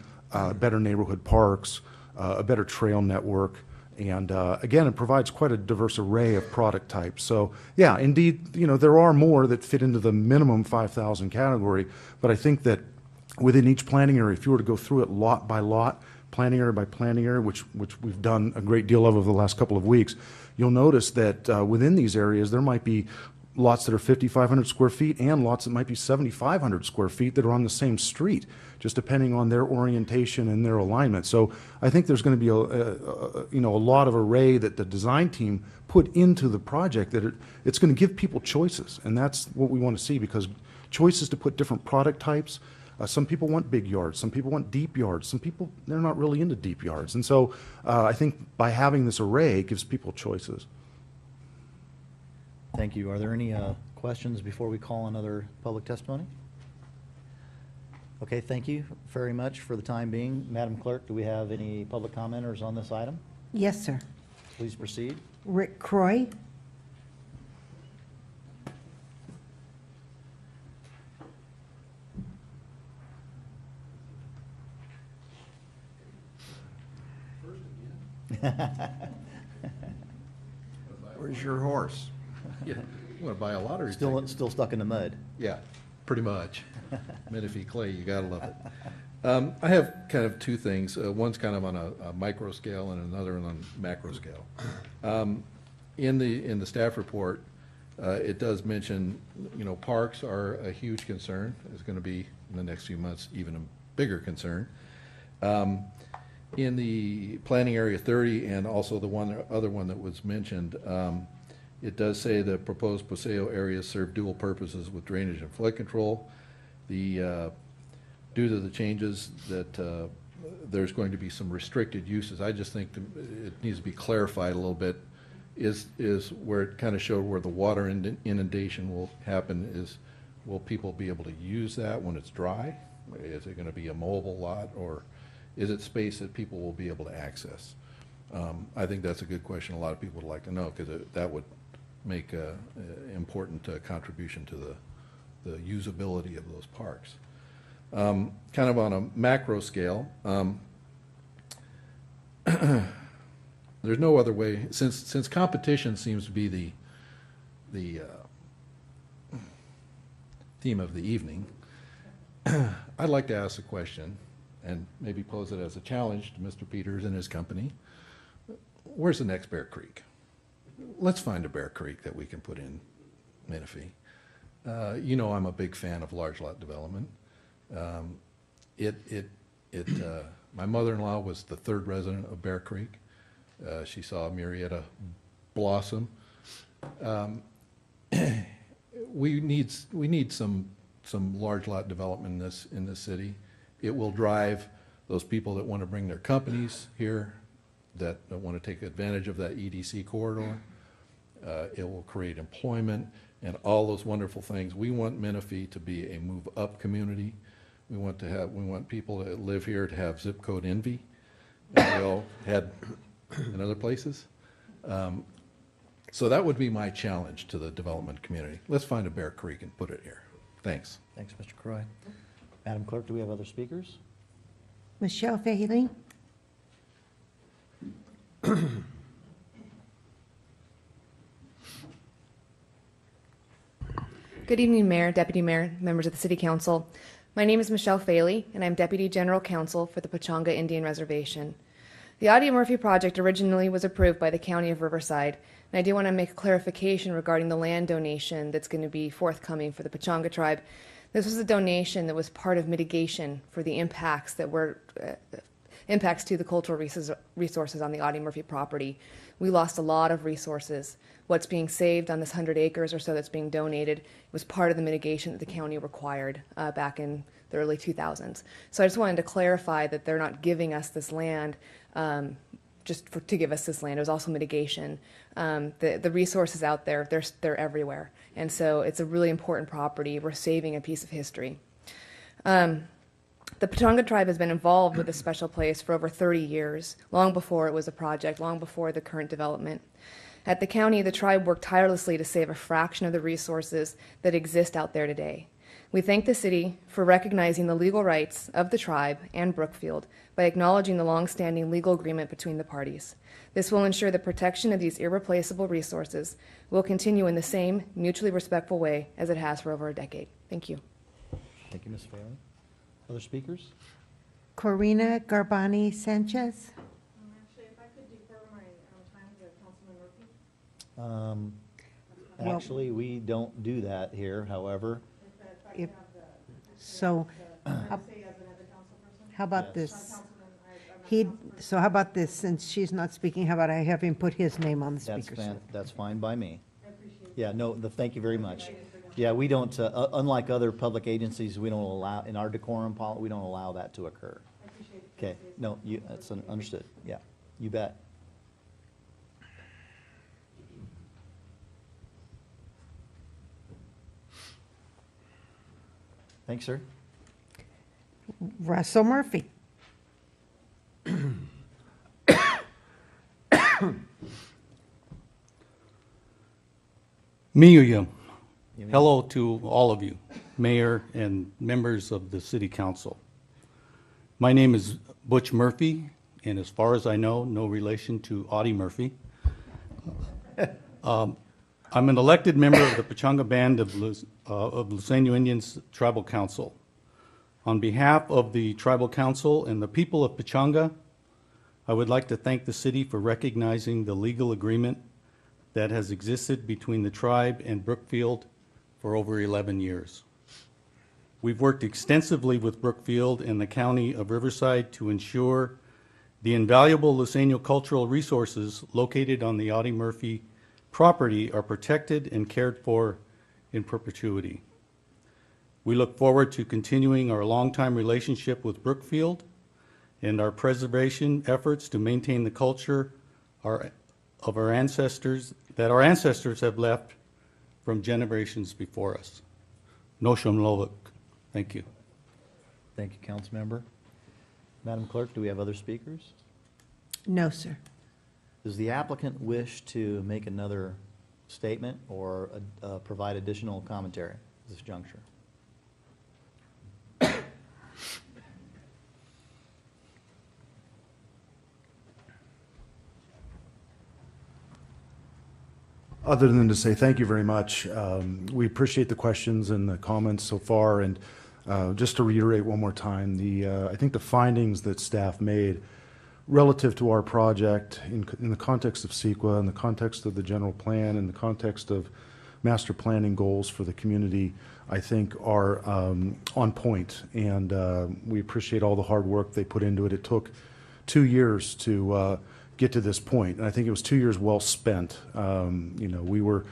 better neighborhood parks, a better trail network, and again, it provides quite a diverse array of product types. So yeah, indeed, there are more that fit into the minimum 5,000 category, but I think that within each planning area, if you were to go through it lot by lot, planning area by planning area, which we've done a great deal of over the last couple of weeks, you'll notice that within these areas, there might be lots that are 5,500 square feet and lots that might be 7,500 square feet that are on the same street, just depending on their orientation and their alignment. So I think there's going to be a lot of array that the design team put into the project, that it's going to give people choices, and that's what we want to see, because choices to put different product types. Some people want big yards, some people want deep yards, some people, they're not really into deep yards. And so I think by having this array, it gives people choices. Thank you. Are there any questions before we call another public testimony? Okay, thank you very much for the time being. Madam Clerk, do we have any public commenters on this item? Yes, sir. Please proceed. Rick Croy. Where's your horse? Yeah, you want to buy a lottery Still ticket. still stuck in the mud. Yeah, pretty much. Menifee clay, you gotta love it. I have kind of two things. One's kind of on a micro scale and another on a macro scale. In the staff report, it does mention, parks are a huge concern. It's going to be in the next few months even a bigger concern. In the planning area 30 and also the other one that was mentioned, it does say the proposed Paseo areas serve dual purposes with drainage and flood control. Due to the changes that there's going to be some restricted uses. I just think it needs to be clarified a little bit. Is where it kind of showed where the water inundation will happen is Will people be able to use that when it's dry? Is it going to be a mobile lot, or is it space that people will be able to access? I think that's a good question a lot of people would like to know, because that would make an important contribution to the usability of those parks. Kind of on a macro scale, there's no other way, since competition seems to be the theme of the evening, I'd like to ask a question and maybe pose it as a challenge to Mr. Peters and his company. Where's the next Bear Creek? Let's find a Bear Creek that we can put in Menifee. You know I'm a big fan of large lot development. My mother-in-law was the third resident of Bear Creek. She saw Murrieta blossom. We need some large lot development in this city. It will drive those people that want to bring their companies here, that want to take advantage of that EDC corridor. It will create employment and all those wonderful things. We want Menifee to be a move-up community. We want people that live here to have zip code envy, as we all had in other places. So that would be my challenge to the development community. Let's find a Bear Creek and put it here. Thanks. Thanks, Mr. Croy. Madam Clerk, do we have other speakers? Michelle Fahey. Good evening, Mayor, Deputy Mayor, members of the City Council. My name is Michelle Faley, and I'm Deputy General Counsel for the Pechanga Indian Reservation. The Audie Murphy project originally was approved by the County of Riverside, and I do want to make a clarification regarding the land donation that's going to be forthcoming for the Pechanga tribe. This was a donation that was part of mitigation for the impacts that were impacts to the cultural resources on the Audie Murphy property. We lost a lot of resources. What's being saved on this 100 acres or so that's being donated was part of the mitigation that the county required back in the early 2000s. So I just wanted to clarify that they're not giving us this land to give us this land. It was also mitigation. The resources out there, they're everywhere. And so it's a really important property. We're saving a piece of history. The Pechanga tribe has been involved with this special place for over 30 years, long before it was a project, long before the current development. At the county, the tribe worked tirelessly to save a fraction of the resources that exist out there today. We thank the city for recognizing the legal rights of the tribe and Brookfield by acknowledging the long-standing legal agreement between the parties. This will ensure the protection of these irreplaceable resources will continue in the same mutually respectful way as it has for over a decade. Thank you. Thank you, Ms. Faley. Other speakers? Corina Garbani Sanchez. Actually, if I could defer my time to Councilman Murphy. Actually, we don't do that here, however. So, how about this? So how about this, since she's not speaking, how about I have him put his name on the speaker's list? That's fine by me. Yeah, no, thank you very much. Yeah, we don't, unlike other public agencies, we don't allow, in our decorum policy, we don't allow that to occur. Okay, no, that's understood. Yeah, you bet. Thanks, sir. Russell Murphy. Miyuyum. Hello to all of you, Mayor and members of the City Council. My name is Butch Murphy, and as far as I know, no relation to Audie Murphy. I'm an elected member of the Pechanga Band of Luiseño Indians Tribal Council. On behalf of the Tribal Council and the people of Pechanga, I would like to thank the city for recognizing the legal agreement that has existed between the tribe and Brookfield for over 11 years. We've worked extensively with Brookfield and the County of Riverside to ensure the invaluable Luiseño cultural resources located on the Audie Murphy property are protected and cared for in perpetuity. We look forward to continuing our longtime relationship with Brookfield and our preservation efforts to maintain the culture of our ancestors that our ancestors have left from generations before us. Nosham Lovik. Thank you. Thank you, Councilmember. Madam Clerk, do we have other speakers? No, sir. Does the applicant wish to make another statement or provide additional commentary at this juncture? Other than to say thank you very much. We appreciate the questions and the comments so far. And just to reiterate one more time, I think the findings that staff made relative to our project in the context of CEQA, in the context of the general plan, in the context of master planning goals for the community, I think are on point. And we appreciate all the hard work they put into it. It took 2 years to get to this point, and I think it was 2 years well spent. We were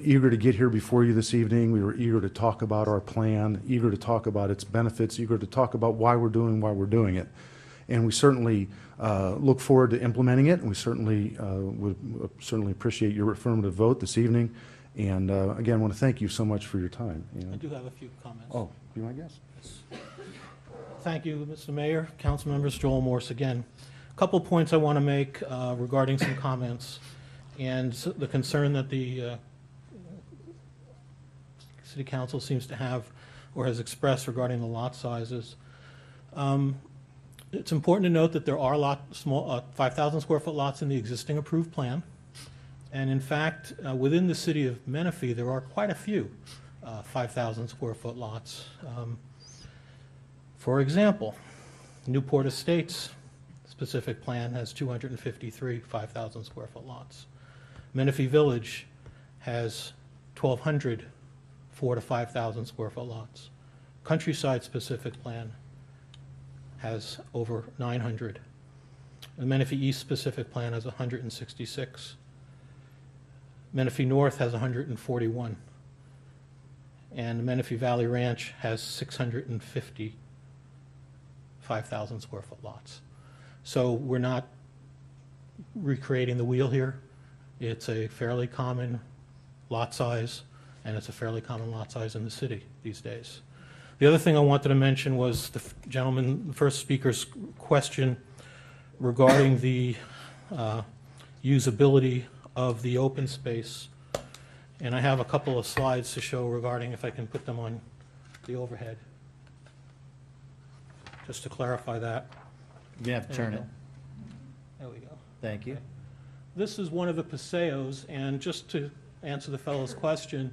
eager to get here before you this evening. We were eager to talk about our plan, eager to talk about its benefits, eager to talk about why we're doing it. And we certainly look forward to implementing it, and we certainly would certainly appreciate your affirmative vote this evening. And again, I want to thank you so much for your time. I do have a few comments. Oh, be my guest. Thank you, Mr. Mayor, council members, Joel Morse again. A couple points I want to make regarding some comments and the concern that the City Council seems to have or has expressed regarding the lot sizes. It's important to note that there are small 5,000 square foot lots in the existing approved plan. And in fact, within the city of Menifee, there are quite a few 5,000 square foot lots. For example, Newport Estates specific plan has 253 5,000 square foot lots. Menifee Village has 1,200 4,000 to 5,000 square foot lots. Countryside specific plan has over 900. The Menifee East specific plan has 166. Menifee North has 141. And Menifee Valley Ranch has 650 5,000 square foot lots. So we're not recreating the wheel here. It's a fairly common lot size, and it's a fairly common lot size in the city these days. The other thing I wanted to mention was the gentleman, the first speaker's question regarding the usability of the open space. And I have a couple of slides to show regarding, if I can put them on the overhead, just to clarify that. You have to turn it. There we go. Thank you. Okay. This is one of the paseos, and just to answer the fellow's question,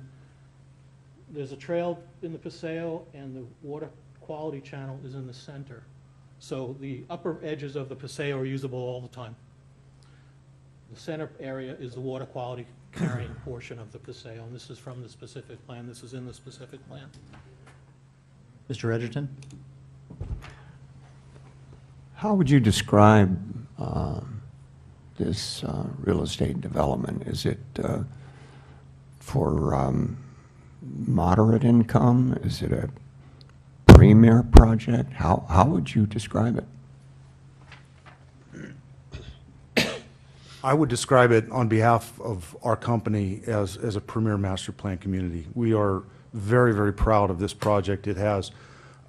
there's a trail in the paseo, and the water quality channel is in the center. So the upper edges of the paseo are usable all the time. The center area is the water quality carrying portion of the paseo, and this is from the specific plan. This is in the specific plan. Mr. Edgerton? How would you describe this real estate development? Is it for moderate income? Is it a premier project? How would you describe it? I would describe it on behalf of our company as a premier master plan community. We are very, very proud of this project. It has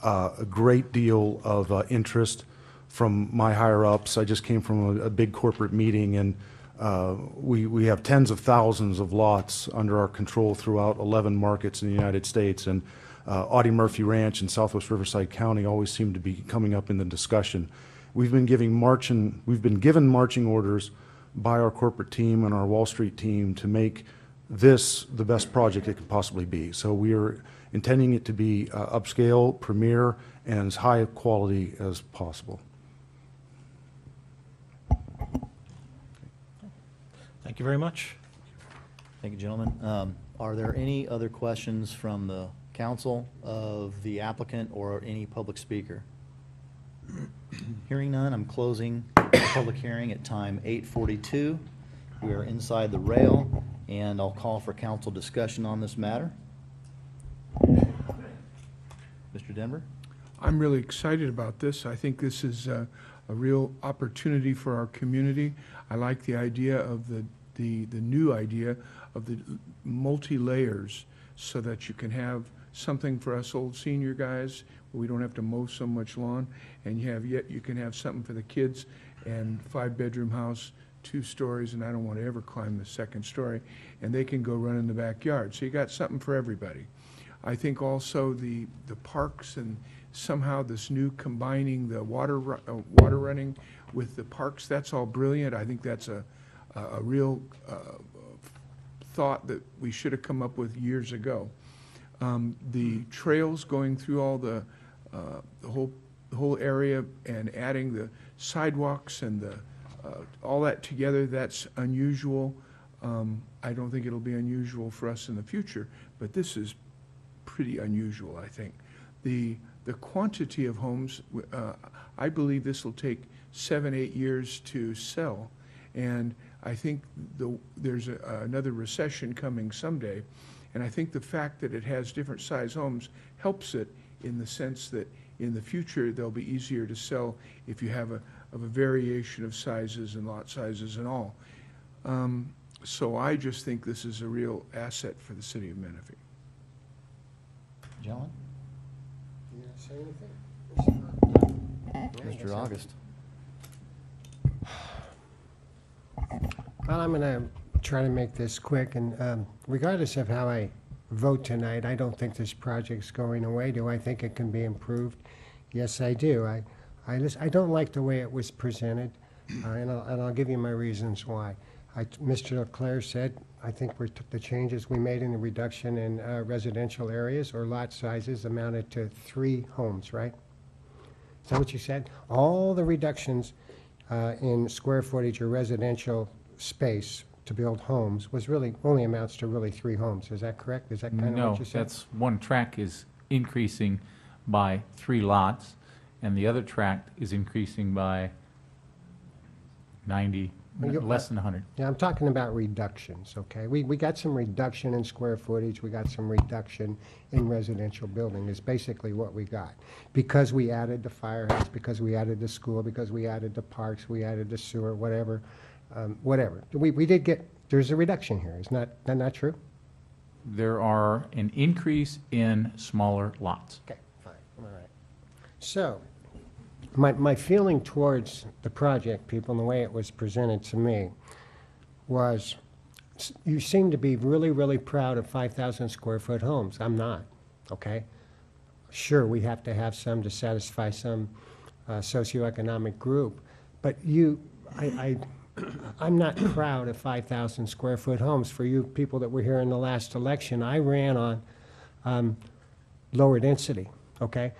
a great deal of interest from my higher-ups. I just came from a big corporate meeting, and we have tens of thousands of lots under our control throughout 11 markets in the United States, and Audie Murphy Ranch in Southwest Riverside County always seem to be coming up in the discussion. We've been given marching orders by our corporate team and our Wall Street team to make this the best project it can possibly be. So we are intending it to be upscale, premier, and as high quality as possible. Thank you very much. Thank you, gentlemen. Are there any other questions from the council of the applicant or any public speaker? Hearing none, I'm closing the public hearing at time 8:42. We are inside the rail, and I'll call for council discussion on this matter. Mr. Denver? I'm really excited about this. I think this is a real opportunity for our community. I like the idea of the new idea of the multi-layers so that you can have something for us old senior guys, where we don't have to mow so much lawn, and you can have something for the kids, and 5-bedroom house, 2 stories, and I don't want to ever climb the 2nd story, and they can go run in the backyard. So you got something for everybody. I think also the parks, and somehow this new combining the water running with the parks, that's all brilliant. I think that's a real thought that we should have come up with years ago. The trails going through all the whole area and adding the sidewalks and all that together, that's unusual. I don't think it'll be unusual for us in the future, but this is pretty unusual, I think. The quantity of homes, I believe this will take 7-8 years to sell, and I think there's another recession coming someday, and I think the fact that it has different size homes helps it in the sense that in the future they'll be easier to sell if you have a variation of sizes and lot sizes and all. So I just think this is a real asset for the city of Menifee. Gentlemen? You gonna say anything? Mr. August. Well, I'm going to try to make this quick, and regardless of how I vote tonight, I don't think this project's going away. Do I think it can be improved? Yes, I do. I don't like the way it was presented, and I'll give you my reasons why. Mr. Leclerc said, I think the changes we made in the reduction in residential areas or lot sizes amounted to 3 homes, right? Is that what you said? All the reductions in square footage or residential space to build homes was really, only amounts to really 3 homes. Is that correct? Is that kind of what you said? No, that's one tract is increasing by 3 lots, and the other tract is increasing by 90, less than 100. Yeah, I'm talking about reductions, okay? We got some reduction in square footage, we got some reduction in residential building, is basically what we got. Because we added the firehouse, because we added the school, because we added the parks, we added the sewer, whatever, whatever. We did get, there's a reduction here, is that not true? There are an increase in smaller lots. Okay, fine, all right. So, my feeling towards the project, people, and the way it was presented to me, was you seem to be really, really proud of 5,000 square foot homes. I'm not, okay? Sure, we have to have some to satisfy some socioeconomic group, but I'm not proud of 5,000 square foot homes. For you people that were here in the last election, I ran on lower density, okay?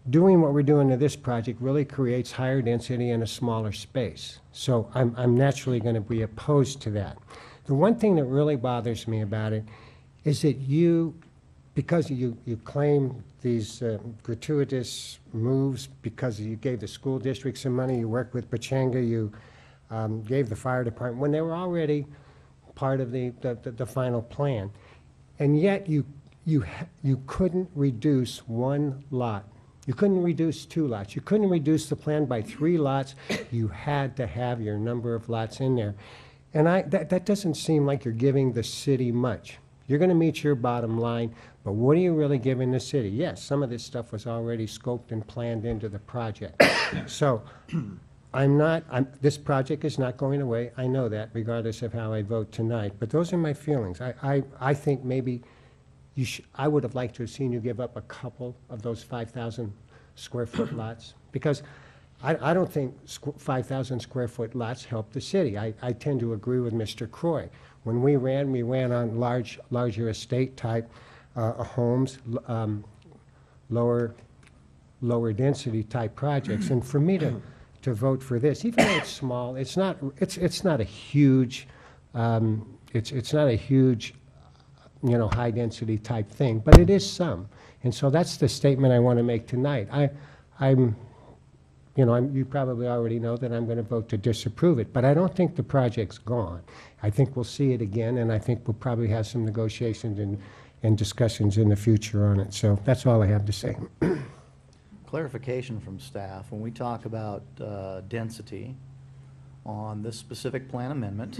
Doing what we're doing to this project really creates higher density in a smaller space. So I'm naturally going to be opposed to that. The one thing that really bothers me about it is that because you claim these gratuitous moves because you gave the school district some money, you worked with Pachanga, you gave the fire department, when they were already part of the final plan. And yet you couldn't reduce 1 lot. You couldn't reduce 2 lots. You couldn't reduce the plan by 3 lots. You had to have your number of lots in there. And that doesn't seem like you're giving the city much. You're going to meet your bottom line, but what are you really giving the city? Yes, some of this stuff was already scoped and planned into the project. So this project is not going away. I know that, regardless of how I vote tonight. But those are my feelings. I think maybe I would have liked to have seen you give up a couple of those 5,000 square foot lots, because I don't think 5,000 square foot lots help the city. I tend to agree with Mr. Croy. When we ran on larger estate type homes, lower density type projects. And for me to vote for this, even though it's small, it's not a huge, it's not a huge, high density type thing, but it is some. And so that's the statement I want to make tonight. You probably already know that I'm going to vote to disapprove it, but I don't think the project's gone. I think we'll see it again, and I think we'll probably have some negotiations and discussions in the future on it. So that's all I have to say. Clarification from staff. When we talk about density on this specific plan amendment,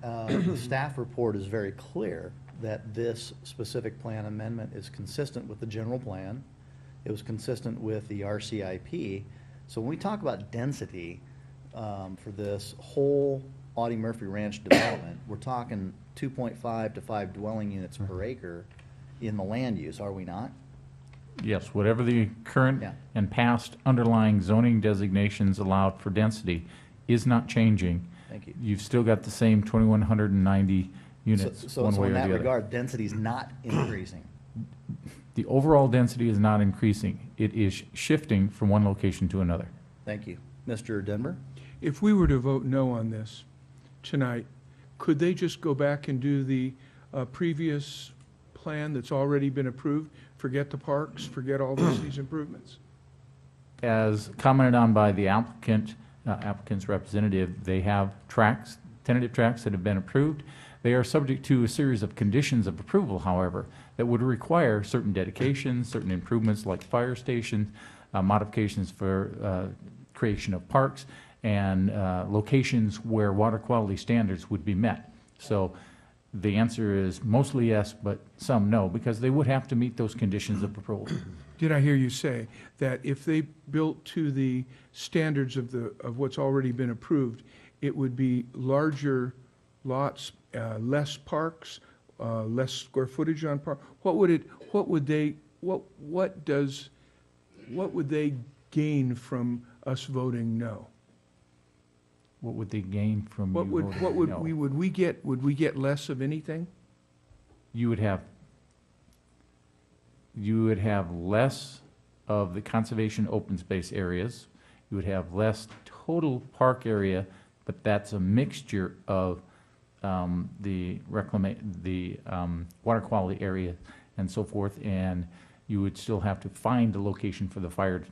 the staff report is very clear that this specific plan amendment is consistent with the general plan. It was consistent with the RCIP. So when we talk about density for this whole Audie Murphy Ranch development, we're talking 2.5 to 5 dwelling units per acre in the land use, are we not? Yes, whatever the current Yeah. and past underlying zoning designations allowed for density is not changing. Thank you. You've still got the same 2,190 units, So one way or in the that other. regard, density is not increasing. The overall density is not increasing. It is shifting from one location to another. Thank you. Mr. Denver? If we were to vote no on this tonight, could they just go back and do the previous plan that's already been approved? Forget the parks, forget all these improvements? As commented on by the applicant's representative, they have tracks, tentative tracks that have been approved. They are subject to a series of conditions of approval, however, that would require certain dedications, certain improvements like fire stations, modifications for creation of parks, and locations where water quality standards would be met. So the answer is mostly yes, but some no, because they would have to meet those conditions of approval. Did I hear you say that if they built to the standards of what's already been approved, it would be larger lots, less parks, less square footage on park? What would they gain from us voting no? What would they gain from What you would, voting what would no? would we get less of anything? You would have less of the conservation open space areas. You would have less total park area, but that's a mixture of the water quality area and so forth, and you would still have to find a location for the fire.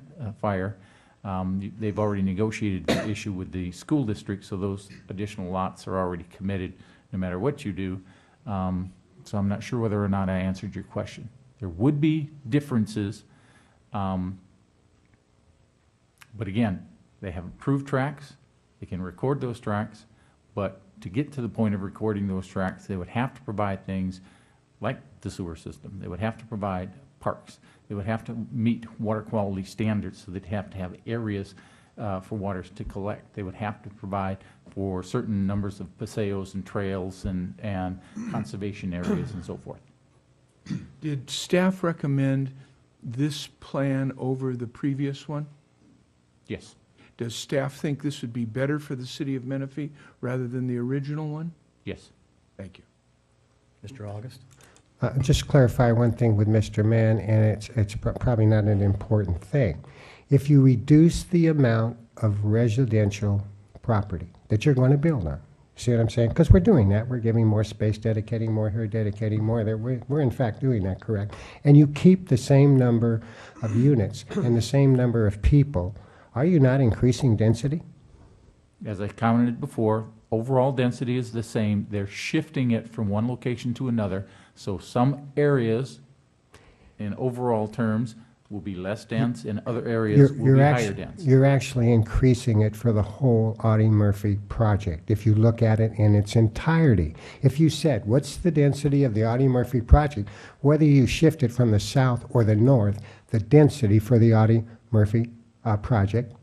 They've already negotiated the issue with the school district, so those additional lots are already committed no matter what you do. So I'm not sure whether or not I answered your question. There would be differences, but again, they have approved tracks. They can record those tracks, but to get to the point of recording those tracks, they would have to provide things like the sewer system. They would have to provide parks. They would have to meet water quality standards, so they'd have to have areas for waters to collect. They would have to provide for certain numbers of paseos and trails and conservation areas and so forth. Did staff recommend this plan over the previous one? Yes. Does staff think this would be better for the city of Menifee rather than the original one? Yes. Thank you. Mr. August? Just clarify one thing with Mr. Mann, and it's probably not an important thing. If you reduce the amount of residential property that you're going to build on, see what I'm saying? Because we're doing that. We're giving more space, dedicating more here, dedicating more there. We're in fact doing that, correct? And you keep the same number of units and the same number of people. Are you not increasing density? As I commented before, overall density is the same. They're shifting it from one location to another. So some areas, in overall terms, will be less dense, and other areas will be higher dense. You're actually increasing it for the whole Audie Murphy project, if you look at it in its entirety. If you said, what's the density of the Audie Murphy project, whether you shift it from the south or the north, the density for the Audie Murphy project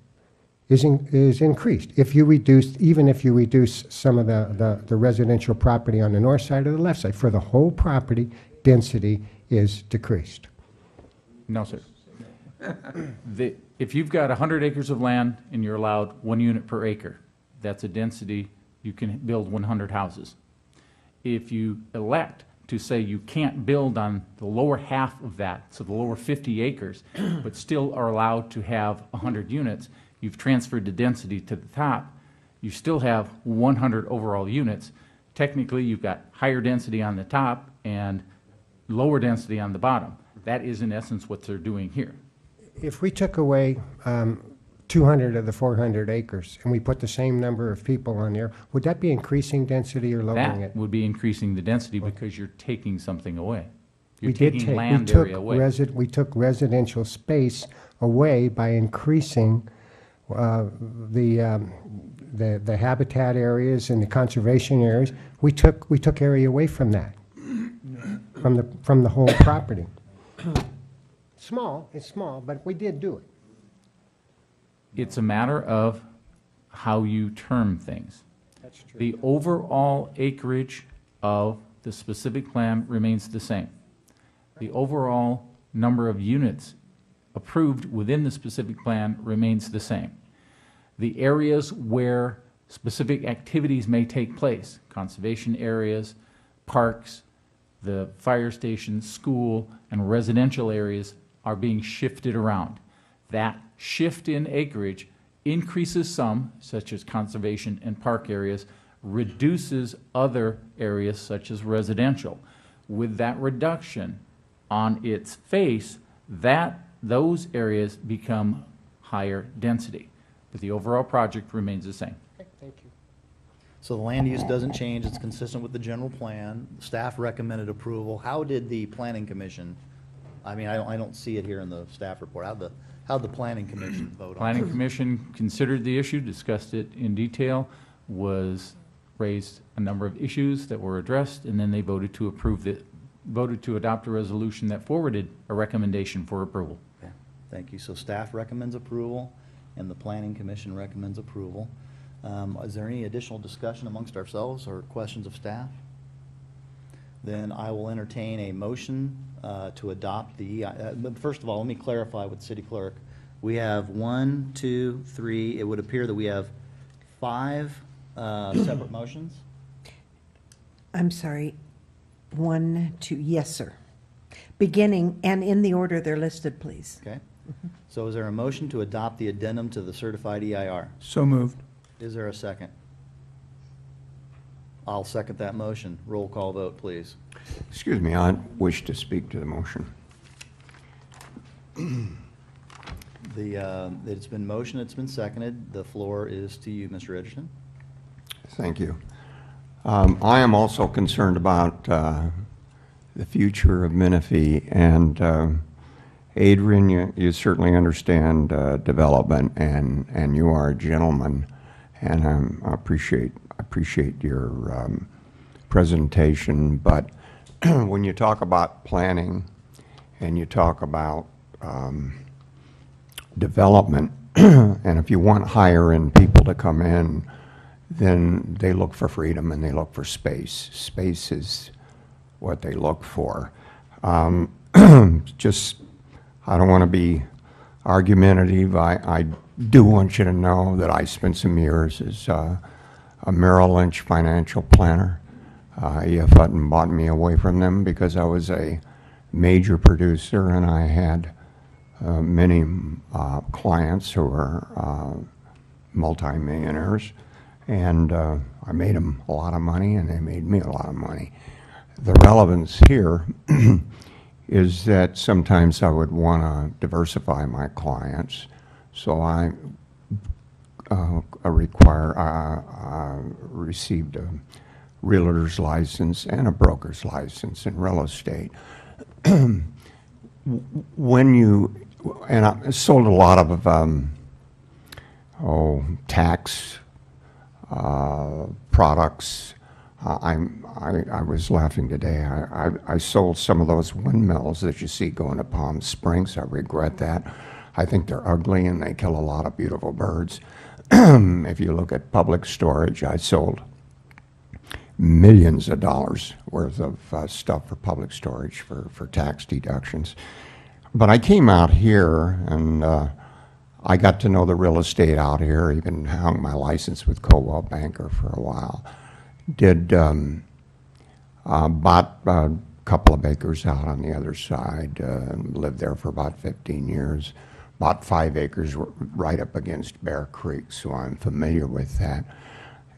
is increased. If you reduce, even if you reduce some of the residential property on the north side or the left side, for the whole property, density is decreased. No, sir. If you've got 100 acres of land and you're allowed 1 unit per acre, that's a density, you can build 100 houses. If you elect to say you can't build on the lower half of that, so the lower 50 acres, but still are allowed to have 100 units, you've transferred the density to the top, you still have 100 overall units. Technically, you've got higher density on the top and lower density on the bottom. That is in essence what they're doing here. If we took away 200 of the 400 acres and we put the same number of people on there, would that be increasing density or lowering it? That would be increasing the density because you're taking something away. You're We did taking take, land area away. we took residential space away by increasing the habitat areas and the conservation areas. We took area away from that. from the whole property. It's small, but we did do it. It's a matter of how you term things. That's true. The overall acreage of the specific plan remains the same. The overall number of units approved within the specific plan remains the same. The areas where specific activities may take place, conservation areas, parks, the fire station, school, and residential areas are being shifted around. That shift in acreage increases some, such as conservation and park areas, reduces other areas such as residential. With that reduction on its face, those areas become higher density. But the overall project remains the same. Thank you. So the land use doesn't change, it's consistent with the general plan. Staff recommended approval. How did the planning commission, I mean, I don't see it here in the staff report. How'd the planning commission vote on it? Planning Commission considered the issue, discussed it in detail, raised a number of issues that were addressed, and then they voted to adopt a resolution that forwarded a recommendation for approval. Okay, thank you. So staff recommends approval, and the planning commission recommends approval. Is there any additional discussion amongst ourselves or questions of staff? Then I will entertain a motion to adopt the but first of all, let me clarify with City Clerk. We have 1, 2, 3. It would appear that we have 5 separate motions. I'm sorry. 1, 2, yes, sir. Beginning and in the order they're listed, please. Okay. So is there a motion to adopt the addendum to the certified EIR? So moved. Is there a second? I'll second that motion. Roll call vote, please. Excuse me, I wish to speak to the motion. It's been motioned, it's been seconded. The floor is to you, Mr. Edgerton. Thank you. I am also concerned about the future of Menifee, and Adrian, you certainly understand development, and you are a gentleman, and I appreciate your presentation. But when you talk about planning and you talk about development, and if you want higher end people to come in, then they look for freedom and they look for space. Space is what they look for. Just, I don't want to be argumentative. I do want you to know that I spent some years as a Merrill Lynch financial planner. E.F. Hutton bought me away from them because I was a major producer and I had many clients who were multimillionaires. And I made them a lot of money, and they made me a lot of money. The relevance here is that sometimes I would want to diversify my clients, so I received a realtor's license and a broker's license in real estate. And I sold a lot of tax products. I was laughing today. I sold some of those windmills that you see going to Palm Springs. I regret that. I think they're ugly and they kill a lot of beautiful birds. If you look at public storage, I sold millions of dollars worth of stuff for public storage for tax deductions. But I came out here and I got to know the real estate out here, even hung my license with Coldwell Banker for a while. Bought a couple of acres out on the other side, lived there for about 15 years. Bought 5 acres right up against Bear Creek, so I'm familiar with that.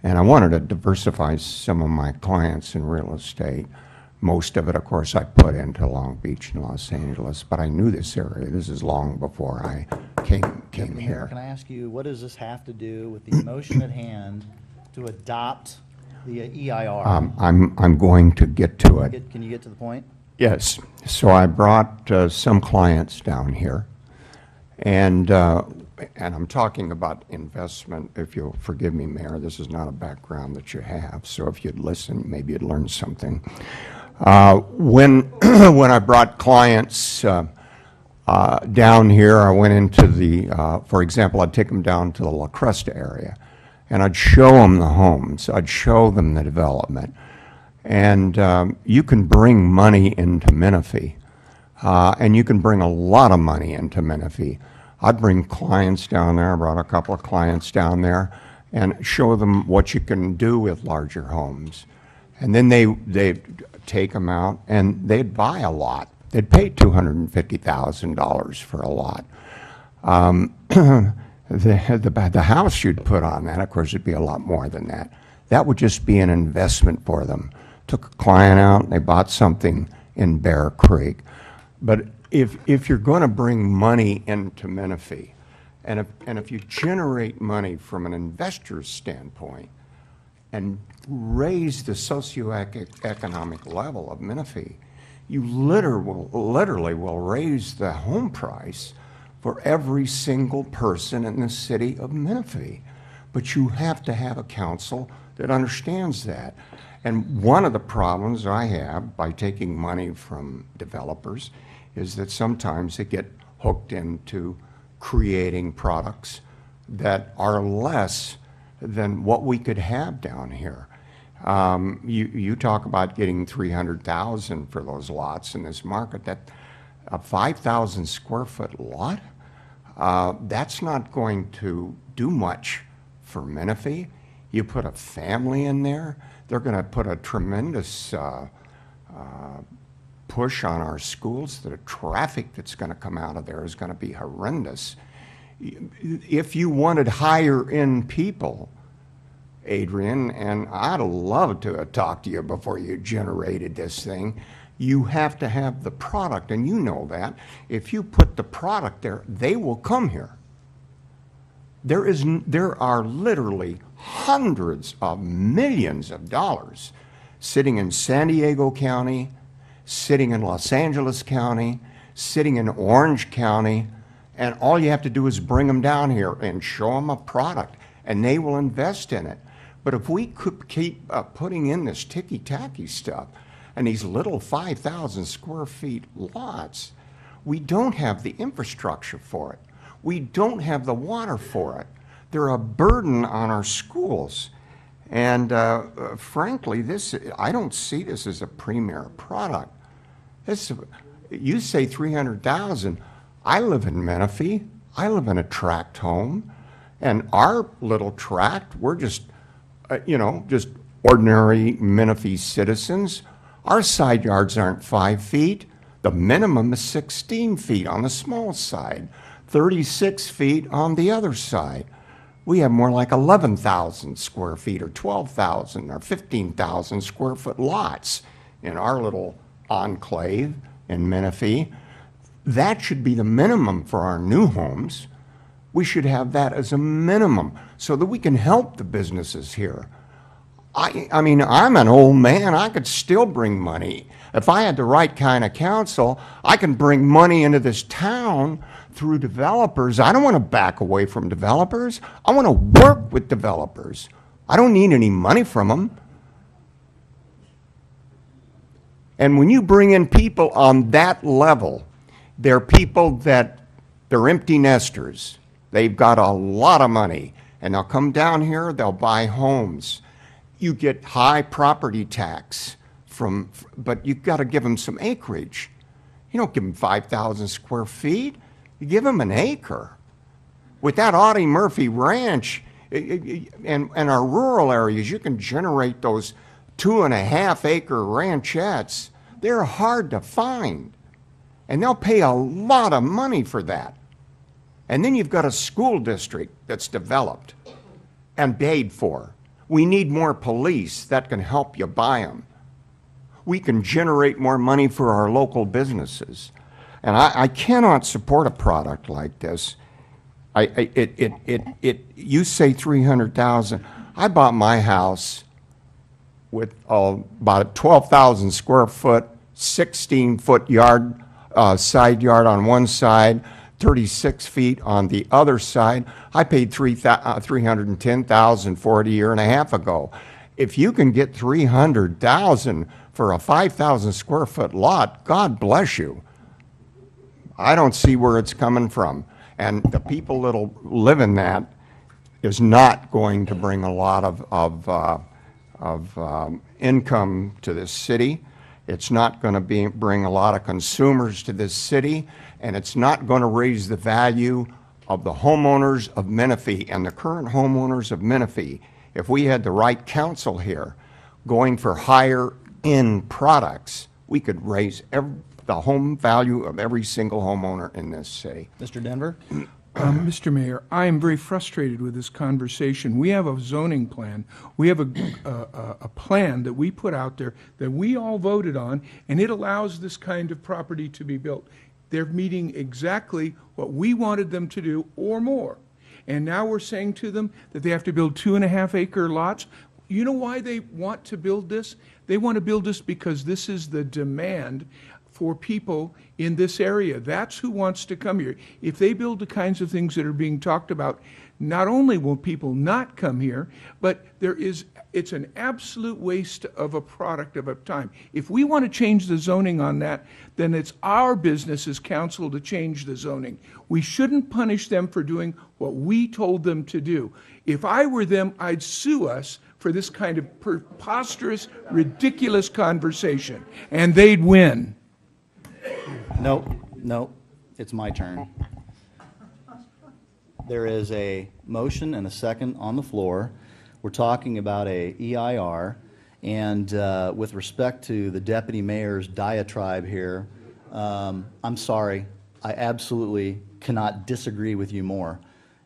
And I wanted to diversify some of my clients in real estate. Most of it, of course, I put into Long Beach and Los Angeles, but I knew this area. This is long before I came here. Can I ask you, what does this have to do with the motion at hand to adopt the EIR? I'm going to get to it. Can you get to the point? Yes. So I brought some clients down here, and I'm talking about investment. If you'll forgive me, Mayor, this is not a background that you have, so if you'd listen, maybe you'd learn something. When when I brought clients down here, I went into the, for example, I'd take them down to the La Cresta area, and I'd show them the homes. I'd show them the development. And you can bring money into Menifee, and you can bring a lot of money into Menifee. I'd bring clients down there, I brought a couple of clients down there, and show them what you can do with larger homes. And then they'd take them out, and they'd buy a lot. They'd pay $250,000 for a lot. The house you'd put on that, of course, would be a lot more than that. That would just be an investment for them. Took a client out, and they bought something in Bear Creek. But if you're going to bring money into Menifee, and if you generate money from an investor's standpoint and raise the socioeconomic level of Menifee, you literally will raise the home price for every single person in the city of Menifee. But you have to have a council that understands that. And one of the problems I have by taking money from developers is that sometimes they get hooked into creating products that are less than what we could have down here. You talk about getting $300,000 for those lots in this market. That a 5,000 square foot lot, that's not going to do much for Menifee. You put a family in there, they're going to put a tremendous push on our schools. The traffic that's going to come out of there is going to be horrendous. If you wanted higher end people, Adrian, and I'd love to have talked to you before you generated this thing, you have to have the product, and you know that. If you put the product there, they will come here. There are literally hundreds of millions of dollars sitting in San Diego County, sitting in Los Angeles County, sitting in Orange County, and all you have to do is bring them down here and show them a product, and they will invest in it. But if we could keep putting in this ticky-tacky stuff and these little 5,000 square feet lots, we don't have the infrastructure for it. We don't have the water for it. They're a burden on our schools. And frankly, I don't see this as a premier product. You say $300,000. I live in Menifee. I live in a tract home. And our little tract, we're just, just ordinary Menifee citizens. Our side yards aren't 5 feet. The minimum is 16 feet on the small side, 36 feet on the other side. We have more like 11,000 square feet or 12,000 or 15,000 square foot lots in our little enclave in Menifee. That should be the minimum for our new homes. We should have that as a minimum so that we can help the businesses here. I mean, I'm an old man. I could still bring money. If I had the right kind of counsel, I can bring money into this town through developers. I don't want to back away from developers. I want to work with developers. I don't need any money from them. And when you bring in people on that level, they're people that they're empty nesters. They've got a lot of money, and they'll come down here, they'll buy homes. You get high property tax but you've got to give them some acreage. You don't give them 5,000 square feet. You give them an acre. With that Audie Murphy Ranch and our rural areas, you can generate those 2.5 acre ranchettes. They're hard to find. And they'll pay a lot of money for that. And then you've got a school district that's developed and paid for. We need more police that can help you buy them. We can generate more money for our local businesses. And I cannot support a product like this. You say $300,000. I bought my house with about a 12,000 square foot, 16-foot yard, side yard on one side, 36 feet on the other side. I paid $310,000 for it a year and a half ago. If you can get $300,000 for a 5,000 square foot lot, God bless you. I don't see where it's coming from. And the people that'll live in that is not going to bring a lot of income to this city. It's not going to bring a lot of consumers to this city, and it's not going to raise the value of the homeowners of Menifee and the current homeowners of Menifee. If we had the right council here going for higher end products, we could raise the home value of every single homeowner in this city. Mr. Denver? Mr. Mayor, I am very frustrated with this conversation. We have a zoning plan. We have a plan that we put out there that we all voted on, and it allows this kind of property to be built. They're meeting exactly what we wanted them to do or more. And now we're saying to them that they have to build 2.5-acre lots. You know why they want to build this? They want to build this because this is the demand for people in this area. That's who wants to come here. If they build the kinds of things that are being talked about, not only will people not come here, but it's an absolute waste of a product of a time. If we want to change the zoning on that, then it's our business as council to change the zoning. We shouldn't punish them for doing what we told them to do. If I were them, I'd sue us for this kind of preposterous, ridiculous conversation, and they'd win. Nope, it's my turn. There is a motion and a second on the floor. We're talking about a EIR, and with respect to the deputy mayor's diatribe here, I'm sorry, I absolutely cannot disagree with you more.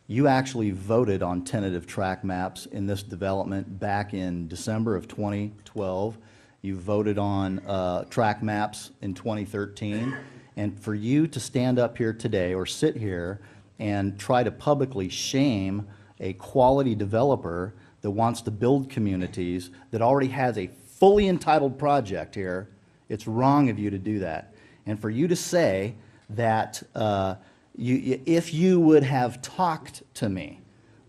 You actually voted on tentative track maps in this development back in December of 2012. You voted on track maps in 2013. And for you to stand up here today or sit here and try to publicly shame a quality developer that wants to build communities that already has a fully entitled project here, it's wrong of you to do that. And for you to say that if you would have talked to me,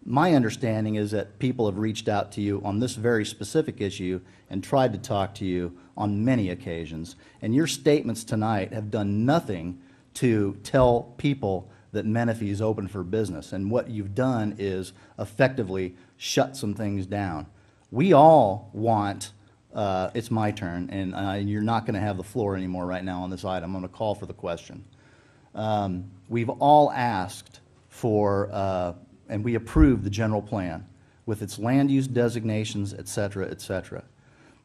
my understanding is that people have reached out to you on this very specific issue and tried to talk to you on many occasions. And your statements tonight have done nothing to tell people that Menifee is open for business. And what you've done is effectively shut some things down. We all want, it's my turn, and you're not going to have the floor anymore right now on this item. I'm going to call for the question. We've all asked for, and we approved the general plan with its land use designations, et cetera, et cetera.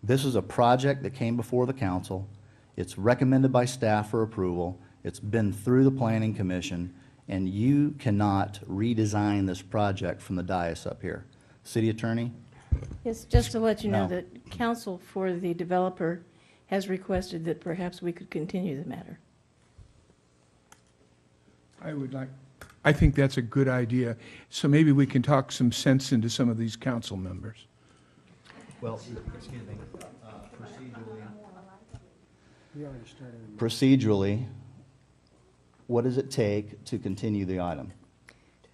This is a project that came before the council. It's recommended by staff for approval. It's been through the planning commission, and you cannot redesign this project from the dais up here. City Attorney? Yes, just to let you know No. that counsel for the developer has requested that perhaps we could continue the matter. I think that's a good idea. So maybe we can talk some sense into some of these council members. Well, excuse me, procedurally, what does it take to continue the item?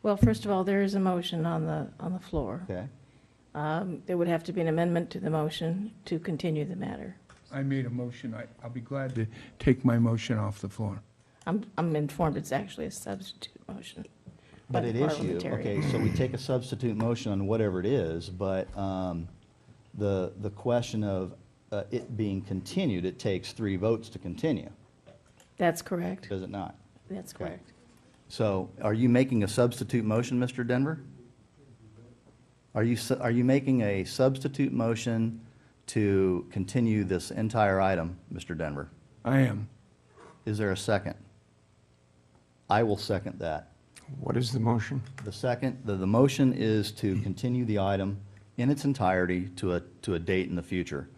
Well, first of all, there is a motion on the floor. Okay. There would have to be an amendment to the motion to continue the matter. I made a motion. I'll be glad to take my motion off the floor. I'm informed it's actually a substitute motion. by But the it is you, parliamentarian. okay, so we take a substitute motion on whatever it is, but the question of it being continued, it takes 3 votes to continue, That's correct. does it not? That's Okay. correct. So are you making a substitute motion, Mr. Denver? Are you making a substitute motion to continue this entire item, Mr. Denver? I am. Is there a second? I will second that. What is the motion? The motion is to continue the item in its entirety to a date in the future.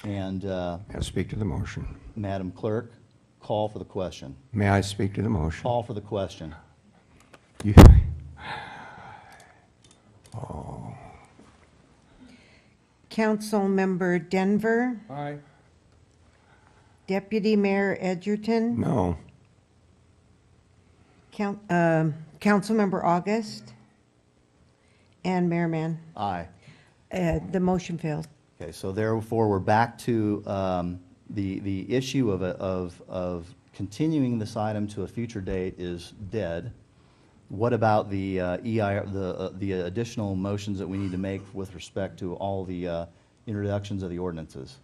And I'll speak to the motion. Madam Clerk, call for the question. May I speak to the motion? Call for the question. You- Oh. Councilmember Denver, Aye. Deputy Mayor Edgerton, No. Councilmember August, and Mayor Mann. Aye. The motion failed. Okay, so therefore, we're back to the issue of continuing this item to a future date is dead. What about the the additional motions that we need to make with respect to all the introductions of the ordinances?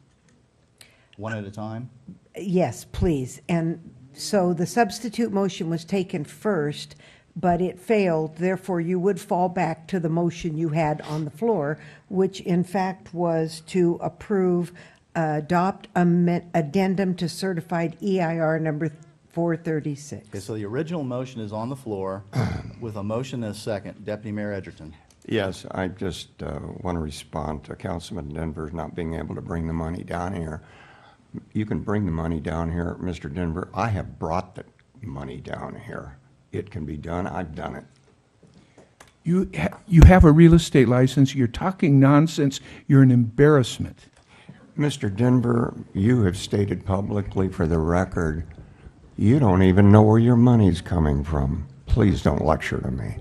One at a time? Yes, please. And so the substitute motion was taken first, but it failed. Therefore, you would fall back to the motion you had on the floor, which in fact was to approve, adopt addendum to certified EIR number 436. Okay, so the original motion is on the floor with a motion and a second. Deputy Mayor Edgerton. Yes, I just want to respond to Councilman Denver not being able to bring the money down here. You can bring the money down here, Mr. Denver. I have brought the money down here. It can be done. I've done it. You have a real estate license. You're talking nonsense. You're an embarrassment. Mr. Denver, you have stated publicly for the record, you don't even know where your money's coming from. Please don't lecture to me.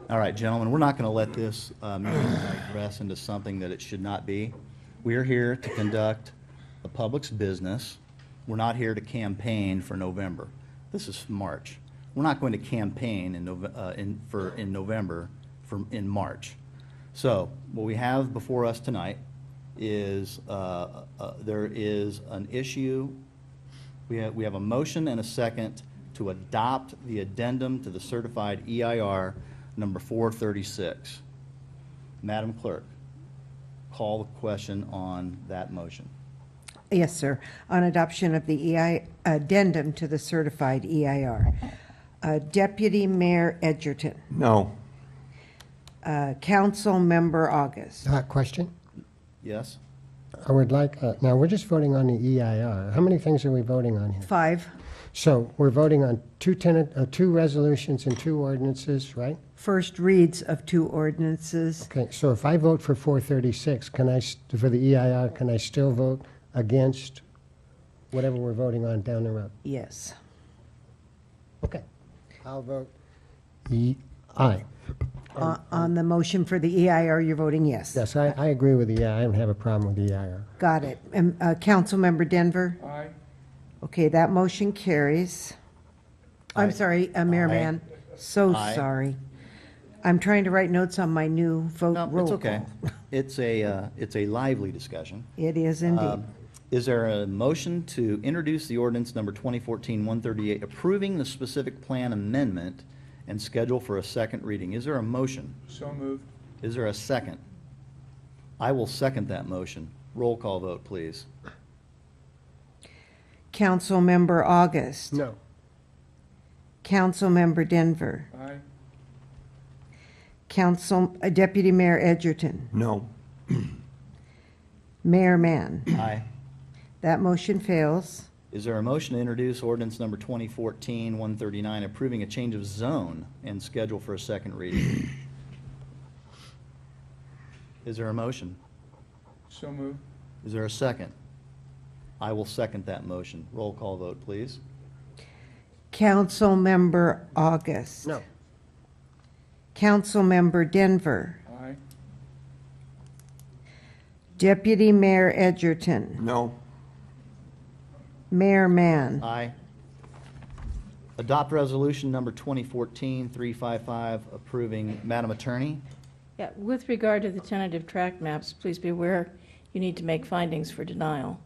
All right, gentlemen, we're not going to let this meeting digress into something that it should not be. We are here to conduct the public's business. We're not here to campaign for November. This is March. We're not going to campaign in November in March. So what we have before us tonight is there is an issue. We have a motion and a second to adopt the addendum to the certified EIR number 436. Madam Clerk, call the question on that motion. Yes, sir. On adoption of the addendum to the certified EIR. Deputy Mayor Edgerton. No. Council Member August. Question? Yes? I would like, now, we're just voting on the EIR. How many things are we voting on here? 5. So we're voting on two resolutions and 2 ordinances, right? First reads of 2 ordinances. Okay, so if I vote for 436, for the EIR, can I still vote against whatever we're voting on down the road? Yes. Okay. I'll vote aye. On the motion for the EIR, you're voting yes. Yes, I agree with the I don't have a problem with the EIR. Got it. Councilmember Denver? Aye. Okay, that motion carries. I'm sorry, Mayor Mann. So Aye. sorry. I'm trying to write notes on my new vote No, roll it's okay. call. It's a lively discussion. It is indeed. Is there a motion to introduce the ordinance number 2014-138 approving the specific plan amendment and schedule for a second reading? Is there a motion? So moved. Is there a second? I will second that motion. Roll call vote, please. Councilmember August. No. Councilmember Denver. Aye. Deputy Mayor Edgerton. No. Mayor Mann. Aye. That motion fails. Is there a motion to introduce ordinance number 2014-139 approving a change of zone and schedule for a second reading? Is there a motion? So moved. Is there a second? I will second that motion. Roll call vote, please. Councilmember August. No. Councilmember Denver. Aye. Deputy Mayor Edgerton. No. Mayor Mann. Aye. Adopt resolution number 2014-355 approving. Madam Attorney? Yeah, with regard to the tentative tract maps, please be aware you need to make findings for denial.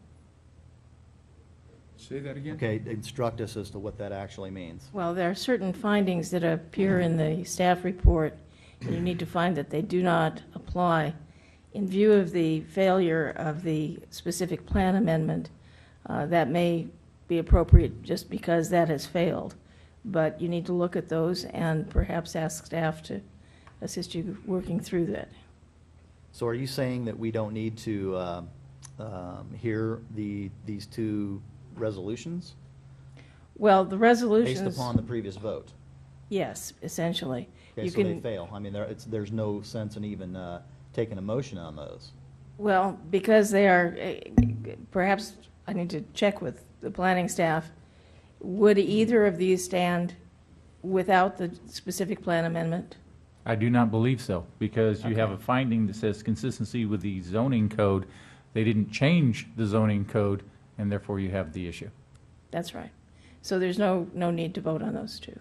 Say that again? Okay, instruct us as to what that actually means. Well, there are certain findings that appear in the staff report, and you need to find that they do not apply. In view of the failure of the specific plan amendment, that may be appropriate just because that has failed. But you need to look at those and perhaps ask staff to assist you working through that. So are you saying that we don't need to hear these 2 resolutions? Well, the resolutions... Based upon the previous vote? Yes, essentially. Okay, so they fail. I mean, there's no sense in even taking a motion on those. Well, because they are, perhaps I need to check with the planning staff, would either of these stand without the specific plan amendment? I do not believe so, because you have a finding that says consistency with the zoning code. They didn't change the zoning code, and therefore you have the issue. That's right. So there's no need to vote on those two.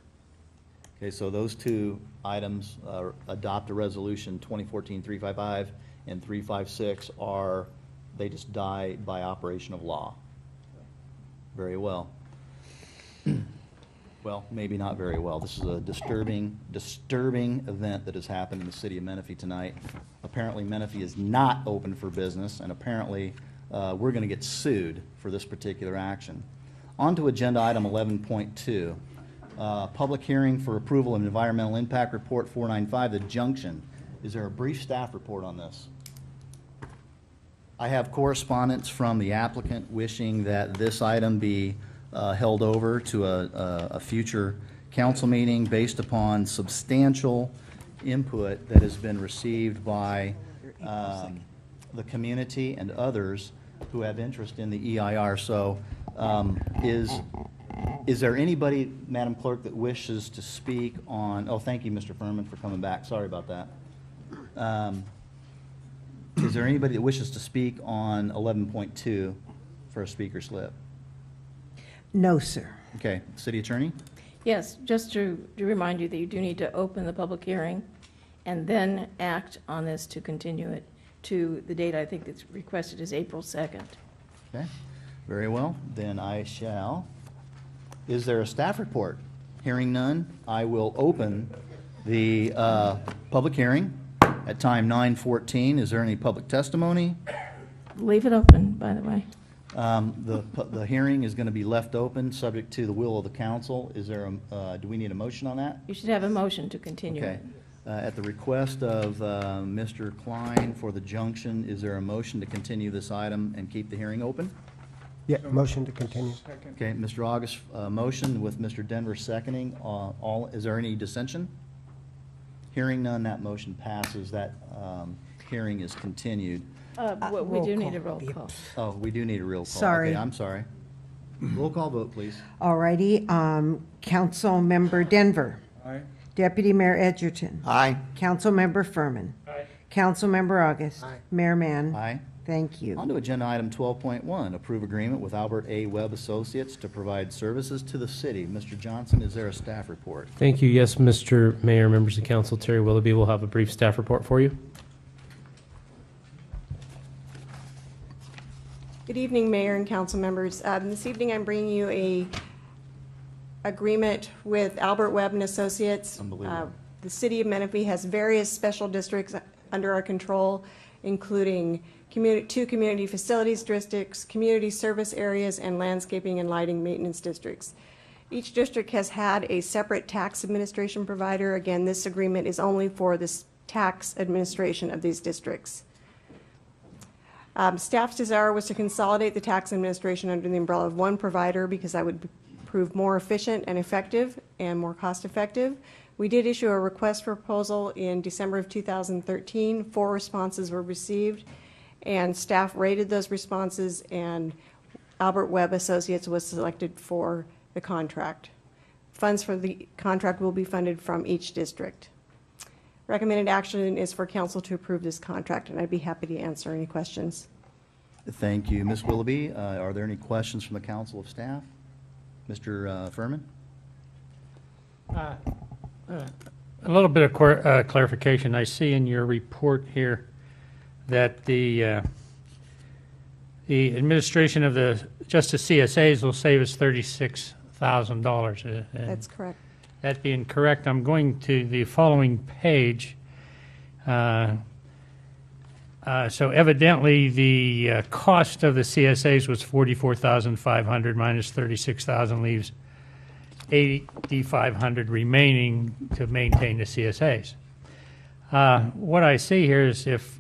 Okay, so those two items, adopt a resolution 2014-355 and 356 they just die by operation of law. Very well. Well, maybe not very well. This is a disturbing event that has happened in the city of Menifee tonight. Apparently Menifee is not open for business, and apparently we're going to get sued for this particular action. On to agenda item 11.2. Public hearing for approval of environmental impact report 495, the junction. Is there a brief staff report on this? I have correspondence from the applicant wishing that this item be held over to a future council meeting based upon substantial input that has been received by the community and others who have interest in the EIR. So is there anybody, Madam Clerk, that wishes to speak on, oh, thank you, Mr. Furman, for coming back. Sorry about that. Is there anybody that wishes to speak on 11.2 for a speaker slip? No, sir. Okay, City Attorney? Yes, just to remind you that you do need to open the public hearing and then act on this to continue it to the date I think that's requested is April 2nd. Okay, very well. Then I shall. Is there a staff report? Hearing none, I will open the public hearing at time 9:14. Is there any public testimony? Leave it open, by the way. The hearing is going to be left open, subject to the will of the council. Is there do we need a motion on that? You should have a motion to continue Okay. it. At the request of Mr. Klein for the junction, is there a motion to continue this item and keep the hearing open? Yeah, motion to continue. Okay, Mr. August, motion with Mr. Denver seconding. Is there any dissension? Hearing none, that motion passes. That hearing is continued. We do need a roll call. Oh, we do need a real call. Sorry. Okay, I'm sorry. Roll call vote, please. All righty. Councilmember Denver. Aye. Deputy Mayor Edgerton. Aye. Councilmember Furman. Aye. Councilmember August. Aye. Mayor Mann. Aye. Thank you. On to agenda item 12.1, approve agreement with Albert A. Webb Associates to provide services to the city. Mr. Johnson, is there a staff report? Thank you. Yes, Mr. Mayor, members of council, Terry Willoughby will have a brief staff report for you. Good evening, Mayor and council members. This evening, I'm bringing you a agreement with Albert Webb and Associates. Unbelievable. The city of Menifee has various special districts under our control, including two community facilities districts, community service areas, and landscaping and lighting maintenance districts. Each district has had a separate tax administration provider. Again, this agreement is only for the tax administration of these districts. Staff's desire was to consolidate the tax administration under the umbrella of one provider because that would prove more efficient and effective and more cost-effective. We did issue a request for proposal in December of 2013. 4 responses were received, and staff rated those responses, and Albert Webb Associates was selected for the contract. Funds for the contract will be funded from each district. Recommended action is for council to approve this contract, and I'd be happy to answer any questions. Thank you. Ms. Willoughby, are there any questions from the council of staff? Mr. Furman? A little bit of clarification. I see in your report here that the administration of just the CSAs will save us $36,000. That's correct. That being correct, I'm going to the following page. So evidently, the cost of the CSAs was $44,500 minus $36,000 leaves $8,500 remaining to maintain the CSAs. What I see here is if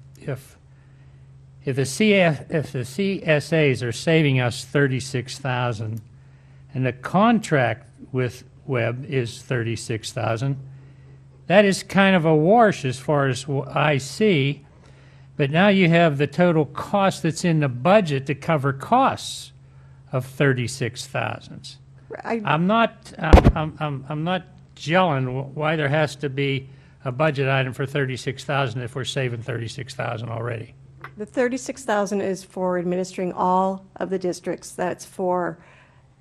the CSAs are saving us $36,000, and the contract with Webb is $36,000, that is kind of a wash as far as I see. But now you have the total cost that's in the budget to cover costs of $36,000. I'm not gelling why there has to be a budget item for 36,000 if we're saving 36,000 already? The 36,000 is for administering all of the districts. That's for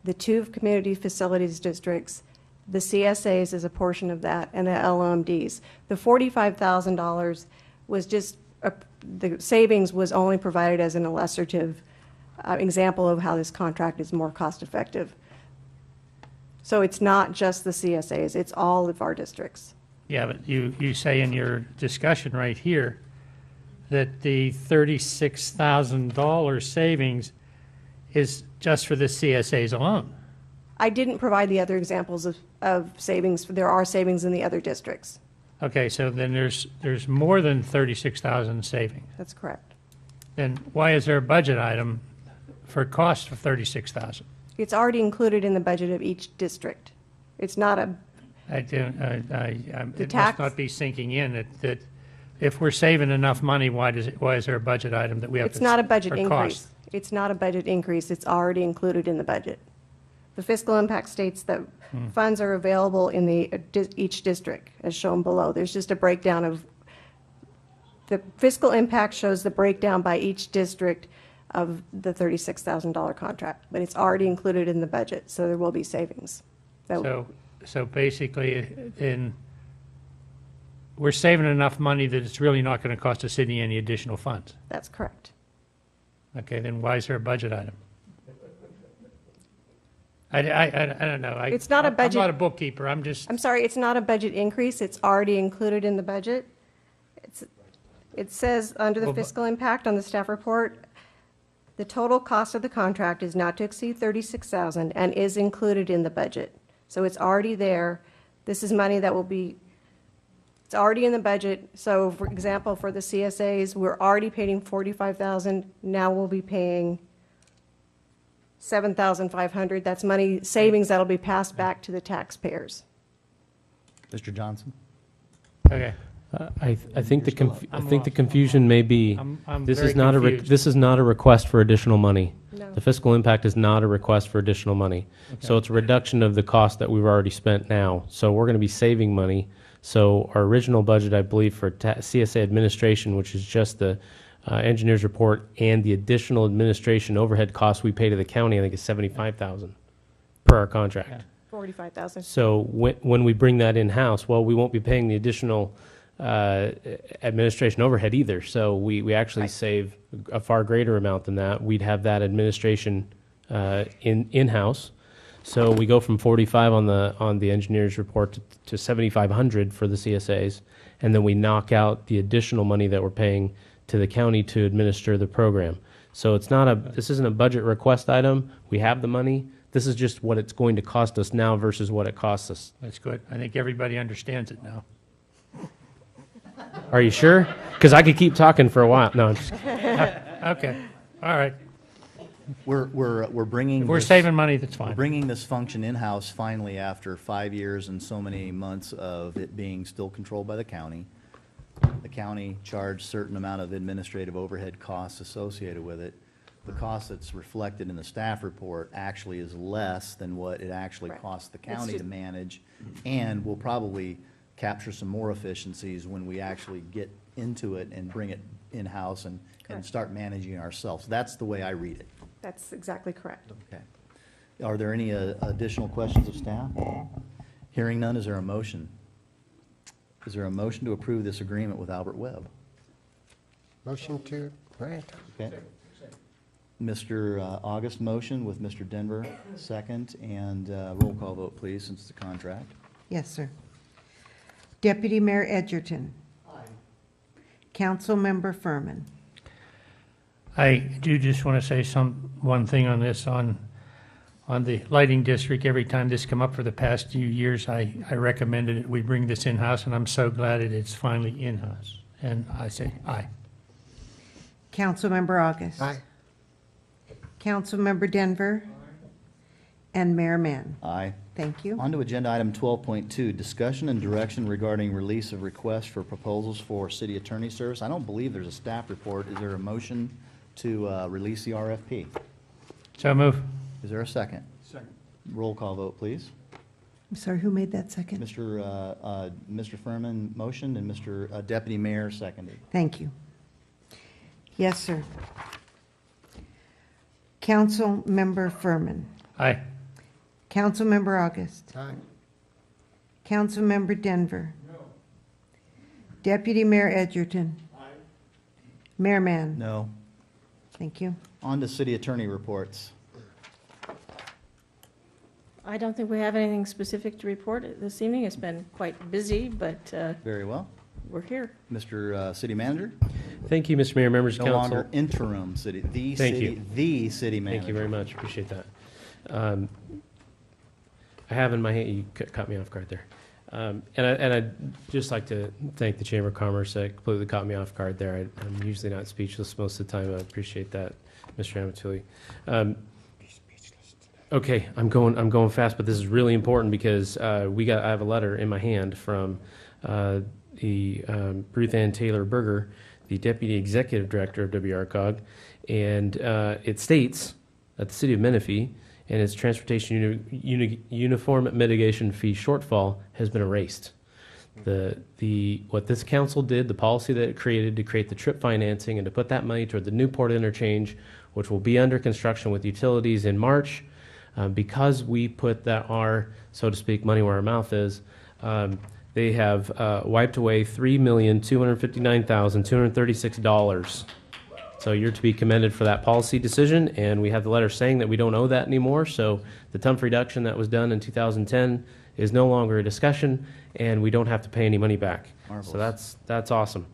the 2 community facilities districts. The CSAs is a portion of that, and the LOMDs. The $45,000 was just, the savings was only provided as an illustrative example of how this contract is more cost-effective. So it's not just the CSAs, it's all of our districts. Yeah, but you say in your discussion right here that the $36,000 savings is just for the CSAs alone. I didn't provide the other examples of savings. There are savings in the other districts. Okay, so then there's more than 36,000 savings. That's correct. Then why is there a budget item for cost of 36,000? It's already included in the budget of each district. It's not a, It tax- must not be sinking in that if we're saving enough money, why is there a budget item that we have to? it's not a budget for increase. cost? It's not a budget increase. It's already included in the budget. The fiscal impact states that funds are available in each district, as shown below. There's just a breakdown of, the fiscal impact shows the breakdown by each district of the $36,000 contract, but it's already included in the budget, so there will be savings. So basically, we're saving enough money that it's really not going to cost the city any additional funds. That's correct. Okay, then why is there a budget item? I don't know. It's not a budget- I'm not a bookkeeper. I'm sorry, it's not a budget increase. It's already included in the budget. It says under the Well, fiscal impact on the staff report, the total cost of the contract is not to exceed $36,000 and is included in the budget. So it's already there. This is money that will be, it's already in the budget. So for example, for the CSAs, we're already paying $45,000. Now we'll be paying $7,500. That's money savings that'll be passed back to the taxpayers. Mr. Johnson? Okay. I think the confusion may be, I'm this very is not confused. this is not a request for additional money. No. The fiscal impact is not a request for additional money. So it's a reduction of the cost that we've already spent now. So we're going to be saving money. So our original budget, I believe, for CSA administration, which is just the engineer's report and the additional administration overhead costs we pay to the county, I think is $75,000 per our contract. 45,000. So when we bring that in-house, well, we won't be paying the additional administration overhead either. So we actually save a far greater amount than that. We'd have that administration in-house. So we go from 45 on the engineer's report to 7,500 for the CSAs, and then we knock out the additional money that we're paying to the county to administer the program. So this isn't a budget request item. We have the money. This is just what it's going to cost us now versus what it costs us. That's good. I think everybody understands it now. Are you sure? Because I could keep talking for a while. No, I'm just Okay, all right. We're bringing. If we're this- saving money, that's fine. We're bringing this function in-house finally after 5 years and so many months of it being still controlled by the county. The county charged certain amount of administrative overhead costs associated with it. The cost that's reflected in the staff report actually is less than what it actually costs the county to manage, and we'll probably capture some more efficiencies when we actually get into it and bring it in-house and start managing it ourselves. That's the way I read it. That's exactly correct. Okay. Are there any additional questions of staff? Hearing none, is there a motion? Is there a motion to approve this agreement with Albert Webb? Motion to grant. Okay. Mr. August motion with Mr. Denver second, and roll call vote, please, since it's a contract. Yes, sir. Deputy Mayor Edgerton. Aye. Councilmember Furman. I do just want to say one thing on this, on the lighting district. Every time this come up for the past few years, I recommended it. We bring this in-house, and I'm so glad it's finally in-house. And I say aye. Councilmember August. Aye. Councilmember Denver. And Mayor Mann. Aye. Thank you. On to agenda item 12.2, discussion and direction regarding release of requests for proposals for city attorney service. I don't believe there's a staff report. Is there a motion to release the RFP? So move. Is there a second? Second. Roll call vote, please. I'm sorry, who made that second? Mr. Furman motioned and Mr. Deputy Mayor seconded. Thank you. Yes, sir. Council Member Furman. Aye. Council Member August. Aye. Council Member Denver. No. Deputy Mayor Edgerton. Aye. Mayor Mann. No. Thank you. On to city attorney reports. I don't think we have anything specific to report this evening. It's been quite busy, but Very well. we're here. Mr. City Manager? Thank you, Mr. Mayor, members of No council. longer interim city, Thank you. the city manager. Thank you very much. Appreciate that. I have in my hand, you caught me off guard there. And I'd just like to thank the Chamber of Commerce. That completely caught me off guard there. I'm usually not speechless most of the time. I appreciate that, Mr. Amatuli. Okay, I'm going fast, but this is really important because I have a letter in my hand from the Ruth Ann Taylor Berger, the Deputy Executive Director of WRCOG, and it states that the City of Menifee and its transportation uniform mitigation fee shortfall has been erased. What this council did, the policy that it created to create the trip financing and to put that money toward the Newport interchange, which will be under construction with utilities in March, because we put our, so to speak, money where our mouth is, they have wiped away $3,259,236. So you're to be commended for that policy decision, and we have the letter saying that we don't owe that anymore. So the TUMF reduction that was done in 2010 is no longer a discussion, and we don't have to pay any money back. Marvelous. So that's awesome.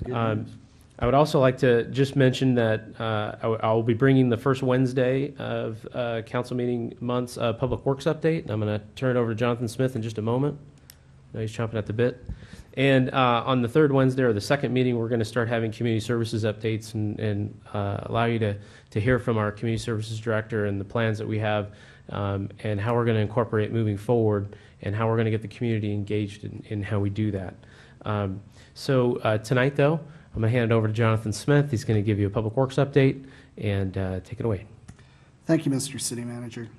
Good news. I would also like to just mention that I will be bringing the first Wednesday of council meeting month's public works update. And I'm going to turn it over to Jonathan Smith in just a moment. I know he's chomping at the bit. And on the third Wednesday or the second meeting, we're going to start having community services updates and allow you to hear from our community services director and the plans that we have and how we're going to incorporate moving forward and how we're going to get the community engaged in how we do that. So tonight, though, I'm going to hand it over to Jonathan Smith. He's going to give you a public works update and take it away. Thank you, Mr. City Manager.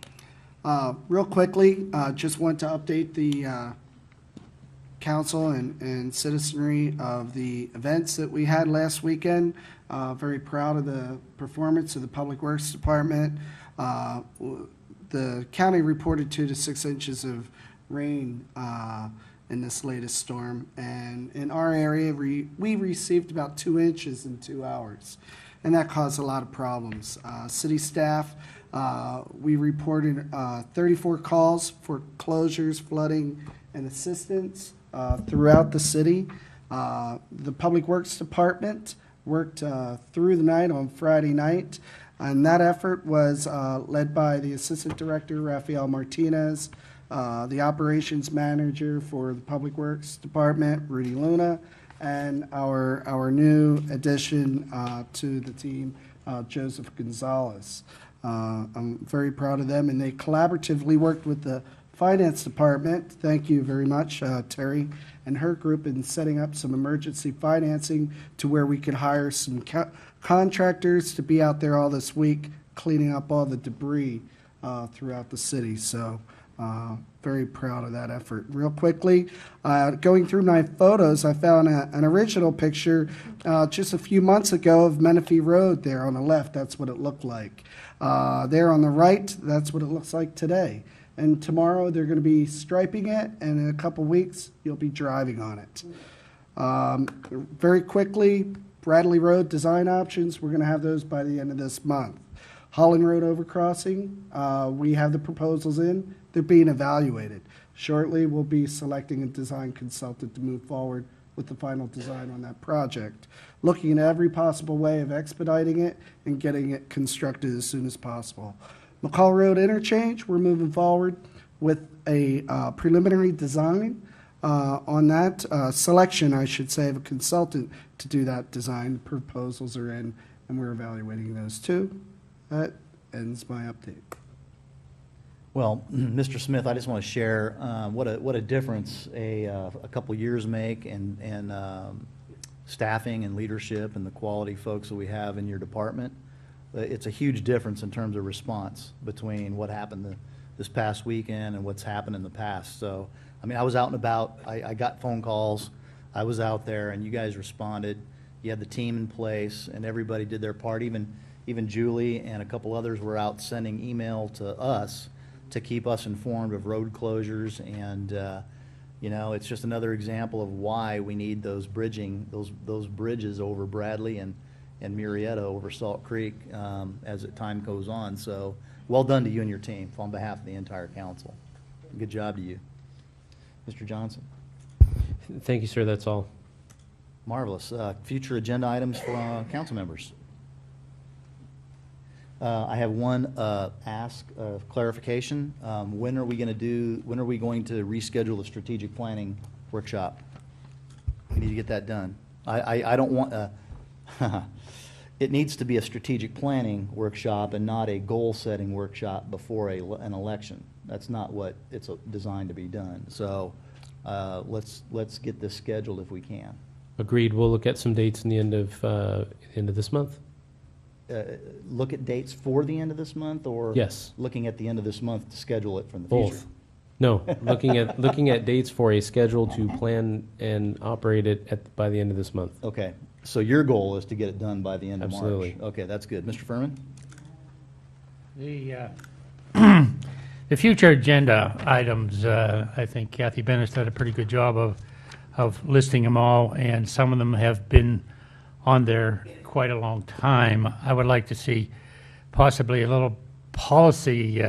Real quickly, just want to update the council and citizenry of the events that we had last weekend. Very proud of the performance of the Public Works Department. The county reported 2 to 6 inches of rain in this latest storm, and in our area we received about 2 inches in 2 hours, and that caused a lot of problems. City staff, we reported 34 calls for closures, flooding, and assistance throughout the city. The Public Works Department worked through the night on Friday night, and that effort was led by the Assistant Director, Rafael Martinez, the Operations Manager for the Public Works Department, Rudy Luna, and our new addition to the team, Joseph Gonzalez. I'm very proud of them, and they collaboratively worked with the Finance Department. Thank you very much, Terry and her group, in setting up some emergency financing to where we could hire some contractors to be out there all this week cleaning up all the debris throughout the city. So very proud of that effort. Real quickly, going through my photos, I found an original picture just a few months ago of Menifee Road there on the left. That's what it looked like. There on the right, that's what it looks like today. And tomorrow they're going to be striping it, and in a couple weeks you'll be driving on it. Very quickly, Bradley Road design options, we're going to have those by the end of this month. Holland Road overcrossing, we have the proposals in. They're being evaluated. Shortly, we'll be selecting a design consultant to move forward with the final design on that project. Looking at every possible way of expediting it and getting it constructed as soon as possible. McCall Road interchange, we're moving forward with a preliminary design on that. Selection, I should say, of a consultant to do that design. Proposals are in, and we're evaluating those too. That ends my update. Well, Mr. Smith, I just want to share what a difference a couple years make in staffing and leadership and the quality folks that we have in your department. It's a huge difference in terms of response between what happened this past weekend and what's happened in the past. So, I mean, I was out and about. I got phone calls. I was out there, and you guys responded. You had the team in place, and everybody did their part. Even Julie and a couple others were out sending email to us to keep us informed of road closures. And, you know, it's just another example of why we need those those bridges over Bradley and Murrieta over Salt Creek as time goes on. So well done to you and your team on behalf of the entire council. Good job to you. Mr. Johnson. Thank you, sir. That's all. Marvelous. Future agenda items for council members. I have one ask of clarification. When are we going to reschedule the strategic planning workshop? We need to get that done. I don't want, it needs to be a strategic planning workshop and not a goal-setting workshop before an election. That's not what it's designed to be done. So let's get this scheduled if we can. Agreed. We'll look at some dates in the end of this month. Look at dates for the end of this month, or Yes. looking at the end of this month to schedule it from the future? Both. No, looking at dates for a schedule to plan and operate it by the end of this month. Okay, so your goal is to get it done by the end of March? Absolutely. Okay, that's good. Mr. Furman? The the future agenda items, I think Kathy Bennett's done a pretty good job of listing them all, and some of them have been on there quite a long time. I would like to see possibly a little policy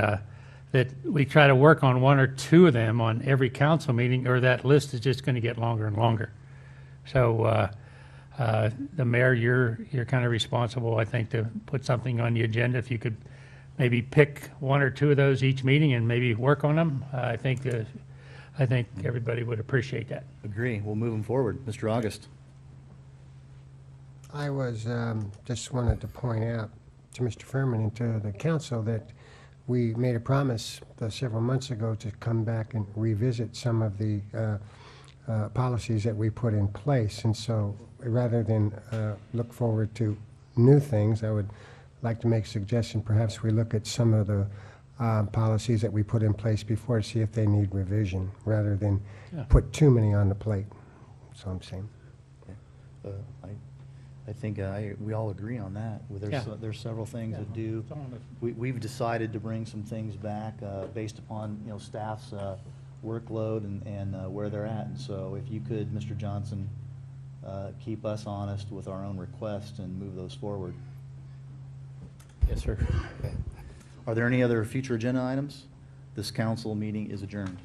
that we try to work on one or two of them on every council meeting, or that list is just going to get longer and longer. So the mayor, you're kind of responsible, I think, to put something on the agenda. If you could maybe pick one or two of those each meeting and maybe work on them, I think everybody would appreciate that. Agree. We'll move them forward. Mr. August? I was, just wanted to point out to Mr. Furman and to the council that we made a promise several months ago to come back and revisit some of the policies that we put in place. And so rather than look forward to new things, I would like to make a suggestion. Perhaps we look at some of the policies that we put in place before to see if they need revision, rather than put too many on the plate. That's all I'm saying. I think we all agree on that. There's several things that do. We've decided to bring some things back based upon, you know, staff's workload and where they're at. And so if you could, Mr. Johnson, keep us honest with our own requests and move those forward. Yes, sir. Okay. Are there any other future agenda items? This council meeting is adjourned.